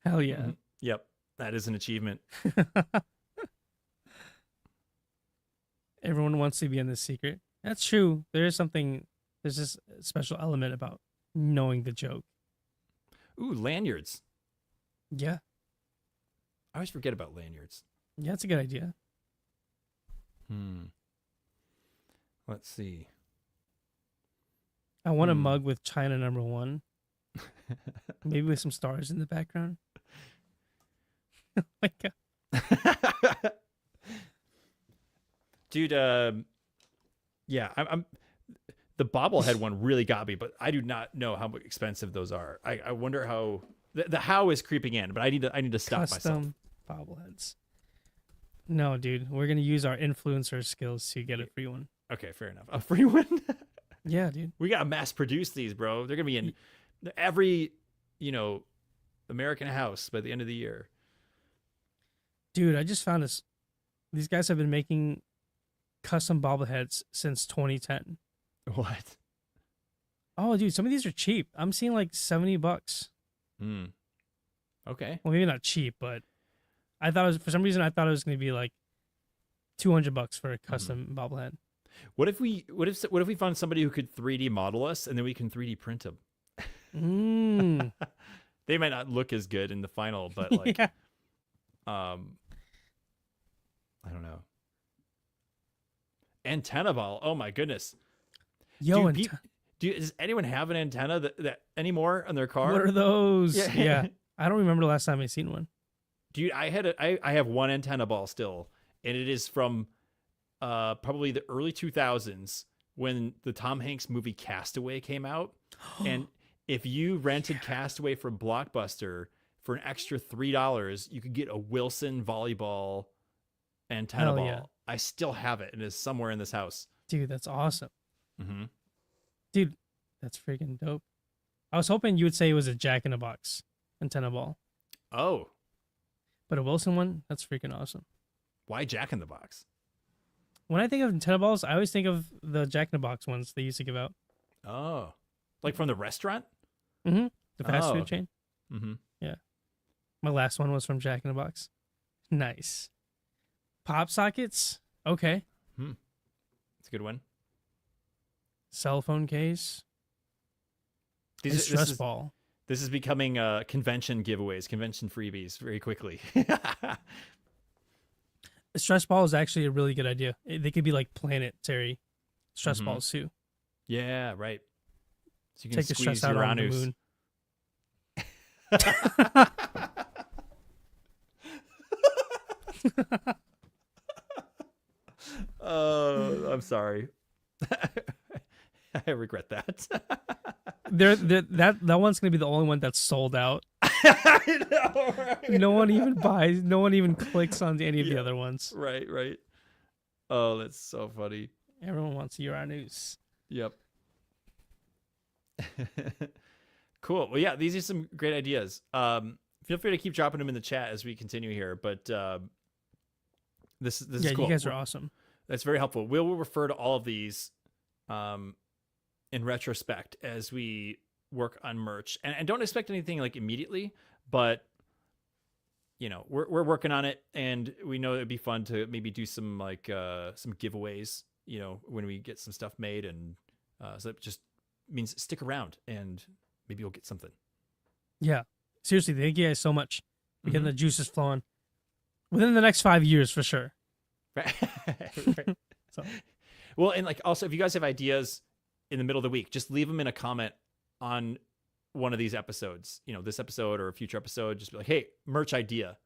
hell yeah. Mhm. Yep. That is an achievement. Everyone wants to be in the secret. That's true. There is something. There's this special element about knowing the joke. Ooh, lanyards. Yeah, I always forget about lanyards. yeah, that's a good idea. Let's see. I want a Hmm. mug with China #1, maybe with some stars in the background. my God. Dude, yeah, I'm the bobblehead one really got me, but I do not know how expensive those are. I wonder how the how is creeping in, but I need to stop myself. Custom bobbleheads. No, dude, we're gonna use our influencer skills to get a free one. Okay, fair enough. A free one? Yeah, dude. We gotta mass produce these, bro. They're gonna be in every, American house by the end of the year. Dude, I just found this. These guys have been making custom bobbleheads since 2010. What? Oh, dude, some of these are cheap. I'm seeing like $70. Okay. Well, maybe not cheap, but I thought for some reason I thought it was going to be like $200 for a custom bobblehead. What if we found somebody who could 3D model us and then we can 3D print them? They might not look as good in the final, but like, yeah. I don't know. Antenna ball. Oh my goodness. Yo, does anyone have an antenna that anymore on their car? what are those? Yeah. Yeah. I don't remember the last time I seen one. Dude, I have one antenna ball still, and it is from probably the early 2000s when the Tom Hanks movie Castaway came out. And if you rented Castaway from Blockbuster for an extra $3, you could get a Wilson volleyball antenna Hell ball. yeah. I still have it, and it's somewhere in this house. Dude, that's awesome. Mm-hmm. Dude, that's freaking dope. I was hoping you would say it was a Jack in the Box antenna ball, Oh, but a Wilson one, that's freaking awesome. why Jack in the Box? When I think of antenna balls, I always think of the Jack in the Box ones they used to give out. Oh, like from the restaurant? Mm-hmm. The fast Oh, food okay. chain. Mm-hmm. Yeah. My last one was from Jack in the Box. Nice. Pop sockets. Okay. It's a good one. Cell phone case. And stress ball. This is becoming convention giveaways, convention freebies very quickly. A stress ball is actually a really good idea. They could be like planetary stress Mhm. balls too. Yeah, right. So you can Take the squeeze stress out on the Uranus. moon. Oh, I'm sorry. I regret that. That one's gonna be the only one that's sold out. I know, right? No one even buys. No one even clicks on any of the Yeah. other ones. Right. Oh, that's so funny. Everyone wants Uranus. Yep. Cool. Well, yeah, these are some great ideas. Feel free to keep dropping them in the chat as we continue here. But this is Yeah, cool. you guys are awesome. That's very helpful. We'll refer to all of these in retrospect as we work on merch, and don't expect anything like immediately, but we're working on it, and we know it'd be fun to maybe do some like some giveaways, when we get some stuff made, and so it just means stick around and maybe you'll get something. Yeah. Seriously, thank you guys so much for getting Mhm. the juices flowing. Within the next 5 years, for sure. Right. So. Well, and like also, if you guys have ideas in the middle of the week, just leave them in a comment on one of these episodes. This episode or a future episode. Just be like, "Hey, merch idea,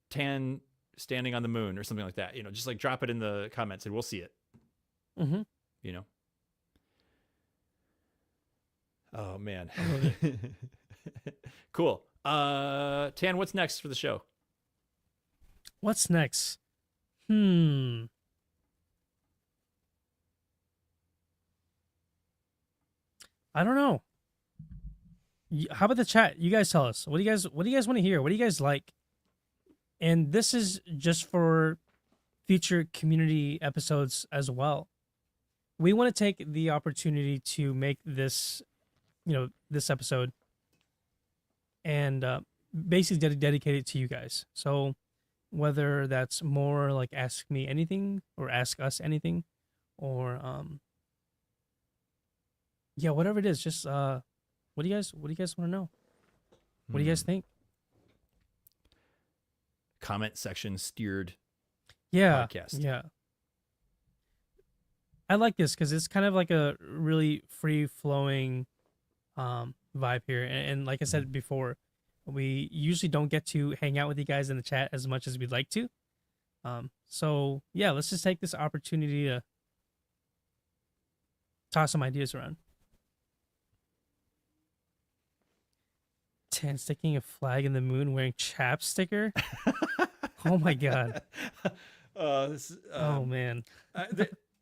Tan standing on the moon" or something like that. Just like drop it in the comments and we'll see it. Mm-hmm. Oh man. I love Cool. Tan, what's next for the show? What's next? I don't know. How about the chat? You guys tell us. What do you guys want to hear? What do you guys like? And this is just for future community episodes as well. We want to take the opportunity to make this, this episode and basically dedicate it to you guys. So whether that's more like ask me anything or ask us anything, or whatever it is, just what do you guys want to know? What do you guys think? Comment section steered Yeah, podcast. yeah. I like this because it's kind of like a really free flowing vibe here, and like I said before, We usually don't get to hang out with you guys in the chat as much as we'd like to. So yeah, let's just take this opportunity to toss some ideas around. 10 sticking a flag in the moon wearing chapsticker. Oh my god. Oh man.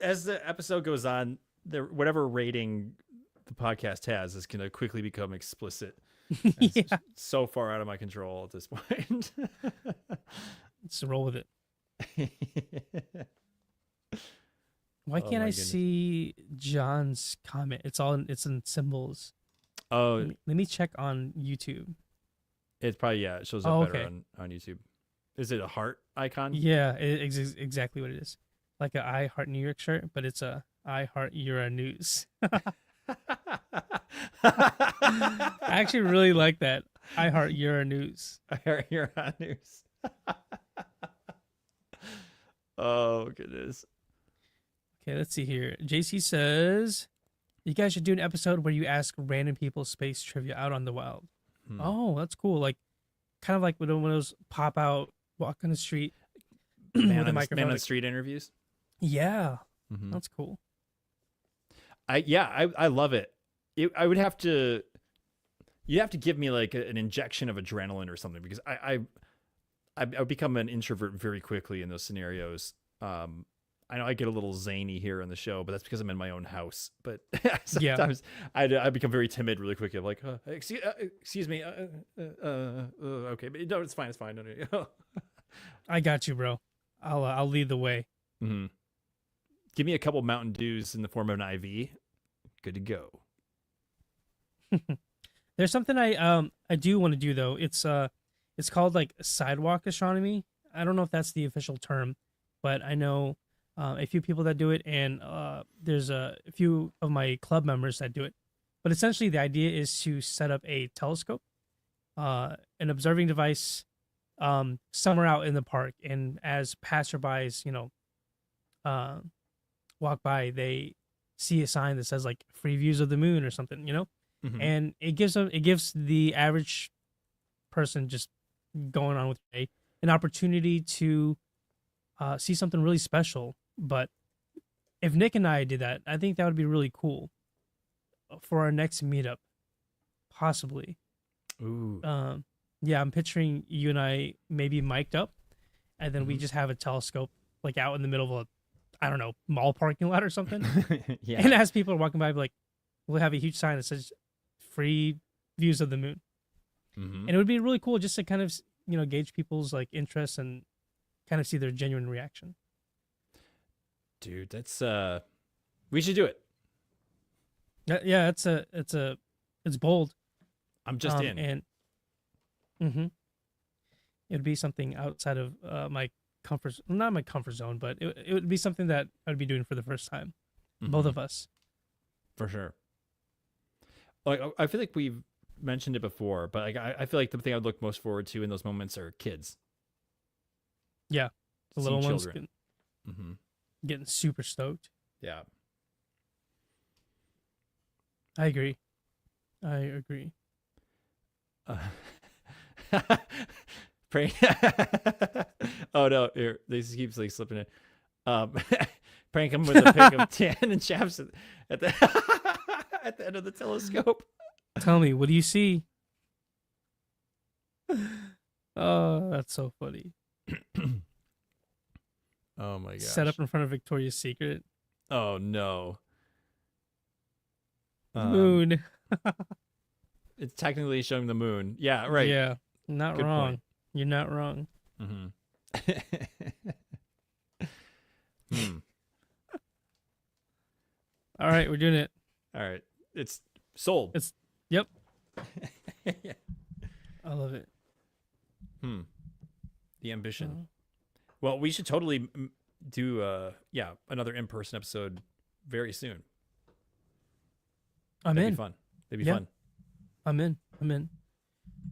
As the episode goes on, whatever rating the podcast has is going to quickly become explicit. Yeah. It's so far out of my control at this point. Let's roll with it. Why Oh can't my I goodness. see John's comment? It's in symbols. Oh, Let me check on YouTube. it's probably, it shows up Oh, better okay. on YouTube. Is it a heart icon? Yeah, it's exactly what it is. Like a I Heart New York shirt, but it's a I Heart Euro News. I actually really like that. I Heart Euro News. I heard you're on news. Oh, goodness. Okay, let's see here. JC says, you guys should do an episode where you ask random people space trivia out on the wild. Hmm. Oh, that's cool. Like, kind of like when those pop out, walk on the street Man, with a on the, microphone. man on the street interviews. Yeah, Mhm. that's cool. I love it. I would have to. You have to give me like an injection of adrenaline or something, because I become an introvert very quickly in those scenarios. I know I get a little zany here on the show, but that's because I'm in my own house. But sometimes I become very timid really quickly. I'm like, excuse me, okay, but no, it's fine, No, no. I got you, bro. I'll lead the way. Mm-hmm. Give me a couple Mountain Dews in the form of an IV. Good to go. There's something I do want to do though. It's called like sidewalk astronomy. I don't know if that's the official term, but I know a few people that do it, and there's a few of my club members that do it. But essentially, the idea is to set up a telescope, an observing device, somewhere out in the park, and as passerbys, walk by, they see a sign that says like "free views of the moon" or something, Mhm. and it gives the average person just going on with their day an opportunity to see something really special. But if Nick and I did that, I think that would be really cool for our next meetup, possibly. Ooh. Yeah, I'm picturing you and I maybe mic'd up, and then we Mhm. just have a telescope like out in the middle of a, I don't know, mall parking lot or something. Yeah. And as people are walking by, like, we'll have a huge sign that says "free views of the moon," Mhm. and it would be really cool just to kind of gauge people's like interests and kind of see their genuine reaction. Dude, that's we should do it. Yeah, it's bold. I'm just in. And it'd be something outside of my not my comfort zone, but it would be something that I'd be doing for the first time, both Mhm. of us. For sure. Like, I feel like we've mentioned it before, but like I feel like the thing I'd look most forward to in those moments are kids. Yeah, the Seeing little ones children. Mm-hmm. getting super stoked. Yeah. I agree. Prank. Oh no! Here, this keeps like slipping in. Prank him with a pick of tan and chaps at the at the end of the telescope. Tell me, what do you see? Oh, that's so funny. Oh my gosh. Set up in front of Victoria's Secret. Oh no. Moon. It's technically showing the moon. Yeah, right. Yeah, not Good wrong. point. You're not wrong. Mm-hmm. All right, we're doing it. All right. It's sold. Yep. Yeah. I love it. The ambition. Well, we should totally do another in-person episode very soon. I'm That'd in. be fun. That'd be Yeah. fun. I'm in.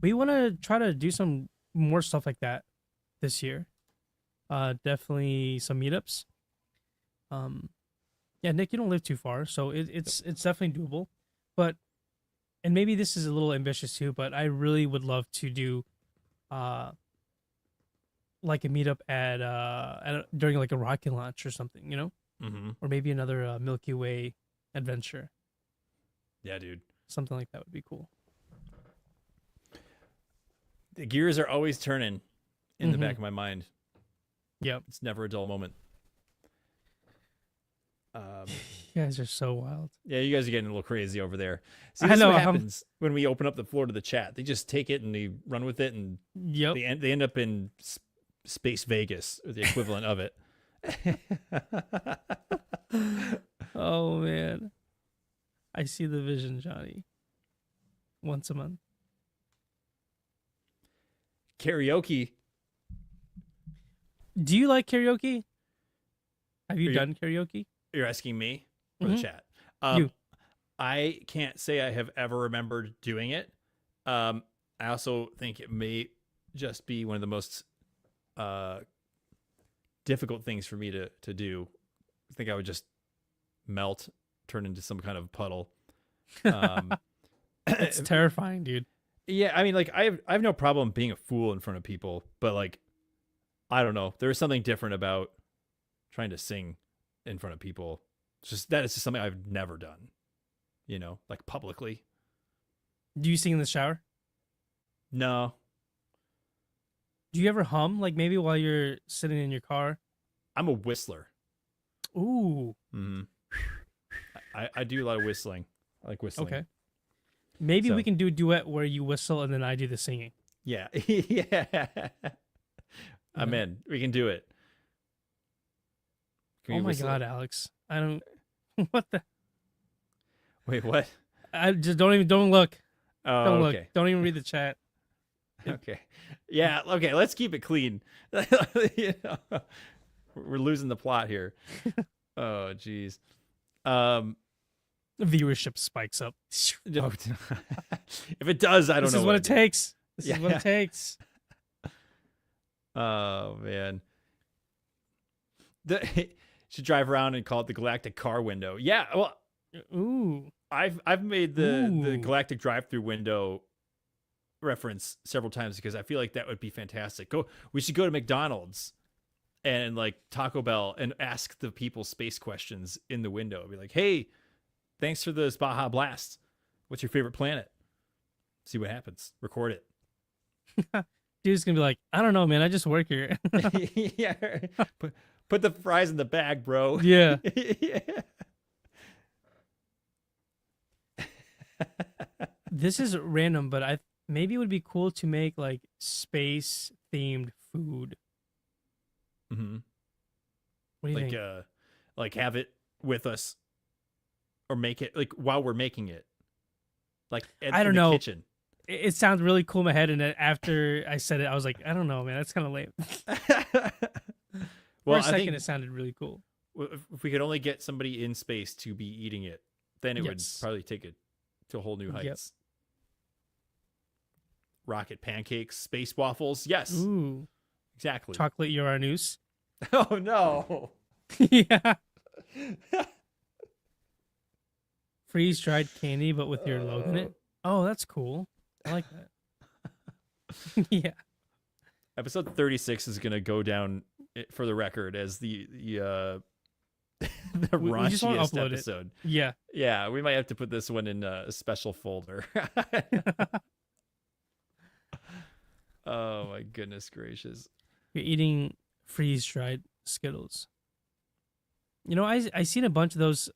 We want to try to do some more stuff like that this year. Definitely some meetups. Yeah, Nick, you don't live too far, so it's definitely doable. But and maybe this is a little ambitious too, but I really would love to do, like a meetup during like a rocket launch or something, Mm-hmm. or maybe another Milky Way adventure. Yeah, dude. Something like that would be cool. The gears are always turning in the Mhm. back of my mind. Yep. It's never a dull moment. You guys are so wild. Yeah, you guys are getting a little crazy over there. See, I this is know, what happens when we open up the floor to the chat. They just take it and they run with it, and Yep. they end up in Space Vegas, or the equivalent of it. Oh man, I see the vision, Johnny. Once a month. Karaoke. Do you like karaoke? Have you Are you- done karaoke? You're asking me or Mhm. the chat? You. I can't say I have ever remembered doing it. I also think it may just be one of the most difficult things for me to do. I think I would just melt, turn into some kind of puddle. It's terrifying, dude. Yeah, I mean, like I have no problem being a fool in front of people, but like, I don't know. There's something different about trying to sing in front of people. That is just something I've never done. Like publicly. Do you sing in the shower? No. Do you ever hum, like maybe while you're sitting in your car? I'm a whistler. Ooh. Mm-hmm. I do a lot of whistling. I like whistling. Okay. Maybe So- we can do a duet where you whistle and then I do the singing. Yeah. Yeah. I'm Yeah. in. We can do it. Can we Oh my whistle? god, Alex. I don't. What the? Wait, what? I just don't look. Oh, Don't look. okay. Don't even read the chat. Okay. Yeah. Okay. Let's keep it clean. We're losing the plot here. Oh, geez. Viewership spikes up. No, if it does, I don't This know. is what it to do. takes. This is what Yeah. it takes. Oh man. Should drive around and call it the Galactic car window. Yeah. Well, Ooh. I've made the Ooh. Galactic drive-through window reference several times because I feel like that would be fantastic. We should go to McDonald's and like Taco Bell and ask the people space questions in the window. Be like, hey, thanks for the Baja Blast. What's your favorite planet? See what happens. Record it. Dude's gonna be like, I don't know, man. I just work here. Yeah. Put the fries in the bag, bro. Yeah. Yeah. This is random, but maybe it would be cool to make like space themed food. Mm-hmm. What do you think? Like have it with us, or make it like while we're making it. Like I don't in the know. kitchen. It sounds really cool in my head, and then after I said it, I was like, I don't know, man. That's kind of lame. Well, For a second, I think it sounded really cool. if we could only get somebody in space to be eating it, then it would Yes. probably take it to a whole new Yep. heights. Rocket pancakes, space waffles. Yes, Ooh, exactly. chocolate Uranus. Oh no. Yeah. Freeze dried candy, but with your logo in it. Oh, that's cool. I like that. Yeah. Episode 36 is gonna go down for the record as the the We just wanna raunchiest upload it. episode. Yeah. Yeah, we might have to put this one in a special folder. Oh my goodness gracious. You're eating freeze dried Skittles. You know, I seen a bunch of those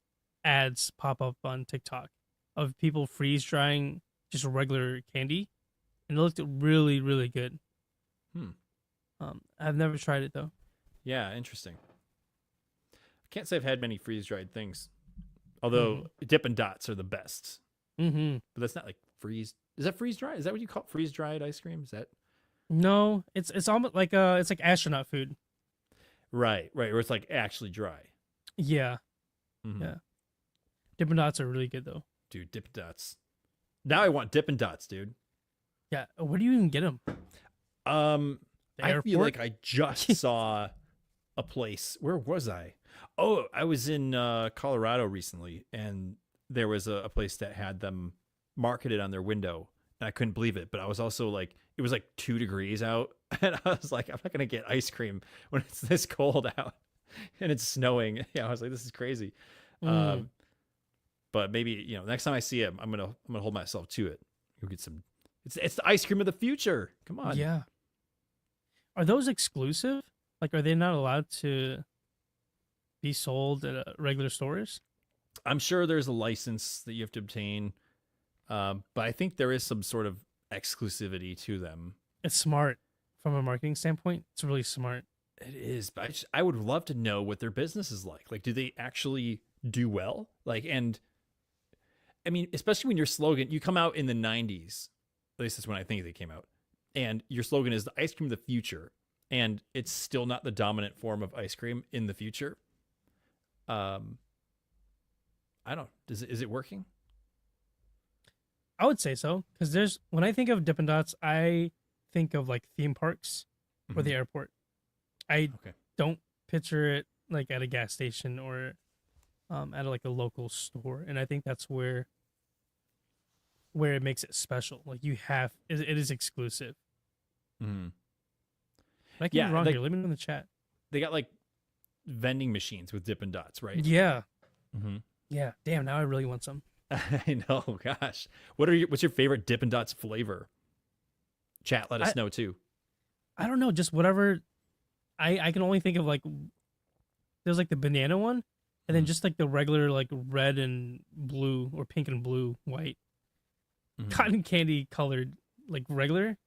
ads pop up on TikTok of people freeze drying just regular candy, and it looked really, really good. I've never tried it though. Yeah, interesting. I can't say I've had many freeze dried things. Although Dippin' Dots are the best. Mm-hmm. But that's not like freeze. Is that freeze dried? Is that what you call freeze dried ice cream? Is that No, it's almost like it's like astronaut food. right? Where it's like actually dry. Yeah, Mhm. Yeah. Dippin' Dots are really good though. Dude, Dippin' Dots. Now I want Dippin' Dots, dude. Yeah, where do you even get them? The I feel airport? like I just saw a place. Where was I? Oh, I was in Colorado recently, and there was a place that had them marketed on their window, and I couldn't believe it. But I was also like, it was like 2 degrees out, and I was like, I'm not gonna get ice cream when it's this cold out and it's snowing. Yeah, I was like, this is crazy. But maybe, you know, next time I see him, I'm gonna hold myself to it. Go get some. It's the ice cream of the future. Come on. Yeah. Are those exclusive? Like, are they not allowed to be sold at regular stores? I'm sure there's a license that you have to obtain, but I think there is some sort of exclusivity to them. It's smart from a marketing standpoint. It's really smart. It is, but I would love to know what their business is like. Like, do they actually do well? Like, and I mean, especially when your slogan, you come out in the 90s, at least that's when I think they came out, and your slogan is the ice cream of the future, and it's still not the dominant form of ice cream in the future. I don't. Is it working? I would say so, because when I think of Dippin' Dots, I think of like theme parks or the airport. I don't picture it like at a gas station or at like a local store, and I think that's where it makes it special. Like it is exclusive. Mm-hmm. I can be wrong here. Let me know in the chat. They got like vending machines with Dippin' Dots, right? Yeah. Mm-hmm. Yeah. Damn. Now I really want some. I know. Gosh, what's your favorite Dippin' Dots flavor? Chat, let us know too. I don't know. Just whatever. I can only think of like there's like the banana one, and then just like the regular like red and blue or pink and blue, white, cotton candy colored like regular.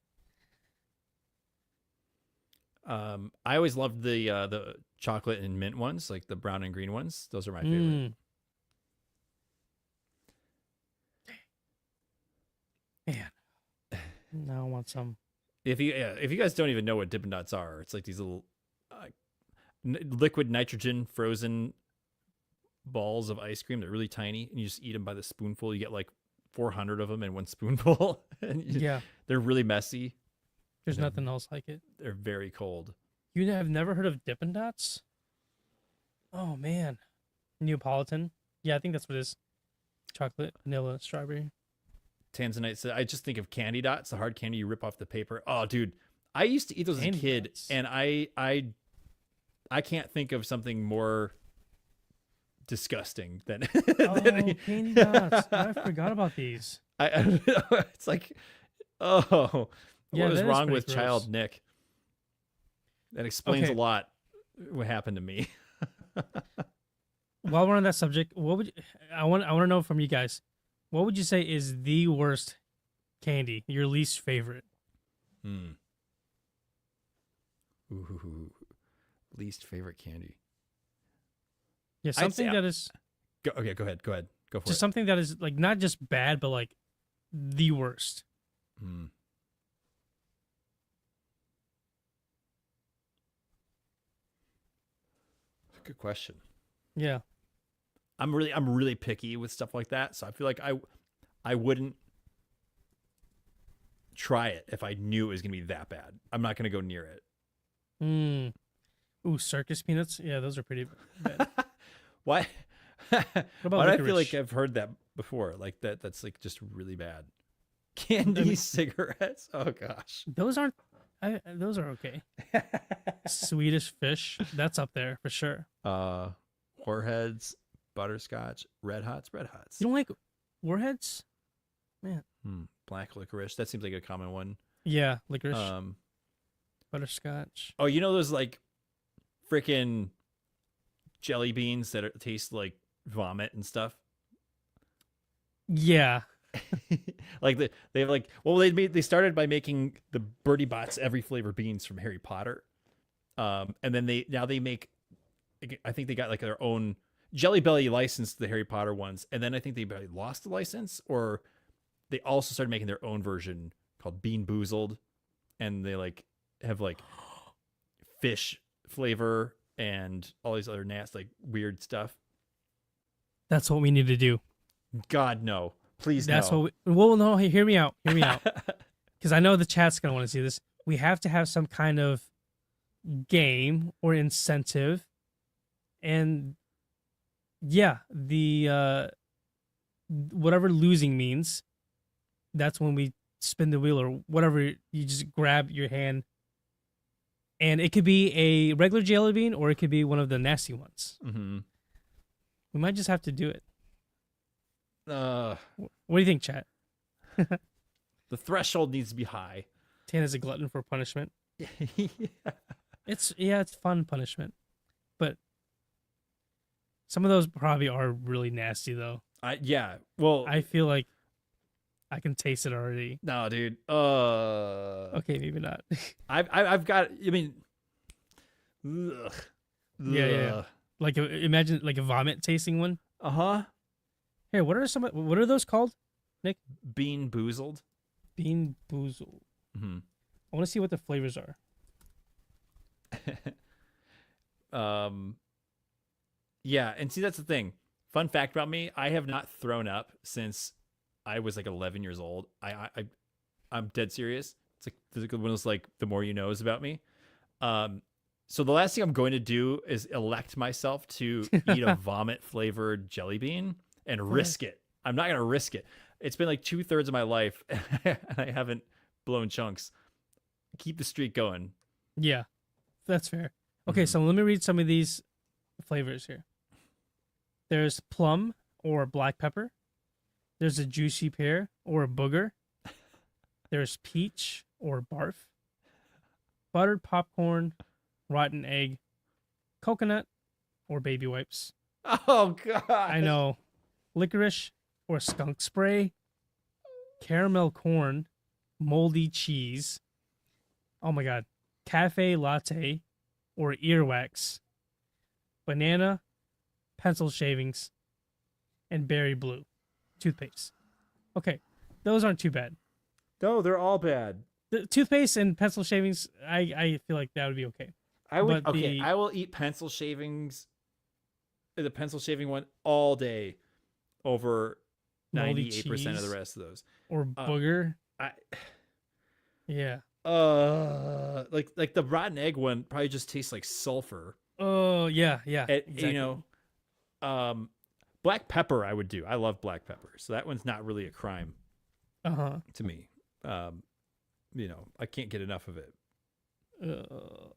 I always loved the chocolate and mint ones, like the brown and green ones. Those are my favorite. Man, now I want some. If you guys don't even know what Dippin' Dots are, it's like these little liquid nitrogen frozen balls of ice cream. They're really tiny, and you just eat them by the spoonful. You get like 400 of them in one spoonful. Yeah, they're really messy. There's nothing else like it. They're very cold. You have never heard of Dippin' Dots? Oh man, Neapolitan. Yeah, I think that's what it is. Chocolate, vanilla, strawberry. Tanzanite said, I just think of candy dots, the hard candy you rip off the paper. Oh, dude, I used to eat those as a kid, and I can't think of something more disgusting than. Candy dots. I forgot about these. It's like, what is wrong with gross. child Nick? That explains a lot. What happened to me? While we're on that subject, I want to know from you guys. What would you say is the worst candy? Your least favorite? Ooh, least favorite candy. Yeah, something that is. Go ahead. Go for it. Just something that is like not just bad, but like the worst. Good question. Yeah. I'm really picky with stuff like that, so I feel like I wouldn't try it if I knew it was gonna be that bad. I'm not gonna go near it. Ooh, circus peanuts. Yeah, those are pretty bad. Why? What about Why do I feel licorice? like I've heard that before? Like that's like just really bad. Candy cigarettes. Oh gosh. Those aren't. Those are okay. Swedish fish. That's up there for sure. Warheads. Butterscotch, Red Hots. You don't like Warheads? Man. Black licorice. That seems like a common one. Yeah, licorice. Butterscotch. Oh, you know those like freaking jelly beans that taste like vomit and stuff? Yeah. Like they have like they started by making the Birdie Bots every flavor beans from Harry Potter. And then they make, I think they got like their own Jelly Belly licensed the Harry Potter ones, and then I think they lost the license, or they also started making their own version called Bean Boozled, and they like have like fish flavor and all these other nasty like weird stuff. That's what we need to do. God no, please That's no. what well no. Hey, hear me out, because I know the chat's gonna want to see this. We have to have some kind of game or incentive, and yeah, the whatever losing means, that's when we spin the wheel or whatever. You just grab your hand, and it could be a regular jelly bean or it could be one of the nasty ones. Mm-hmm. We might just have to do it. Uh, What do you think, chat? the threshold needs to be high. Tan is a glutton for punishment. Yeah. It's fun punishment, but some of those probably are really nasty though. Yeah. Well, I feel like I can taste it already. no, dude. Okay, maybe not. I've got. I mean, ugh. Yeah. Like imagine like a vomit tasting one. Uh huh. Hey, what are those called? Bean boozled. Bean boozled. Mm-hmm. I want to see what the flavors are. Yeah, and see that's the thing. Fun fact about me: I have not thrown up since I was like 11 years old. I'm dead serious. It's like one of those like the more you knows about me. So the last thing I'm going to do is elect myself to eat a vomit flavored jelly bean and risk it. I'm not gonna risk it. It's been like 2/3 of my life, and I haven't blown chunks. Keep the streak going. Yeah, that's fair. Okay, so let me read some of these flavors here. There's plum or black pepper. There's a juicy pear or a booger. There's peach or barf. Buttered popcorn, rotten egg, coconut, or baby wipes. Oh god. I know. Licorice or skunk spray. Caramel corn, moldy cheese. Oh my god. Cafe latte or earwax. Banana, pencil shavings, and berry blue toothpaste. Okay, those aren't too bad. No, they're all bad. The toothpaste and pencil shavings, I feel like that would be okay. I would. But Okay, I will eat pencil shavings. The pencil shaving one all day, over Moldy 98% of the cheese rest of those. Or booger. I Yeah. like the rotten egg one probably just tastes like sulfur. Oh yeah. You know, black pepper I would do. I love black pepper, so that one's not really a crime to me. You know, I can't get enough of it.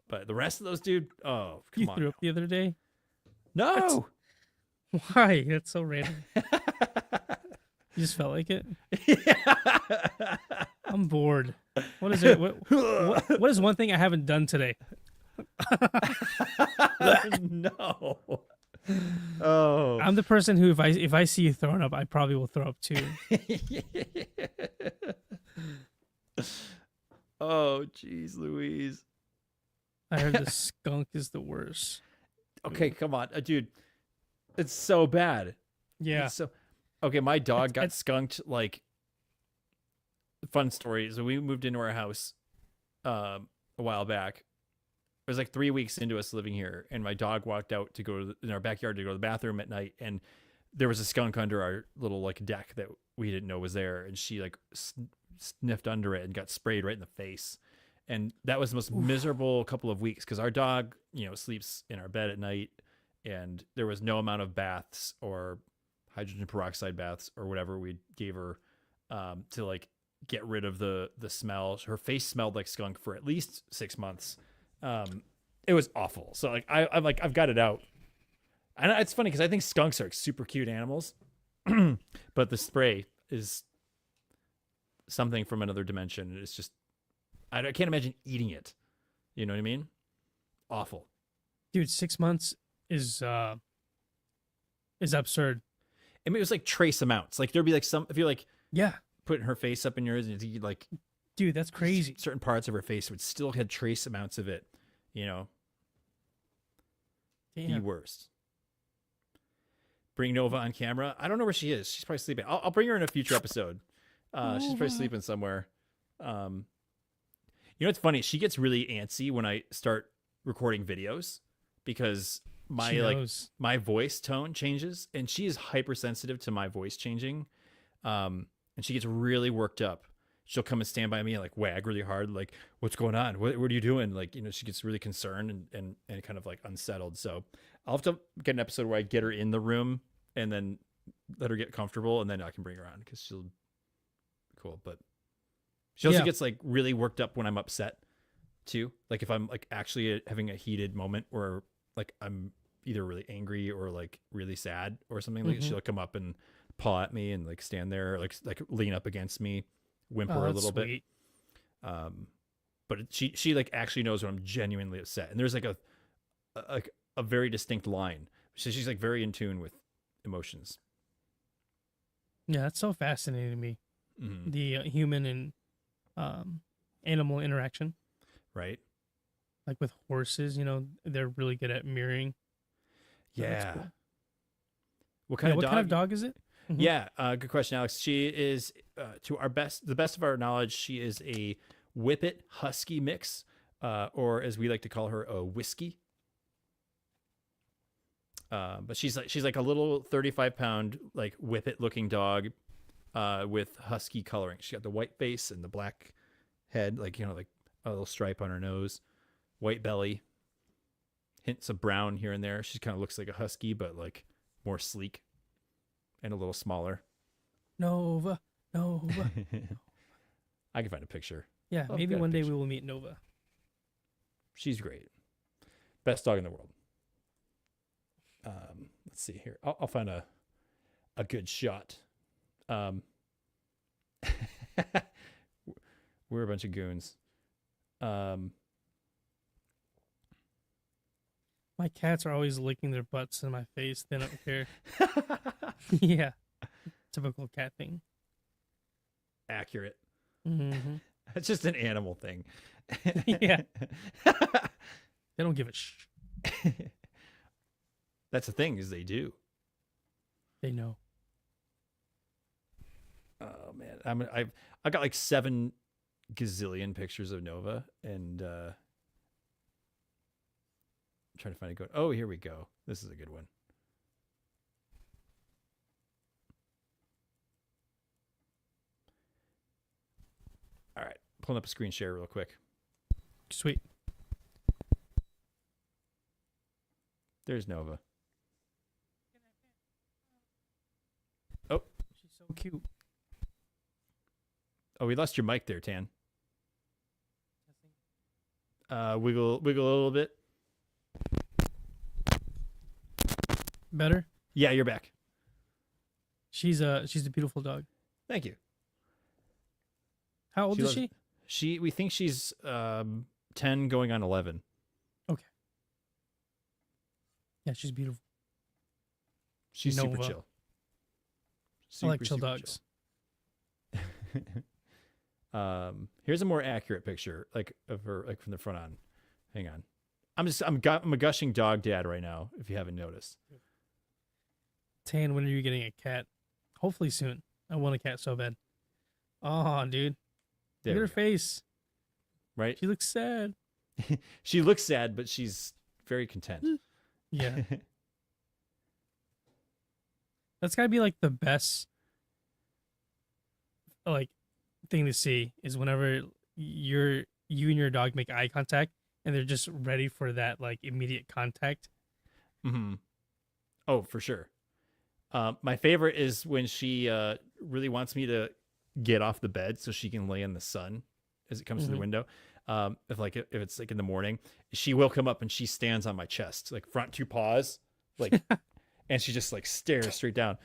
But the rest of those, dude, oh come You on. threw up the other day. No. Why? That's so random. You just felt like it. I'm bored. What is it? What is one thing I haven't done today? No. Oh. I'm the person who, if I see you throwing up, I probably will throw up too. Oh, jeez, Louise. I heard the skunk is the worst. Okay, come on, dude. It's so bad. Yeah. It's so okay. My dog got skunked. Like, fun story. So we moved into our house a while back. It was like 3 weeks into us living here, and my dog walked out to go in our backyard to go to the bathroom at night, and there was a skunk under our little like deck that we didn't know was there, and she like sniffed under it and got sprayed right in the face. And that was the most miserable couple of weeks because our dog, you know, sleeps in our bed at night, and there was no amount of baths or hydrogen peroxide baths or whatever we gave her to like get rid of the smell. Her face smelled like skunk for at least 6 months. It was awful. So like I'm like I've got it out. And it's funny because I think skunks are like, super cute animals, but the spray is something from another dimension. It's just I can't imagine eating it. You know what I mean? Awful. Dude, 6 months is absurd. I mean, it was like trace amounts. Like there'd be like some if you're like Yeah. putting her face up in yours and you like Dude, that's crazy. certain parts of her face would still have trace amounts of it. You know, the Damn. worst. Bring Nova on camera. I don't know where she is. She's probably sleeping. I'll bring her in a future episode. She's probably sleeping somewhere. You know what's funny? She gets really antsy when I start recording videos because my voice tone changes, and she is hypersensitive to my voice changing. And she gets really worked up. She'll come and stand by me and like wag really hard, like, what's going on? What are you doing? Like, you know, she gets really concerned and kind of like unsettled. So I'll have to get an episode where I get her in the room and then let her get comfortable, and then I can bring her on because she'll cool. But she also Yeah. gets like really worked up when I'm upset too. Like if I'm like actually having a heated moment where like I'm either really angry or like really sad or something, like she'll come up and paw at me and like stand there, like lean up against me, whimper Oh, a that's little sweet. bit. But she like actually knows when I'm genuinely upset, and there's like a very distinct line. So she's like very in tune with emotions. Yeah, that's so fascinating to me. Mhm. The human and animal interaction. Right? Like with horses, they're really good at mirroring. So that's Yeah. cool. What kind Yeah, of what dog? kind of dog is it? Mhm. Yeah, good question, Alex. She is, to the best of our knowledge, she is a Whippet Husky mix, or as we like to call her, a whiskey. But she's like a little 35-pound like Whippet looking dog, with husky coloring. She got the white face and the black head, like like a little stripe on her nose, white belly, hints of brown here and there. She kind of looks like a husky, but like more sleek and a little smaller. Nova. I can find a picture. Yeah, I've maybe got a one day picture. we will meet Nova. She's great. Best dog in the world. Let's see here. I'll find a good shot. We're a bunch of goons. My cats are always licking their butts in my face. They don't care. Yeah, typical cat thing. Accurate. Hmm. That's just an animal thing. Yeah. They don't give a That's the thing, is they do. They know. Oh man, I've got like 7 gazillion pictures of Nova, and I'm trying to find a good. Oh, here we go. This is a good one. All right, pulling up a screen share real quick. Sweet. There's Nova. Oh, She's so cute. oh, we lost your mic there, Tan. Wiggle a little bit. Better. Yeah, you're back. She's a beautiful dog. Thank you. How old She is loves- she? We think she's 10 going on 11. Okay. Yeah, she's beautiful. She's super Nova. chill. I like Super, chill super dogs. chill. Here's a more accurate picture, like of her, like from the front on. Hang on. I'm a gushing dog dad right now, if you haven't noticed. Tan, when are you getting a cat? Hopefully soon. I want a cat so bad. Oh, dude. There Look we at her go. face. Right? She looks sad. She looks sad, but she's very content. Yeah. That's gotta be like the best like thing to see is whenever you and your dog make eye contact and they're just ready for that like immediate contact. Mm-hmm. Oh, for sure. My favorite is when she really wants me to get off the bed so she can lay in the sun as it comes to the Mhm. window. If it's like in the morning, she will come up and she stands on my chest, like front 2 paws, like, and she just like stares straight down.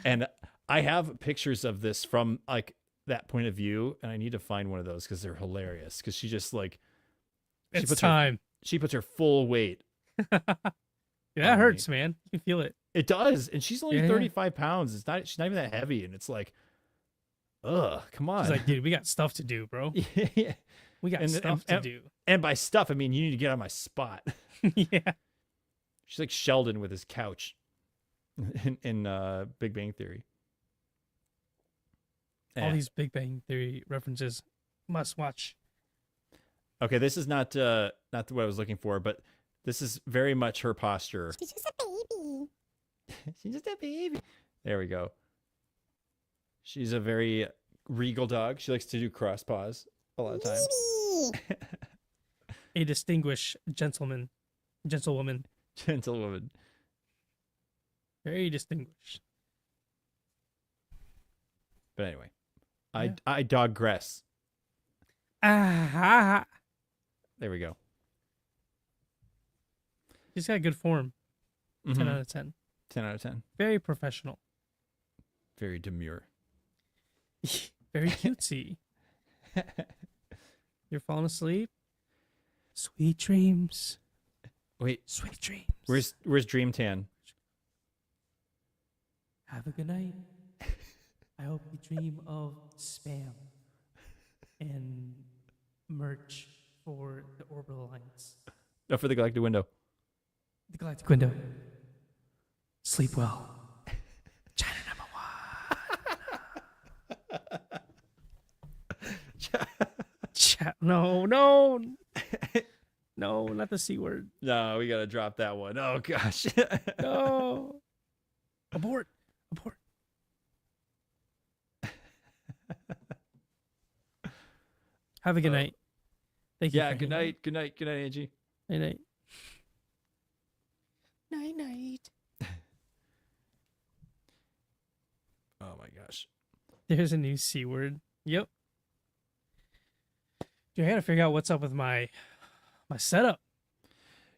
And I have pictures of this from like that point of view, and I need to find one of those because they're hilarious. Because she just like It's puts time. she puts her full weight. Yeah, that on hurts, me. man. You can feel it. It does, and she's only Yeah. 35 pounds. She's not even that heavy, and it's like, ugh, come on. It's like, dude, we got stuff to do, bro. Yeah. We got And- stuff and- to do. And by stuff, I mean you need to get on my spot. Yeah. She's like Sheldon with his couch in Big Bang Theory. All Eh. these Big Bang Theory references must watch. Okay, this is not what I was looking for, but this is very much her posture. She's just a baby. She's just a baby. There we go. She's a very regal dog. She likes to do cross paws a lot of times. Baby. A distinguished gentlewoman. Gentlewoman. Very distinguished. But anyway, I digress. Ah, There we go. he's got good form. 10 Mhm. out of 10. 10 out of 10. Very professional. Very demure. Very cutesy. You're falling asleep. Sweet dreams. Wait, Sweet dreams. where's Dream Tan? Have a good night. I hope you dream of spam and merch for the Orbital Alliance. Oh, for the Galactic Window. The Galactic Window. Sleep well. China number 1. No. No, not the C word. No, we gotta drop that one. Oh gosh. No. Abort. Have a good night. Thank you. Yeah. for Good hanging night. Good night. Good night, Angie. out. Night night. Night night. Oh my gosh. There's a new C word. Yep. Dude, I gotta figure out what's up with my setup.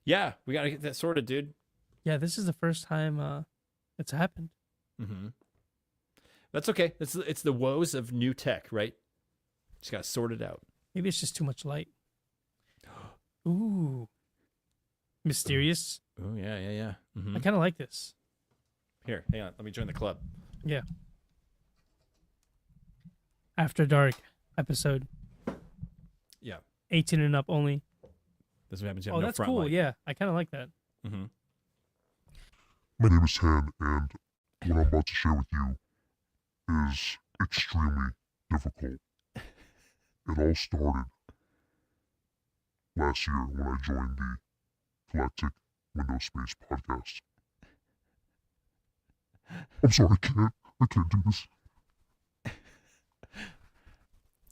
Yeah, we gotta get that sorted, dude. Yeah, this is the first time it's happened. Mm-hmm. That's okay. It's the woes of new tech, right? Just gotta sort it out. Maybe it's just too much light. Ooh. Mysterious. Oh yeah. Mm-hmm. I kind of like this. Here, hang on. Let me join the club. Yeah. After Dark episode. Yeah, 18 and up only. this is what happens. You have Oh, no that's front cool. light. Yeah, I kind of like that. Mm-hmm. My name is Han, and what I'm about to share with you is extremely difficult. It all started last year when I joined the Galactic Window Space podcast. I'm sorry, I can't do this.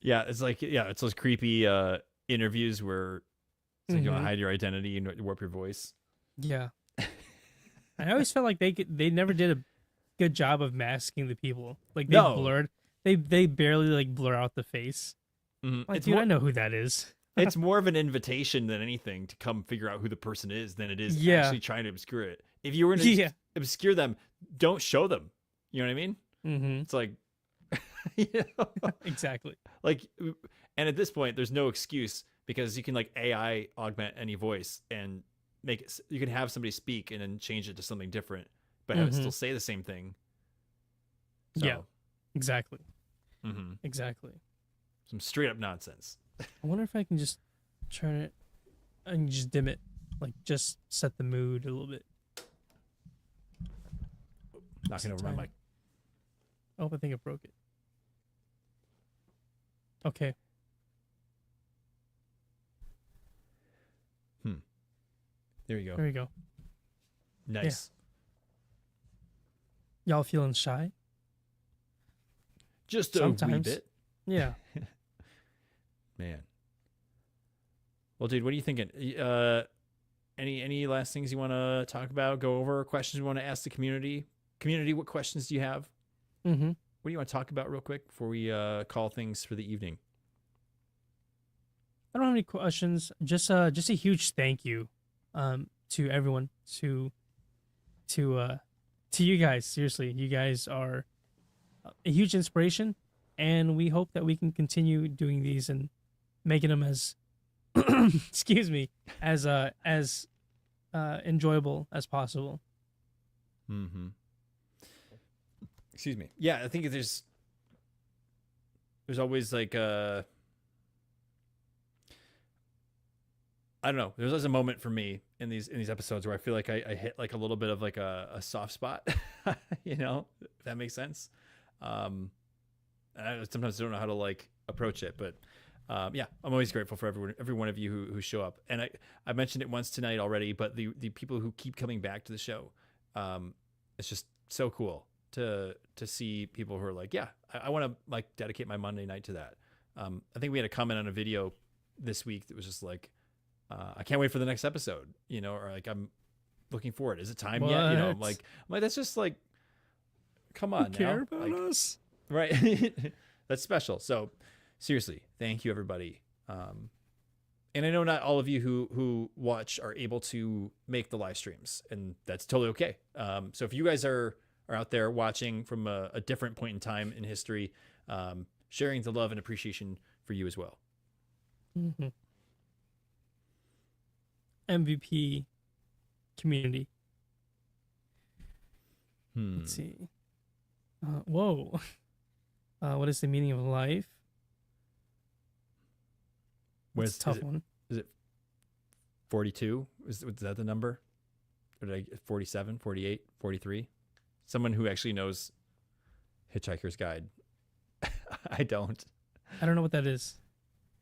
Yeah, it's those creepy interviews where it's like you want to Mhm. hide your identity and warp your voice. Yeah. I always felt like they never did a good job of masking the people. Like they No. blurred. They barely like blur out the face. Mhm. Like, It's dude, more, I know who that is. it's more of an invitation than anything to come figure out who the person is than it is Yeah. actually trying to obscure it. If you were to Yeah. obscure them, don't show them. You know what I mean? Mm-hmm. It's like, you know, Exactly. like, and at this point, there's no excuse because you can like AI augment any voice and make it. You can have somebody speak and then change it to something different, but have it Mhm. still say the same thing. Yeah. Exactly. hmm Exactly. Some straight up nonsense. I wonder if I can just turn it and just dim it. Like just set the mood a little bit. Knocking over my Tiny. mic. Oh, I think I broke it. Okay. There you go. There you go. Nice. Y'all feeling shy? Just a wee Sometimes. bit, Yeah. man. Well, dude, what are you thinking? Any last things you want to talk about? Go over questions you want to ask the community? Community, what questions do you have? Mm-hmm. What do you want to talk about real quick before we call things for the evening? I don't have any questions. Just a huge thank you, to everyone, to you guys. Seriously, you guys are a huge inspiration, and we hope that we can continue doing these and making them as, excuse me, as enjoyable as possible. Mm-hmm. Excuse me. Yeah, I think there's always like I don't know. There's always a moment for me in these episodes where I feel like I hit like a little bit of like a soft spot, you know, if that makes sense. And I sometimes don't know how to like approach it, but yeah, I'm always grateful for every one of you who show up. And I mentioned it once tonight already, but the people who keep coming back to the show, it's just so cool to see people who are like, yeah, I want to like dedicate my Monday night to that. I think we had a comment on a video this week that was just like, I can't wait for the next episode, you know, or like I'm looking forward. Is it time yet? You know, I'm like that's just like, come on, Care now. about Like, us? right? that's special. So seriously, thank you everybody. And I know not all of you who watch are able to make the live streams, and that's totally okay. So if you guys are out there watching from a different point in time in history, sharing the love and appreciation for you as well. Mm-hmm. MVP community. Let's see. Whoa. What is the meaning of life? That's a tough one. Is it 42? Was that the number? Or did I get 47, 48, 43? Someone who actually knows Hitchhiker's Guide. I don't. I don't know what that is.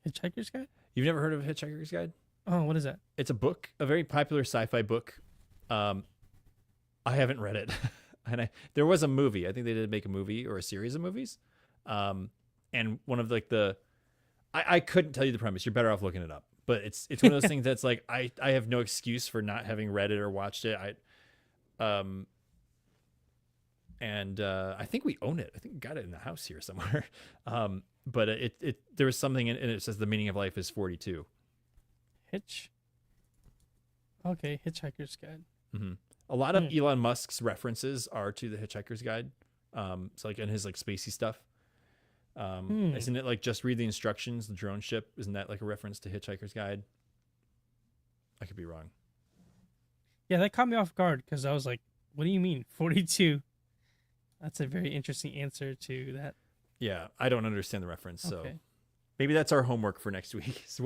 Hitchhiker's Guide? You've never heard of Hitchhiker's Guide? Oh, what is that? It's a book, a very popular sci-fi book. I haven't read it. And there was a movie. I think they did make a movie or a series of movies. And one of like I couldn't tell you the premise. You're better off looking it up. But it's one of those things that's like I have no excuse for not having read it or watched it. I think we own it. I think we got it in the house here somewhere. But there was something in it. It says the meaning of life is 42. Okay, Hitchhiker's Guide. Mm-hmm. A lot of Elon Musk's references are to the Hitchhiker's Guide. So like in his like spacey stuff. Isn't it like just read the instructions, the drone ship? Isn't that like a reference to Hitchhiker's Guide? I could be wrong. Yeah, that caught me off guard because I was like, what do you mean 42? That's a very interesting answer to that. Yeah, I don't understand the reference. So Okay. maybe that's our homework for next week is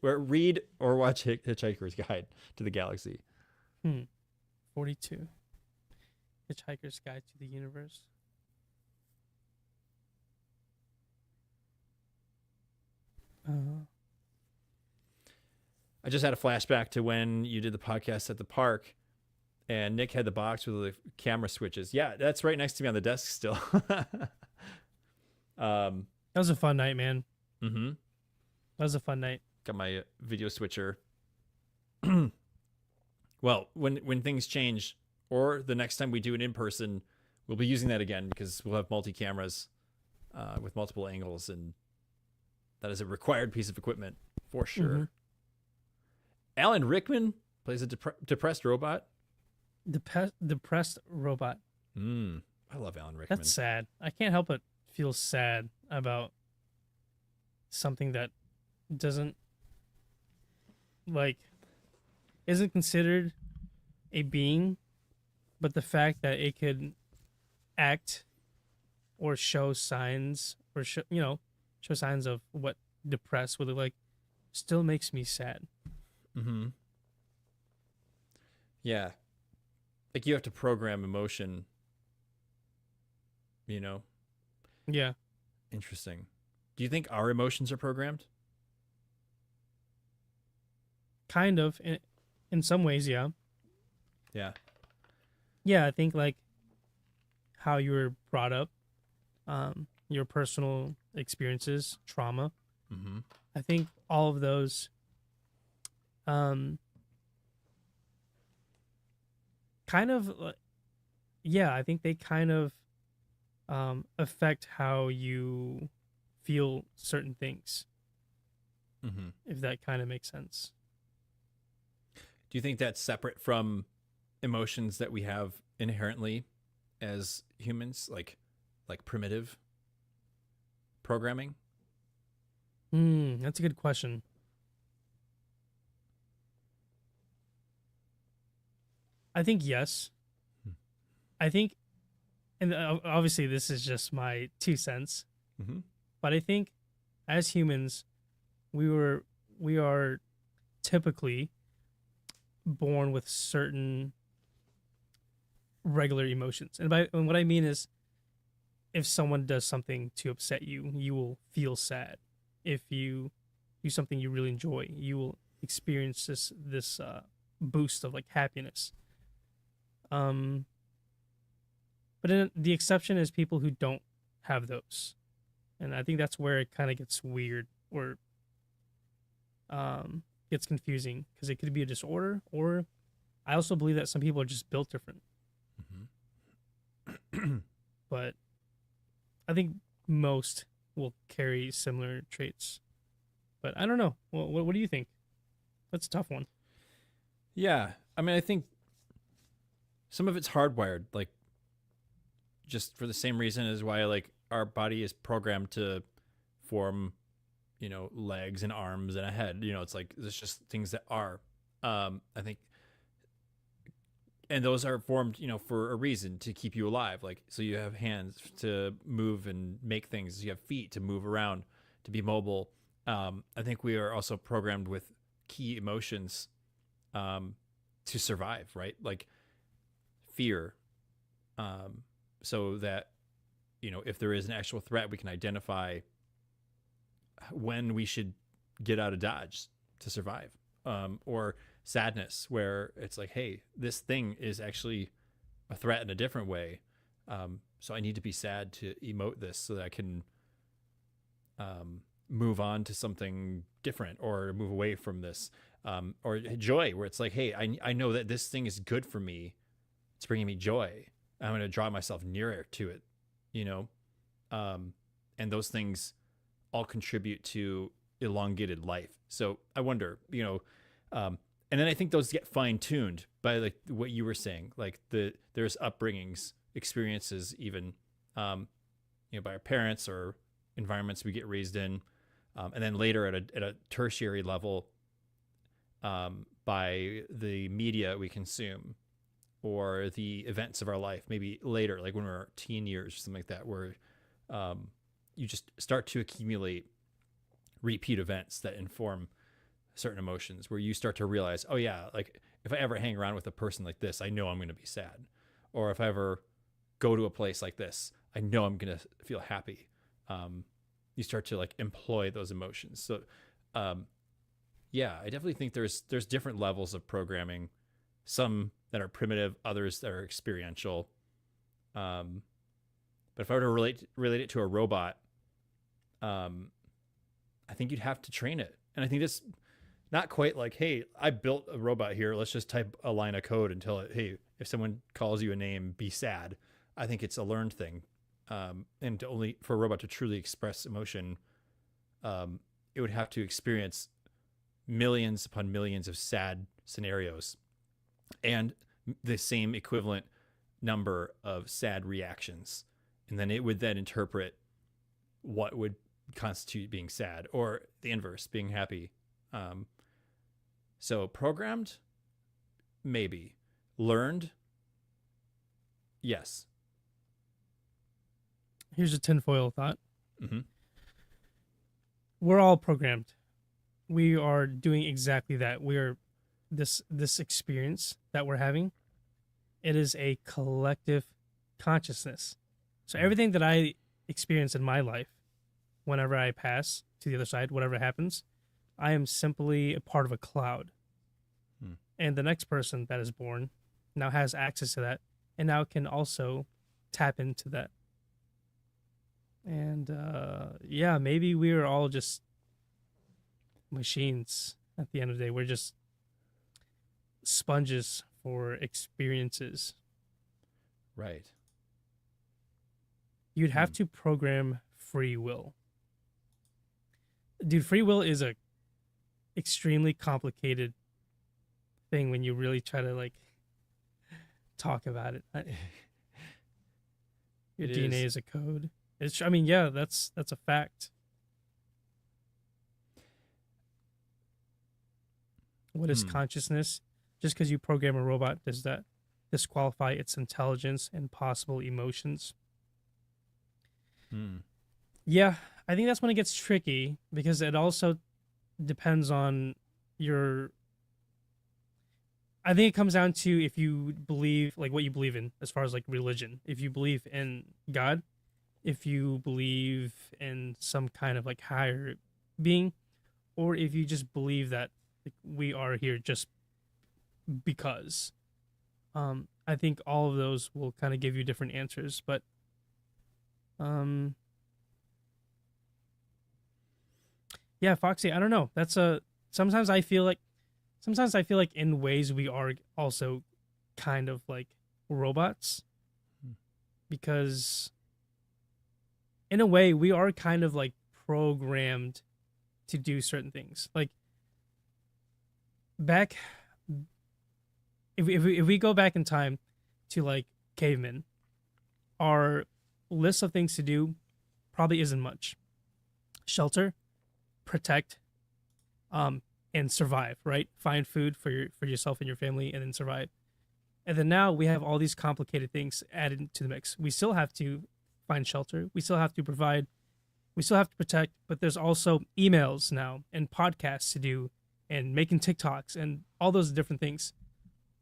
read or watch Hitchhiker's Guide to the Galaxy. 42. Hitchhiker's Guide to the Universe. I just had a flashback to when you did the podcast at the park and Nick had the box with the camera switches. Yeah, that's right next to me on the desk still. That was a fun night, man. Mm-hmm. That was a fun night. Got my video switcher. Well, when things change or the next time we do it in person, we'll be using that again because we'll have multi-cameras with multiple angles, and that is a required piece of equipment for sure. Mm-hmm. Alan Rickman plays a depressed robot. Depressed robot. I love Alan Rickman. That's sad. I can't help but feel sad about something that doesn't isn't considered a being, but the fact that it could act or show signs or show signs of what depressed would look like still makes me sad. Mm-hmm. Yeah. Like you have to program emotion, Yeah. Interesting. Do you think our emotions are programmed? Kind of. In some ways, yeah. Yeah. Yeah, I think like how you were brought up, your personal experiences, trauma. Mm-hmm. I think all of those kind of I think they kind of affect how you feel certain things. Mm-hmm. If that kind of makes sense. Do you think that's separate from emotions that we have inherently as humans, like primitive programming? That's a good question. I think yes. I think, and obviously this is just my 2 cents, but I think as humans, we are typically born with certain regular emotions. And what I mean is if someone does something to upset you, you will feel sad. If you do something you really enjoy, you will experience this boost of like happiness. But then the exception is people who don't have those. And I think that's where it kind of gets weird or gets confusing because it could be a disorder, or I also believe that some people are just built different. Mm-hmm. But I think most will carry similar traits. But I don't know. What do you think? That's a tough one. Yeah, I mean, I think some of it's hardwired, like just for the same reason as why like our body is programmed to form, legs and arms and a head. It's like there's just things that are. I think, and those are formed, for a reason to keep you alive. Like, so you have hands to move and make things. You have feet to move around, to be mobile. I think we are also programmed with key emotions to survive, right? Like fear, so that if there is an actual threat, we can identify when we should get out of dodge to survive. Or sadness, where it's like, hey, this thing is actually a threat in a different way, so I need to be sad to emote this so that I can move on to something different or move away from this. Or joy, where it's like, hey, I know that this thing is good for me. It's bringing me joy. I'm going to draw myself nearer to it, and those things all contribute to elongated life. So I wonder, and then I think those get fine tuned by like what you were saying, like there's upbringings, experiences, even, by our parents or environments we get raised in. And then later at a tertiary level, by the media we consume or the events of our life, maybe later, like when we're teen years or something like that, where you just start to accumulate repeat events that inform certain emotions, where you start to realize, oh yeah, like if I ever hang around with a person like this, I know I'm going to be sad. Or if I ever go to a place like this, I know I'm going to feel happy. You start to like employ those emotions. So, yeah, I definitely think there's different levels of programming, some that are primitive, others that are experiential. But if I were to relate it to a robot, I think you'd have to train it. And I think this not quite like, hey, I built a robot here, let's just type a line of code and tell it, hey, if someone calls you a name, be sad. I think it's a learned thing. And for a robot to truly express emotion, it would have to experience millions upon millions of sad scenarios and the same equivalent number of sad reactions. And then it would then interpret what would constitute being sad, or the inverse, being happy. So programmed, maybe. Learned, yes. Here's a tinfoil thought. Mm-hmm. We're all programmed. We are doing exactly that. We're this experience that we're having. It is a collective consciousness. So everything that I experience in my life, whenever I pass to the other side, whatever happens, I am simply a part of a cloud. And the next person that is born now has access to that and now can also tap into that. And yeah, maybe we are all just machines at the end of the day. We're just sponges for experiences. Right. You'd have to program free will. Dude, free will is a extremely complicated thing when you really try to like talk about it. Your DNA is a code. I mean, yeah, that's a fact. What is consciousness? Just because you program a robot, does that disqualify its intelligence and possible emotions? Yeah, I think that's when it gets tricky, because it also depends on your... I think it comes down to if you believe, like what you believe in as far as like religion. If you believe in God, if you believe in some kind of like higher being, or if you just believe that like, we are here just because. I think all of those will kind of give you different answers, but yeah, Foxy, I don't know. Sometimes I feel like in ways we are also kind of like robots, because in a way, we are kind of like programmed to do certain things. Like back, if we go back in time to like cavemen, our list of things to do probably isn't much. Shelter, protect, and survive. Right, find food for yourself and your family, and then survive. And then now we have all these complicated things added to the mix. We still have to find shelter. We still have to provide. We still have to protect. But there's also emails now and podcasts to do and making TikToks and all those different things.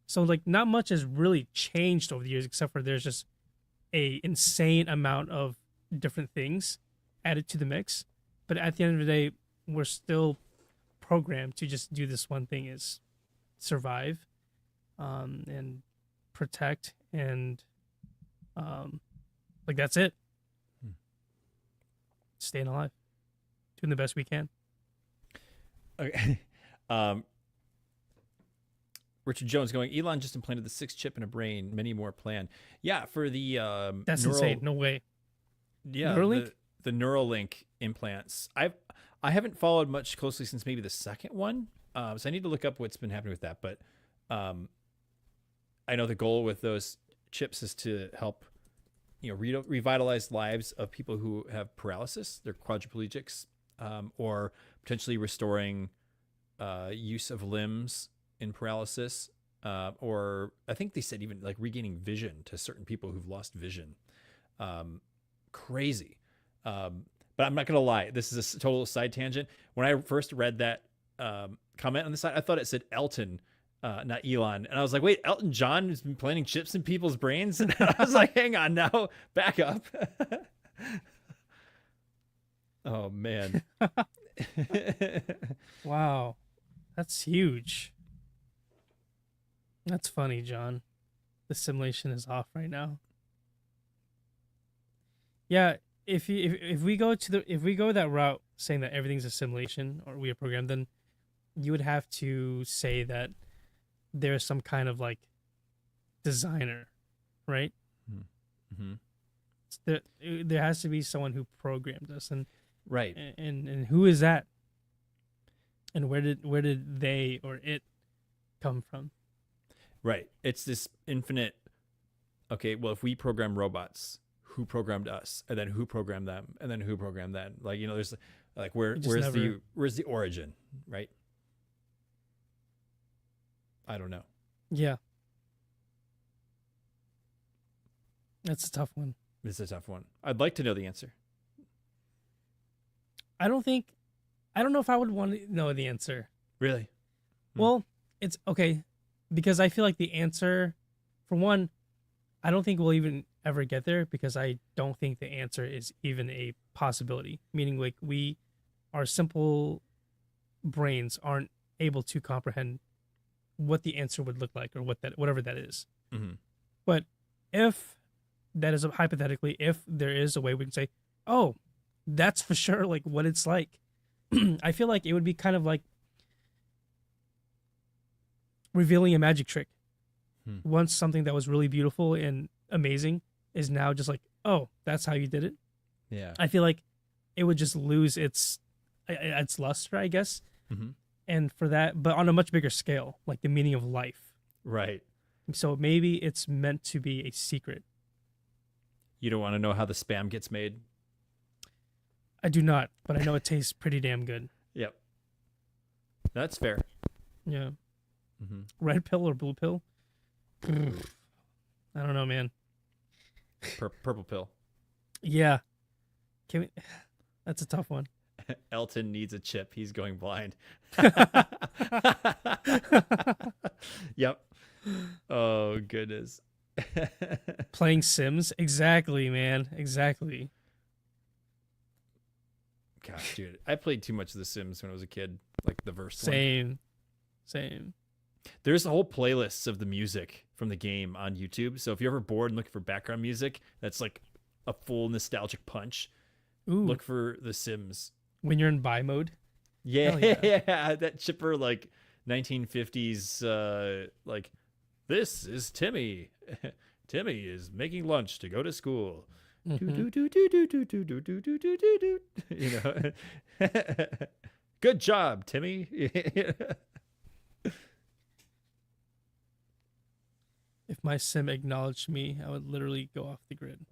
So like not much has really changed over the years except for there's just a insane amount of different things added to the mix. But at the end of the day, we're still programmed to just do this one thing is survive and protect and like that's it. Staying alive, doing the best we can. Okay. Richard Jones going, Elon just implanted the 6th chip in a brain, many more planned. Yeah, for the That's insane. No way. Yeah, Neuralink? The Neuralink implants. I haven't followed much closely since maybe the second one, so I need to look up what's been happening with that. But I know the goal with those chips is to help, revitalize lives of people who have paralysis, they're quadriplegics, or potentially restoring use of limbs in paralysis, or I think they said even like regaining vision to certain people who've lost vision. Crazy. But I'm not going to lie. This is a total side tangent. When I first read that comment on the side, I thought it said Elton, not Elon. And I was like, wait, Elton John has been planting chips in people's brains? And I was like, hang on now, back up. Oh, man. Wow. That's huge. That's funny, John. The simulation is off right now. Yeah, if we go that route saying that everything's a simulation or we are programmed, then you would have to say that there's some kind of like designer, right? Mm-hmm. There has to be someone who programmed us, and right, and who is that? And where did they or it come from? Right. It's this infinite. Okay, well, if we program robots, who programmed us, and then who programmed them, and then who programmed them? Like, there's like where's the origin, right? I don't know. Yeah, that's a tough one. It's a tough one. I'd like to know the answer. I don't know if I would want to know the answer. Really? Well, it's okay because I feel like the answer, for one, I don't think we'll even ever get there because I don't think the answer is even a possibility. Meaning, like our simple brains aren't able to comprehend what the answer would look like or whatever that is. Mm-hmm. But if that is hypothetically, if there is a way we can say, oh, that's for sure like what it's like. I feel like it would be kind of like revealing a magic trick. Once something that was really beautiful and amazing is now just like, oh, that's how you did it. Yeah. I feel like it would just lose its luster, I guess. Mm-hmm. And for that, but on a much bigger scale, like the meaning of life. Right. So maybe it's meant to be a secret. You don't want to know how the spam gets made? I do not, but I know it tastes pretty damn good. Yep. That's fair. Yeah. Mm-hmm. Red pill or blue pill? I don't know, man. Purple pill. Yeah. That's a tough one. Elton needs a chip. He's going blind. Yep. Oh, goodness. Playing Sims? Exactly, man. Exactly. Gosh, dude. I played too much of The Sims when I was a kid. Like the first one. Same. There's a whole playlists of the music from the game on YouTube. So if you're ever bored and looking for background music, that's like a full nostalgic punch. Ooh. Look for The Sims. When you're in buy mode? Yeah, yeah. That chipper like 1950s this is Timmy. Timmy is making lunch to go to school. Do, do, do, do, do, do, do, do, do, do, do, do. You know. Good job, Timmy. If my sim acknowledged me, I would literally go off the grid.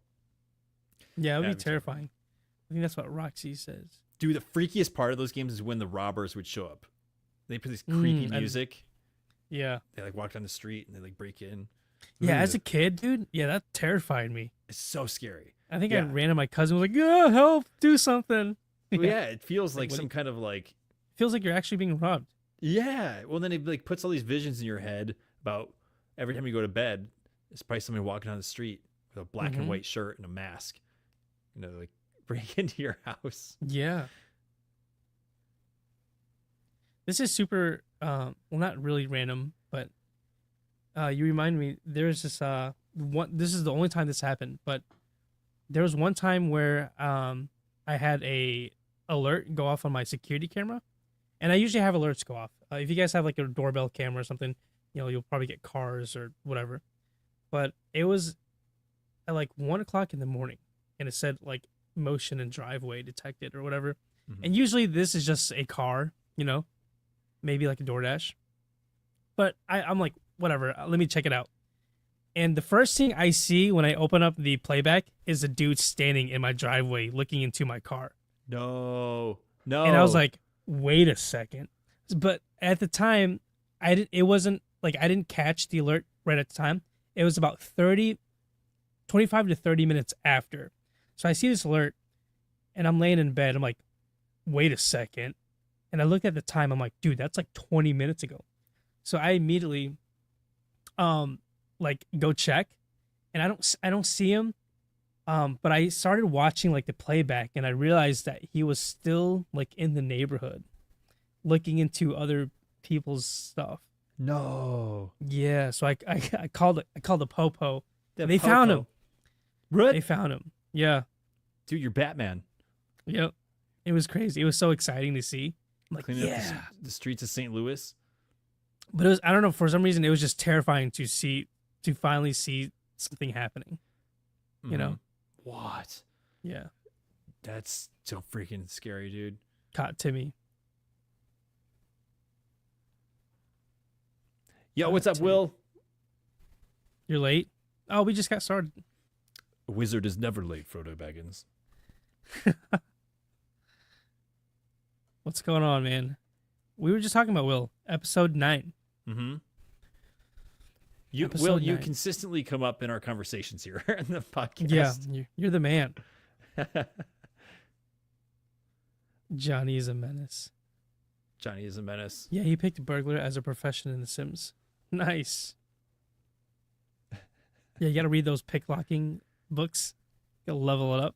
Yeah, it would be That'd be terrifying. I think that's what Roxy says. Dude, the freakiest part of those games is when the robbers would show up. They put this creepy Mm, music. Yeah. They like walk down the street and they like break in. Yeah, as a Ugh. kid, dude, yeah, that terrified me. It's so scary. I think I Yeah. ran to my cousin, was like, "Yeah, help, do something." Well, yeah, it feels Like, like what do some kind of like, Feels like you're actually being robbed. yeah. Well, then it like puts all these visions in your head about every time you go to bed, it's probably somebody walking down the street with a black and Mhm. white shirt and a mask. You know, like break into your house. Yeah. This is super well, not really random, but you remind me there's this this is the only time this happened, but there was one time where I had a alert go off on my security camera, and I usually have alerts go off. If you guys have like a doorbell camera or something, you know, you'll probably get cars or whatever. But it was at like 1 o'clock in the morning, and it said like motion and driveway detected or whatever. Mhm. And usually this is just a car, you know, maybe like a DoorDash. But I'm like, whatever, let me check it out. And the first thing I see when I open up the playback is a dude standing in my driveway looking into my car. No, no. And I was like, wait a second. But at the time, it wasn't like I didn't catch the alert right at the time. It was about 25 to 30 minutes after. So I see this alert and I'm laying in bed. I'm like, wait a second. And I looked at the time. I'm like, dude, that's like 20 minutes ago. So I immediately like go check, and I don't see him. But I started watching like the playback, and I realized that he was still like in the neighborhood looking into other people's stuff. no. Yeah, so I called the popo. The They found him. What? They found him. Yeah. Dude, you're Batman. Yep. It was crazy. It was so exciting to see. I'm like, Cleaning yeah. up the streets of St. Louis. But it was, I don't know, for some reason it was just terrifying to finally see something happening. You know? Mhm. What? Yeah. That's so freaking scary, dude. Caught Timmy. Yo, what's up, Timmy. Will? You're late? Oh, we just got started. A wizard is never late, Frodo Baggins. What's going on, man? We were just talking about Will, episode 9. Mm-hmm. You Episode Will, you 9. consistently come up in our conversations here in the podcast. Yeah, you're the man. Johnny is a menace. Johnny is a menace. Yeah, he picked burglar as a profession in The Sims. Nice. Yeah, you got to read those picklocking books. You got to level it up.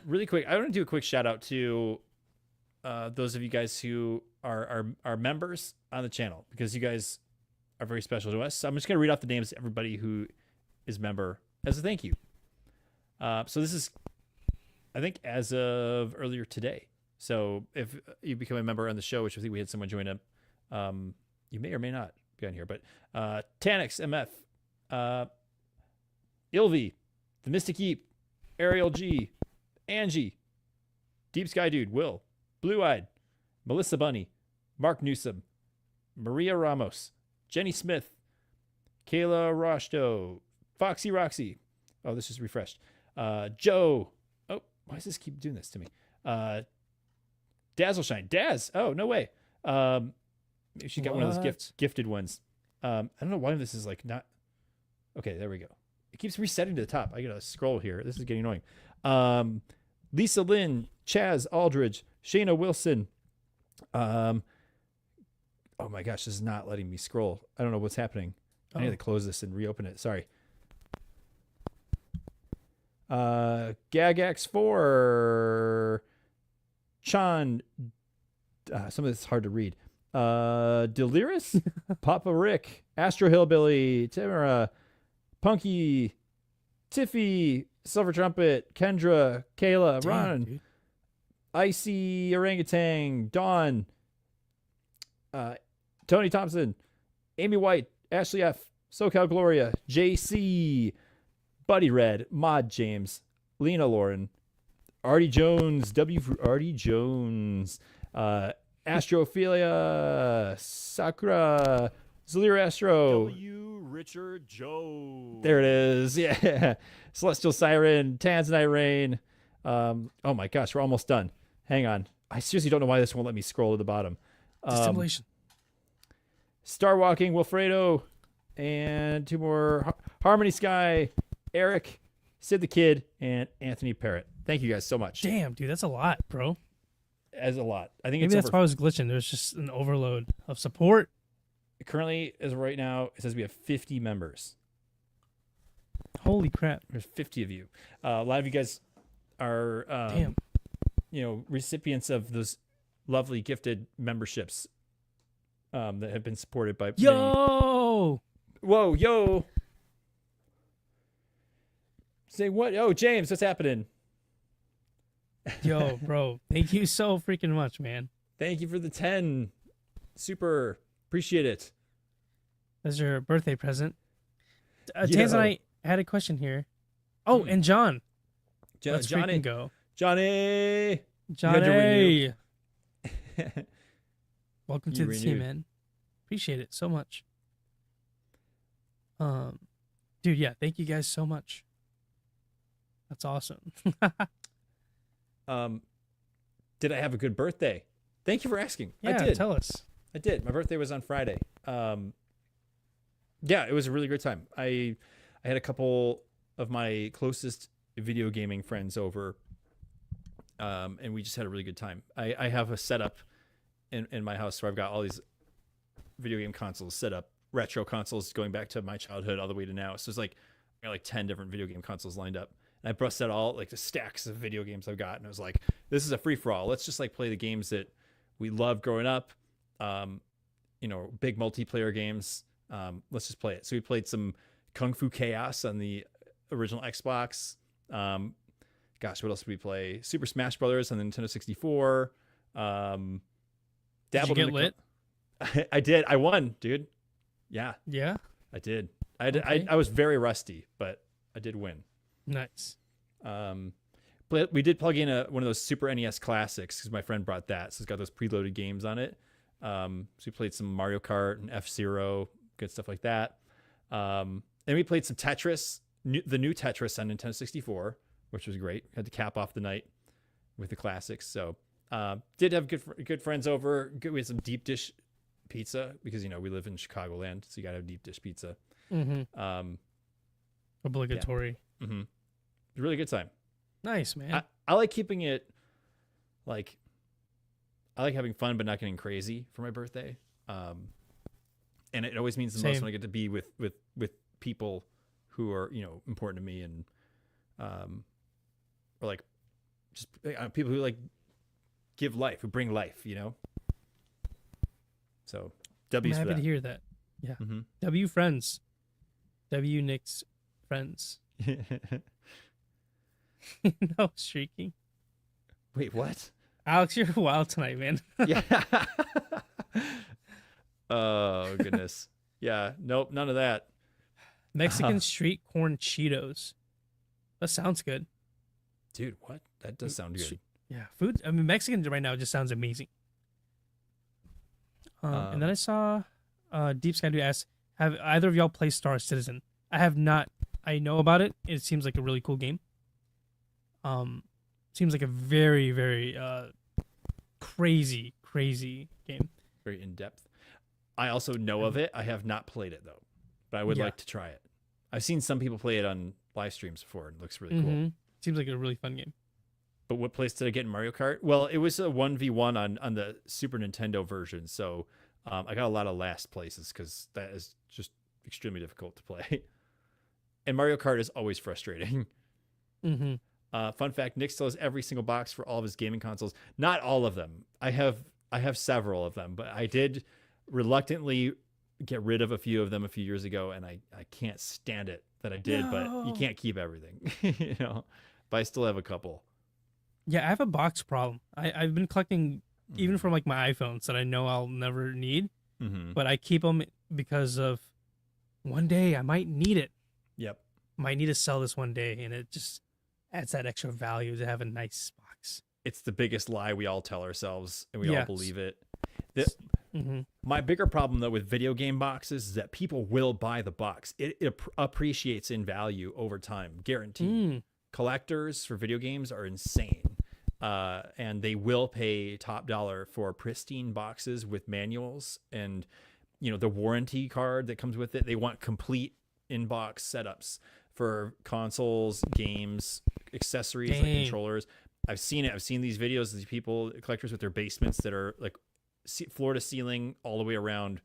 Really quick, I want to do a quick shout out to those of you guys who are members on the channel, because you guys are very special to us. So I'm just gonna read off the names of everybody who is member as a thank you. So this is, I think, as of earlier today. So if you become a member on the show, which I think we had someone join up, you may or may not be on here, but Tanix MF, Ilvi, the Mystic Yeep, Ariel G, Angie, Deep Sky Dude, Will, Blue Eyed, Melissa Bunny, Mark Newsom, Maria Ramos, Jenny Smith, Kayla Roshto, Foxy Roxy. Oh, this is refreshed. Joe. Oh, why does this keep doing this to me? Dazzleshine. Daz. Oh, no way. Maybe she got one of those gifted ones. I don't know why this is like not. Okay, there we go. It keeps resetting to the top. I gotta scroll here. This is getting annoying. Lisa Lynn, Chaz Aldridge, Shayna Wilson. Oh my gosh, this is not letting me scroll. I don't know what's happening. I need to close this and reopen it. Sorry. Gagax4, Chan. Some of this is hard to read. Delirious, Papa Rick, Astro Hillbilly, Tamara, Punky, Tiffy, Silver Trumpet, Kendra, Kayla, Damn, Ron, dude. Icy Orangutan, Dawn, Tony Thompson, Amy White, Ashley F, SoCal Gloria, JC, Buddy Red, Mod James, Lena Lauren, Artie Jones, W for Artie Jones, Astrophilia, Sakura, Zalir Astro, W. Richard Joe. there it is. Yeah. Celestial Siren, Tanzanite Rain. Oh my gosh, we're almost done. Hang on. I seriously don't know why this won't let me scroll to the bottom. Dissimulation. Star Walking, Wilfredo, and two more. Harmony Sky, Eric, Sid the Kid, and Anthony Parrott. Thank you guys so much. Damn, dude, that's a lot, bro. As a lot. I think Maybe it's that's over. why I was glitching. There's just an overload of support. Currently, as of right now, it says we have 50 members. Holy crap. There's 50 of you. A lot of you guys are, Damn. recipients of those lovely gifted memberships that have been supported by. Yo! Whoa, yo! Say what? Oh, James, what's happening? Yo, bro. Thank you so freaking much, man. Thank you for the 10. Super. Appreciate it. That's your birthday present. Yo. Tanzanite had a question here. Oh, and John. Let's Johnny. freaking go. Johnny! had to Johnny. renew. Welcome You to the team, renewed. man. Appreciate it so much. Dude, yeah, thank you guys so much. That's awesome. Did I have a good birthday? Thank you for asking. Yeah, I did. tell us. I did. My birthday was on Friday. Yeah, it was a really great time. I had a couple of my closest video gaming friends over, and we just had a really good time. I have a setup in my house where I've got all these video game consoles set up, retro consoles going back to my childhood all the way to now. So it's like I got like 10 different video game consoles lined up. And I busted out all like the stacks of video games I've got, and I was like, this is a free for all. Let's just like play the games that we loved growing up. Big multiplayer games. Let's just play it. So we played some Kung Fu Chaos on the original Xbox. Gosh, what else did we play? Super Smash Brothers on the Nintendo 64. Did you Dabbled in get lit? I did. I won, dude. Yeah, Yeah? I did. Okay. I was very rusty, but I did win. Nice. But we did plug in one of those Super NES classics because my friend brought that, so it's got those preloaded games on it. So we played some Mario Kart and F-Zero, good stuff like that. And we played some Tetris, the new Tetris on Nintendo 64, which was great. Had to cap off the night with the classics. So did have good friends over. We had some deep dish pizza because we live in Chicagoland, so you gotta have deep dish pizza. Mm-hmm. Obligatory. Mm-hmm. It was a really good time. Nice, man. I like keeping it like I like having fun but not getting crazy for my birthday. And it always means the most Same. when I get to be with people who are, important to me and or like just people who like give life, who bring life, So I'm W's for happy that. to hear that. Yeah. Mm-hmm. W friends. W Nick's friends. No streaking. Wait, what? Alex, you're wild tonight, man. Yeah. Oh goodness. Yeah. Nope. None of that. Mexican street corn Cheetos. That sounds good. Dude, what? That does sound good. Yeah, food. I mean, Mexican right now just sounds amazing. And then I saw Deep Sky Dude ask, have either of y'all played Star Citizen? I have not. I know about it. It seems like a really cool game. Seems like a very, very crazy game. Very in depth. I also know of it. I have not played it though, but I would Yeah. like to try it. I've seen some people play it on live streams before. It looks really cool. Mhm. Seems like a really fun game. But what place did I get in Mario Kart? Well, it was a 1v1 on the Super Nintendo version, so I got a lot of last places because that is just extremely difficult to play. And Mario Kart is always frustrating. Mm-hmm. Fun fact: Nick still has every single box for all of his gaming consoles. Not all of them. I have several of them, but I did reluctantly get rid of a few of them a few years ago, and I can't stand it that I did. But you No. can't keep everything, But I still have a couple. Yeah, I have a box problem. I've been collecting even from like my iPhones that I know I'll never need, Mm-hmm. but I keep them because of one day I might need it. Yep. Might need to sell this one day, and it just adds that extra value to have a nice box. It's the biggest lie we all tell ourselves, and we all Yes. believe it. Mm-hmm. My bigger problem, though, with video game boxes is that people will buy the box. It appreciates in value over time, guaranteed. Collectors for video games are insane, and they will pay top dollar for pristine boxes with manuals and, you know, the warranty card that comes with it. They want complete in-box setups for consoles, games, accessories like Dang. controllers. I've seen it. I've seen these videos of these people, collectors with their basements that are like floor to ceiling all the way around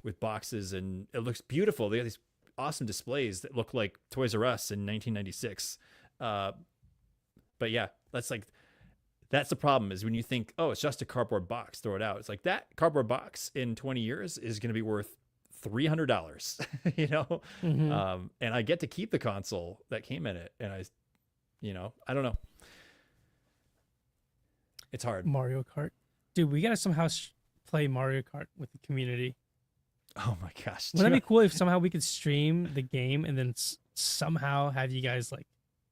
with boxes, and it looks beautiful. They have these awesome displays that look like Toys R Us in 1996. But yeah, that's the problem, is when you think, oh, it's just a cardboard box, throw it out. It's like that cardboard box in 20 years is going to be worth $300, you know? Mm-hmm. And I get to keep the console that came in it. And I don't know. It's hard. Mario Kart, dude. We gotta somehow play Mario Kart with the community. Oh my gosh. Wouldn't that be cool if somehow we could stream the game and then somehow have you guys like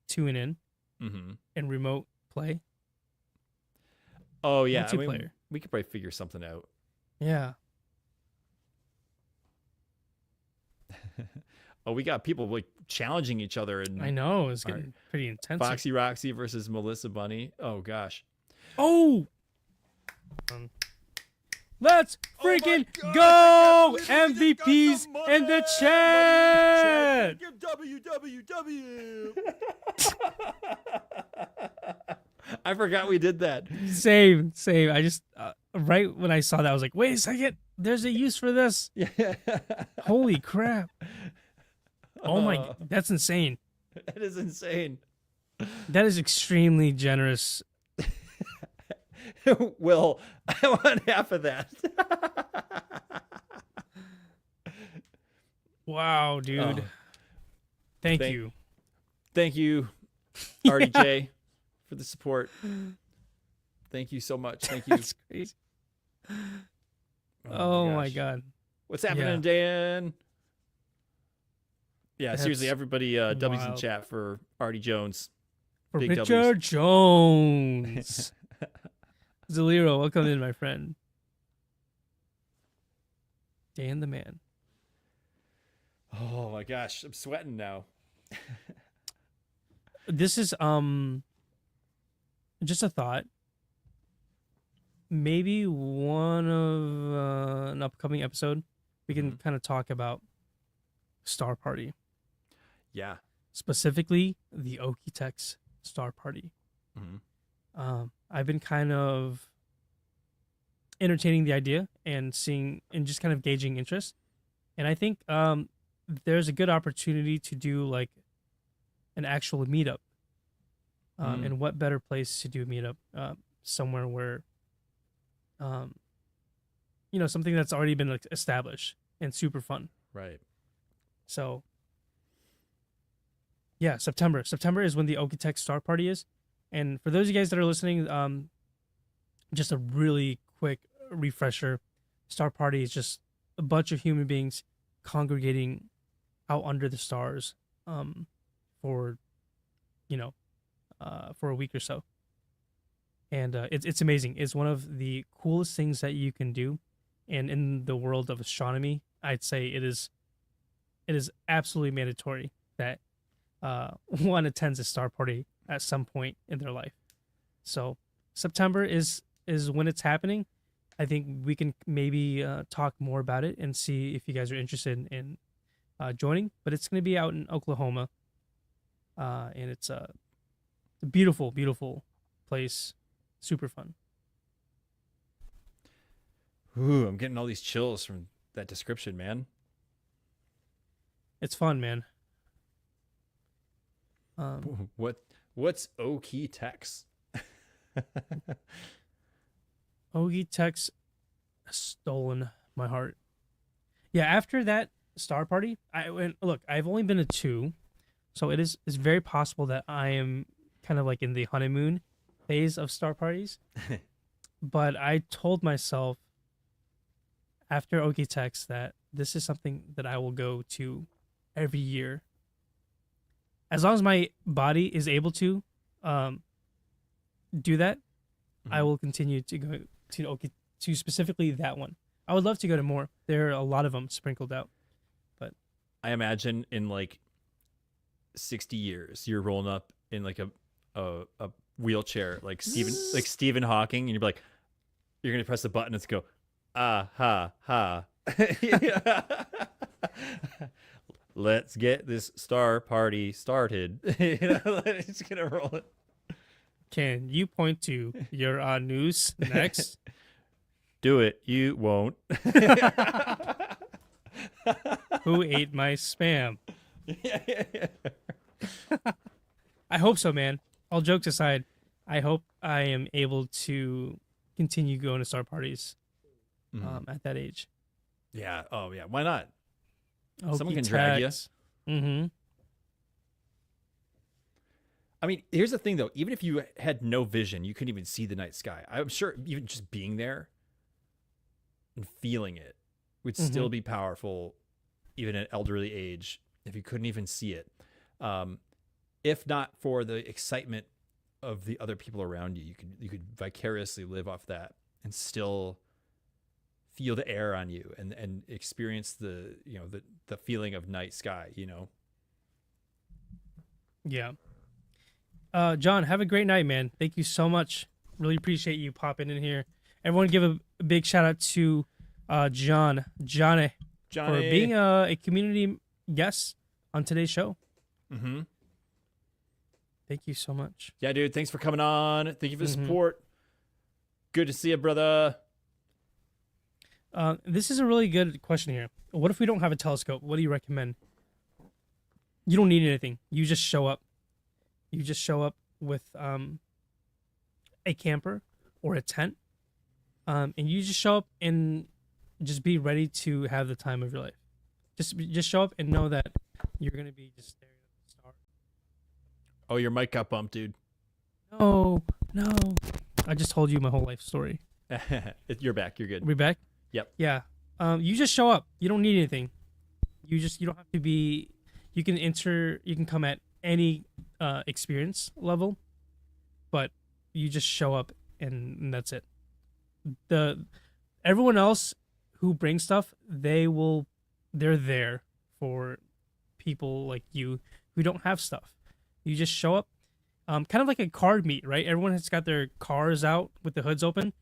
tune in Mm-hmm. and remote play? Oh yeah. Multiplayer. We could probably figure something out. Yeah. Oh, we got people like challenging each other, and I know it's getting pretty intense. Foxy Roxy versus Melissa Bunny. Oh gosh. Oh, let's freaking go! MVPs in the chat. WWW. I forgot we did that. Same. I just right when I saw that, I was like, wait a second. There's a use for this. Yeah. Holy crap! Oh my, that's insane. That is insane. That is extremely generous. Will, I want half of that. Wow, dude. Oh. Thank Thank- you. Thank you, RDJ, for the support. Thank you so much. Thank you. That's crazy. Oh my gosh. god. What's happening, Yeah. Dan? Yeah, That's seriously, everybody W's in wild. chat for Artie Jones. For Big W's. Richard Jones. Zaliro, welcome in, my friend. Dan the man. Oh my gosh, I'm sweating now. This is just a thought. Maybe one of an upcoming episode we can kind of talk about Star Party, Yeah. specifically the Okitex Star Party. Mm-hmm. I've been kind of entertaining the idea and seeing and just kind of gauging interest, and I think there's a good opportunity to do like an actual meetup. And what better place to do a meetup? Somewhere where, something that's already been like, established and super fun. Right. So, yeah, September. September is when the Okitex Star Party is. And for those of you guys that are listening, just a really quick refresher. Star Party is just a bunch of human beings congregating out under the stars for a week or so. And it's amazing. It's one of the coolest things that you can do. And in the world of astronomy, I'd say it is absolutely mandatory that one attends a Star Party at some point in their life. So September is when it's happening. I think we can maybe talk more about it and see if you guys are interested in joining. But it's going to be out in Oklahoma, and it's a beautiful, beautiful place. Super fun. Ooh, I'm getting all these chills from that description, man. It's fun, man. What's Okitex? Okitex has stolen my heart. Yeah, after that Star Party, I went. Look, I've only been to 2, so it's very possible that I am kind of like in the honeymoon phase of Star Parties. but I told myself after Okitex that this is something that I will go to every year. As long as my body is able to do that, I will continue to go to specifically that one. I would love to go to more. There are a lot of them sprinkled out. But I imagine in like 60 years, you're rolling up in like a wheelchair, like Stephen Hawking, and you're like, you're gonna press the button and it's go, ah ha ha. Let's get this star party started. It's gonna roll it. can you point to your news next? Do it. You won't. Who ate my spam? I hope so, man. All jokes aside, I hope I am able to continue going to star parties at that age. Yeah. Oh, yeah. Why not? Okitex. Someone can drag you. Mm-hmm. I mean, here's the thing, though. Even if you had no vision, you couldn't even see the night sky. I'm sure even just being there and feeling it would still be powerful, even at elderly age, if you couldn't even see it. If not for the excitement of the other people around you, you could vicariously live off that and still feel the air on you and experience the feeling of night sky. Yeah. John, have a great night, man. Thank you so much. Really appreciate you popping in here. Everyone give a big shout out to Johnny for being a community guest on today's show. Mm-hmm. Thank you so much. Yeah, dude. Thanks for coming on. Thank you for the support. Good to see you, brother. This is a really good question here. What if we don't have a telescope? What do you recommend? You don't need anything. You just show up. You just show up with a camper or a tent, and you just show up and just be ready to have the time of your life. Just show up and know that you're gonna be just staring at the star. Oh, your mic got bumped, dude. No. I just told you my whole life story. You're back. You're good. Are we back? Yep. Yeah. You just show up. You don't need anything. You don't have to be. You can come at any experience level, but you just show up and that's it. Everyone else who brings stuff, they're there for people like you who don't have stuff. You just show up, kind of like a card meet, right? Everyone has got their cars out with the hoods open.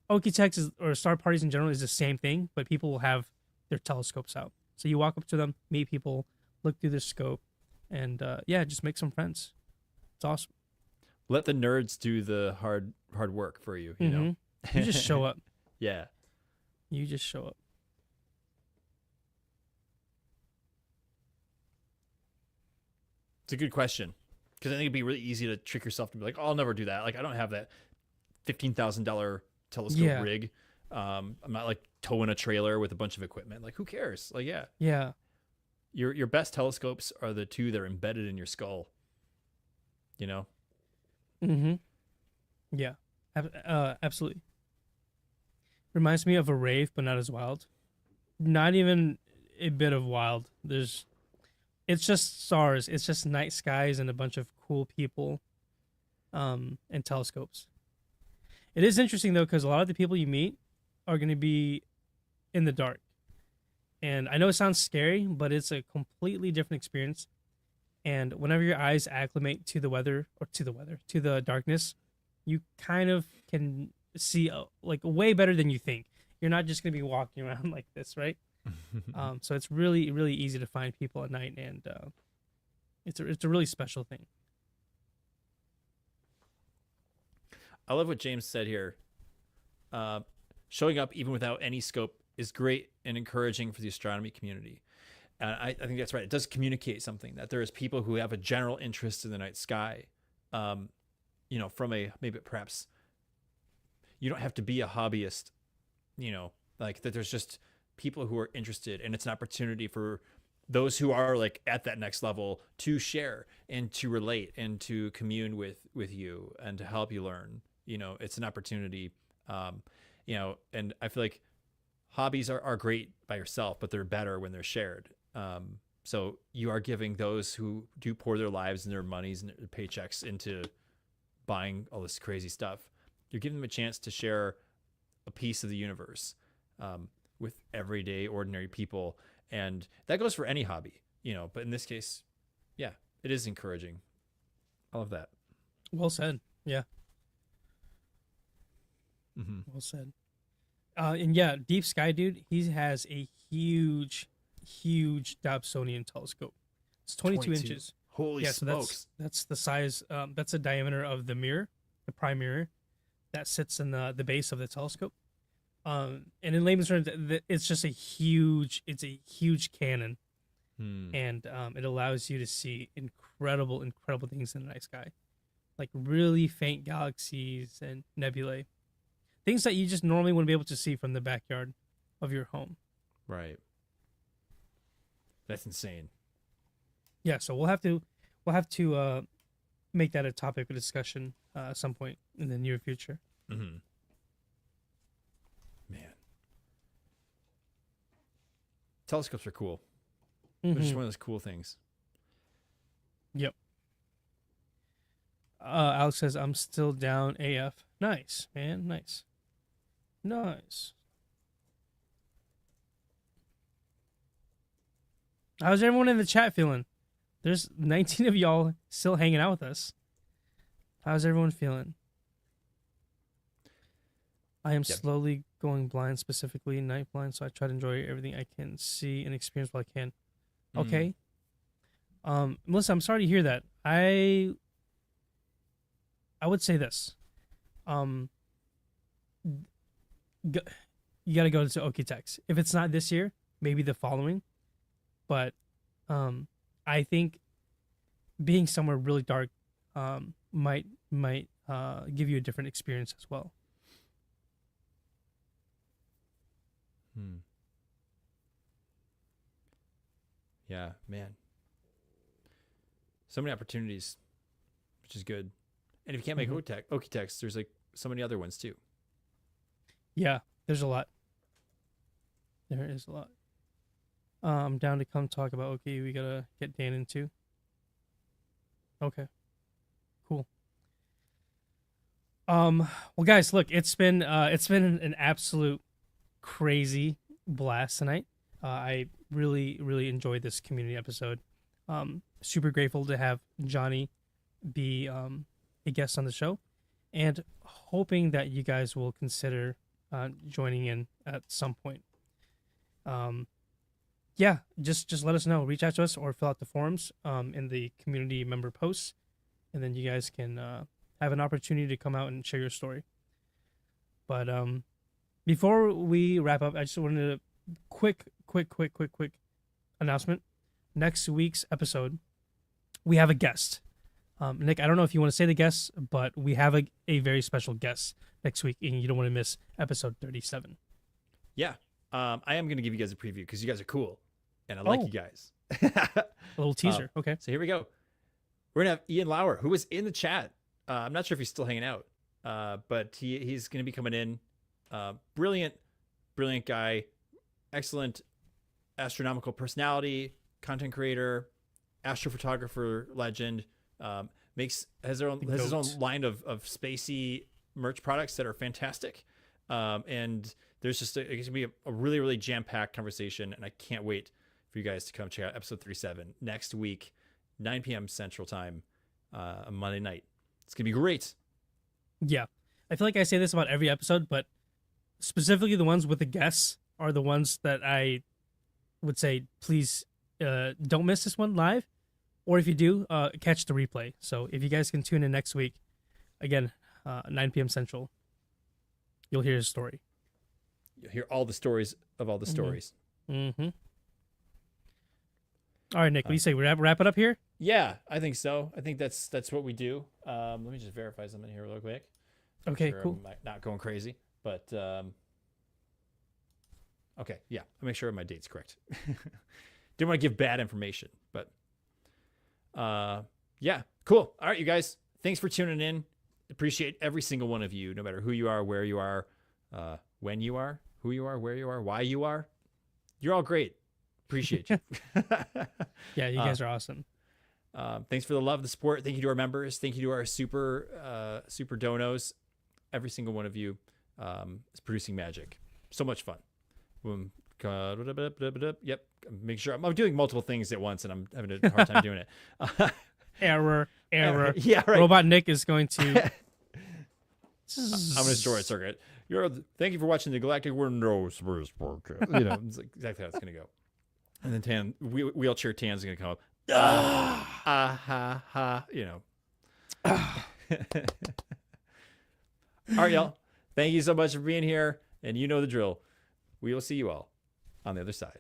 Okitex or star parties in general is the same thing, but people will have their telescopes out. So you walk up to them, meet people, look through their scope, and just make some friends. It's awesome. Let the nerds do the hard work for you. You know, you just show up. Yeah, you just show up. It's a good question because I think it'd be really easy to trick yourself to be like, "Oh, I'll never do that." Like, I don't have that $15,000 telescope rig. I'm not like towing a trailer with a bunch of equipment. Like, who cares? Like, yeah. Your best telescopes are the two that are embedded in your skull. You know? Yeah. Absolutely. Reminds me of a rave, but not as wild. Not even a bit of wild. It's just stars. It's just night skies and a bunch of cool people and telescopes. It is interesting, though, because a lot of the people you meet are going to be in the dark. And I know it sounds scary, but it's a completely different experience. And whenever your eyes acclimate to the darkness, you kind of can see like way better than you think. You're not just going to be walking around like this, right? So it's really, really easy to find people at night, and it's a really special thing. I love what James said here. Showing up even without any scope is great and encouraging for the astronomy community. And I think that's right. It does communicate something, that there is people who have a general interest in the night sky. From maybe perhaps you don't have to be a hobbyist, like that there's just people who are interested, and it's an opportunity for those who are like at that next level to share and to relate and to commune with you and to help you learn, You know, it's an opportunity. You know, and I feel like hobbies are great by yourself, but they're better when they're shared. So you are giving those who do pour their lives and their monies and their paychecks into buying all this crazy stuff. You're giving them a chance to share a piece of the universe with everyday, ordinary people. And that goes for any hobby, you know, but in this case, yeah, it is encouraging. I love that. Well said. Yeah. Mm-hmm. Well said. And yeah, Deep Sky Dude, he has a huge Dobsonian telescope. It's 22 inches. Holy smokes. That's the size, that's the diameter of the mirror, the prime mirror that sits in the base of the telescope. And in layman's terms, it's just a huge cannon. And it allows you to see incredible things in the night sky, like really faint galaxies and nebulae, things that you just normally wouldn't be able to see from the backyard of your home. Right. That's insane. Yeah, so we'll have to make that a topic of discussion at some point in the near future. Mm-hmm. Man, telescopes are cool. They're just one of those cool things. Yep. Alex says, I'm still down AF. Nice, man. Nice. How's everyone in the chat feeling? There's 19 of y'all still hanging out with us. How's everyone feeling? I am slowly going blind, specifically night blind, so I try to enjoy everything I can see and experience while I can. Okay. Melissa, I'm sorry to hear that. I would say this. You got to go to Okitex. If it's not this year, maybe the following. But I think being somewhere really dark might give you a different experience as well. Yeah, man. So many opportunities, which is good. And if you can't make Okitex, there's like so many other ones too. Yeah, there's a lot. There is a lot. I'm down to come talk about okay, we gotta get Dan in too. Okay. Cool. Well guys, look, it's been an absolute crazy blast tonight. I really enjoyed this community episode. Super grateful to have Johnny be a guest on the show, and hoping that you guys will consider joining in at some point. Yeah, just let us know. Reach out to us or fill out the forms in the community member posts, and then you guys can have an opportunity to come out and share your story. But before we wrap up, I just wanted a quick announcement. Next week's episode, we have a guest. Nick, I don't know if you want to say the guest, but we have a very special guest next week, and you don't want to miss episode 37. Yeah. I am going to give you guys a preview because you guys are cool, and I like you guys. A little teaser. Okay. So here we go. We're going to have Ian Lauer, who was in the chat. I'm not sure if he's still hanging out, but he's going to be coming in. Brilliant guy. Excellent astronomical personality, content creator, astrophotographer legend. Has his own line of spacey merch products that are fantastic. And there's just it's gonna be a really jam-packed conversation, and I can't wait for you guys to come check out episode 37 next week, 9 p.m. Central Time, on Monday night. It's gonna be great. Yeah, I feel like I say this about every episode, but specifically the ones with the guests are the ones that I would say, please don't miss this one live, or if you do, catch the replay. So if you guys can tune in next week, again, 9 p.m. Central, you'll hear his story. You'll hear all the stories of all the stories. Mm-hmm. All right, Nick, what do you say? We wrap it up here? Yeah, I think so. I think that's what we do. Let me just verify something here real quick. Okay, cool. I'm not going crazy, but okay, yeah, I'll make sure my date's correct. Didn't want to give bad information, but yeah, cool. All right, you guys, thanks for tuning in. appreciate every single one of you, no matter who you are, where you are, when you are, who you are, where you are, why you are. You're all great. Appreciate you. Yeah, you guys are awesome. Thanks for the love, the support. Thank you to our members. Thank you to our super donos. Every single one of you is producing magic. So much fun. Yep. Make sure I'm doing multiple things at once, and I'm having a hard time doing it. Error. Yeah, right. Robot Nick is going to. I'm going to destroy a circuit. Thank you for watching the Galactic Windows podcast. It's like exactly how it's going to go. And then wheelchair Tan's going to come up. All right, y'all. Thank you so much for being here. And you know the drill. We will see you all on the other side.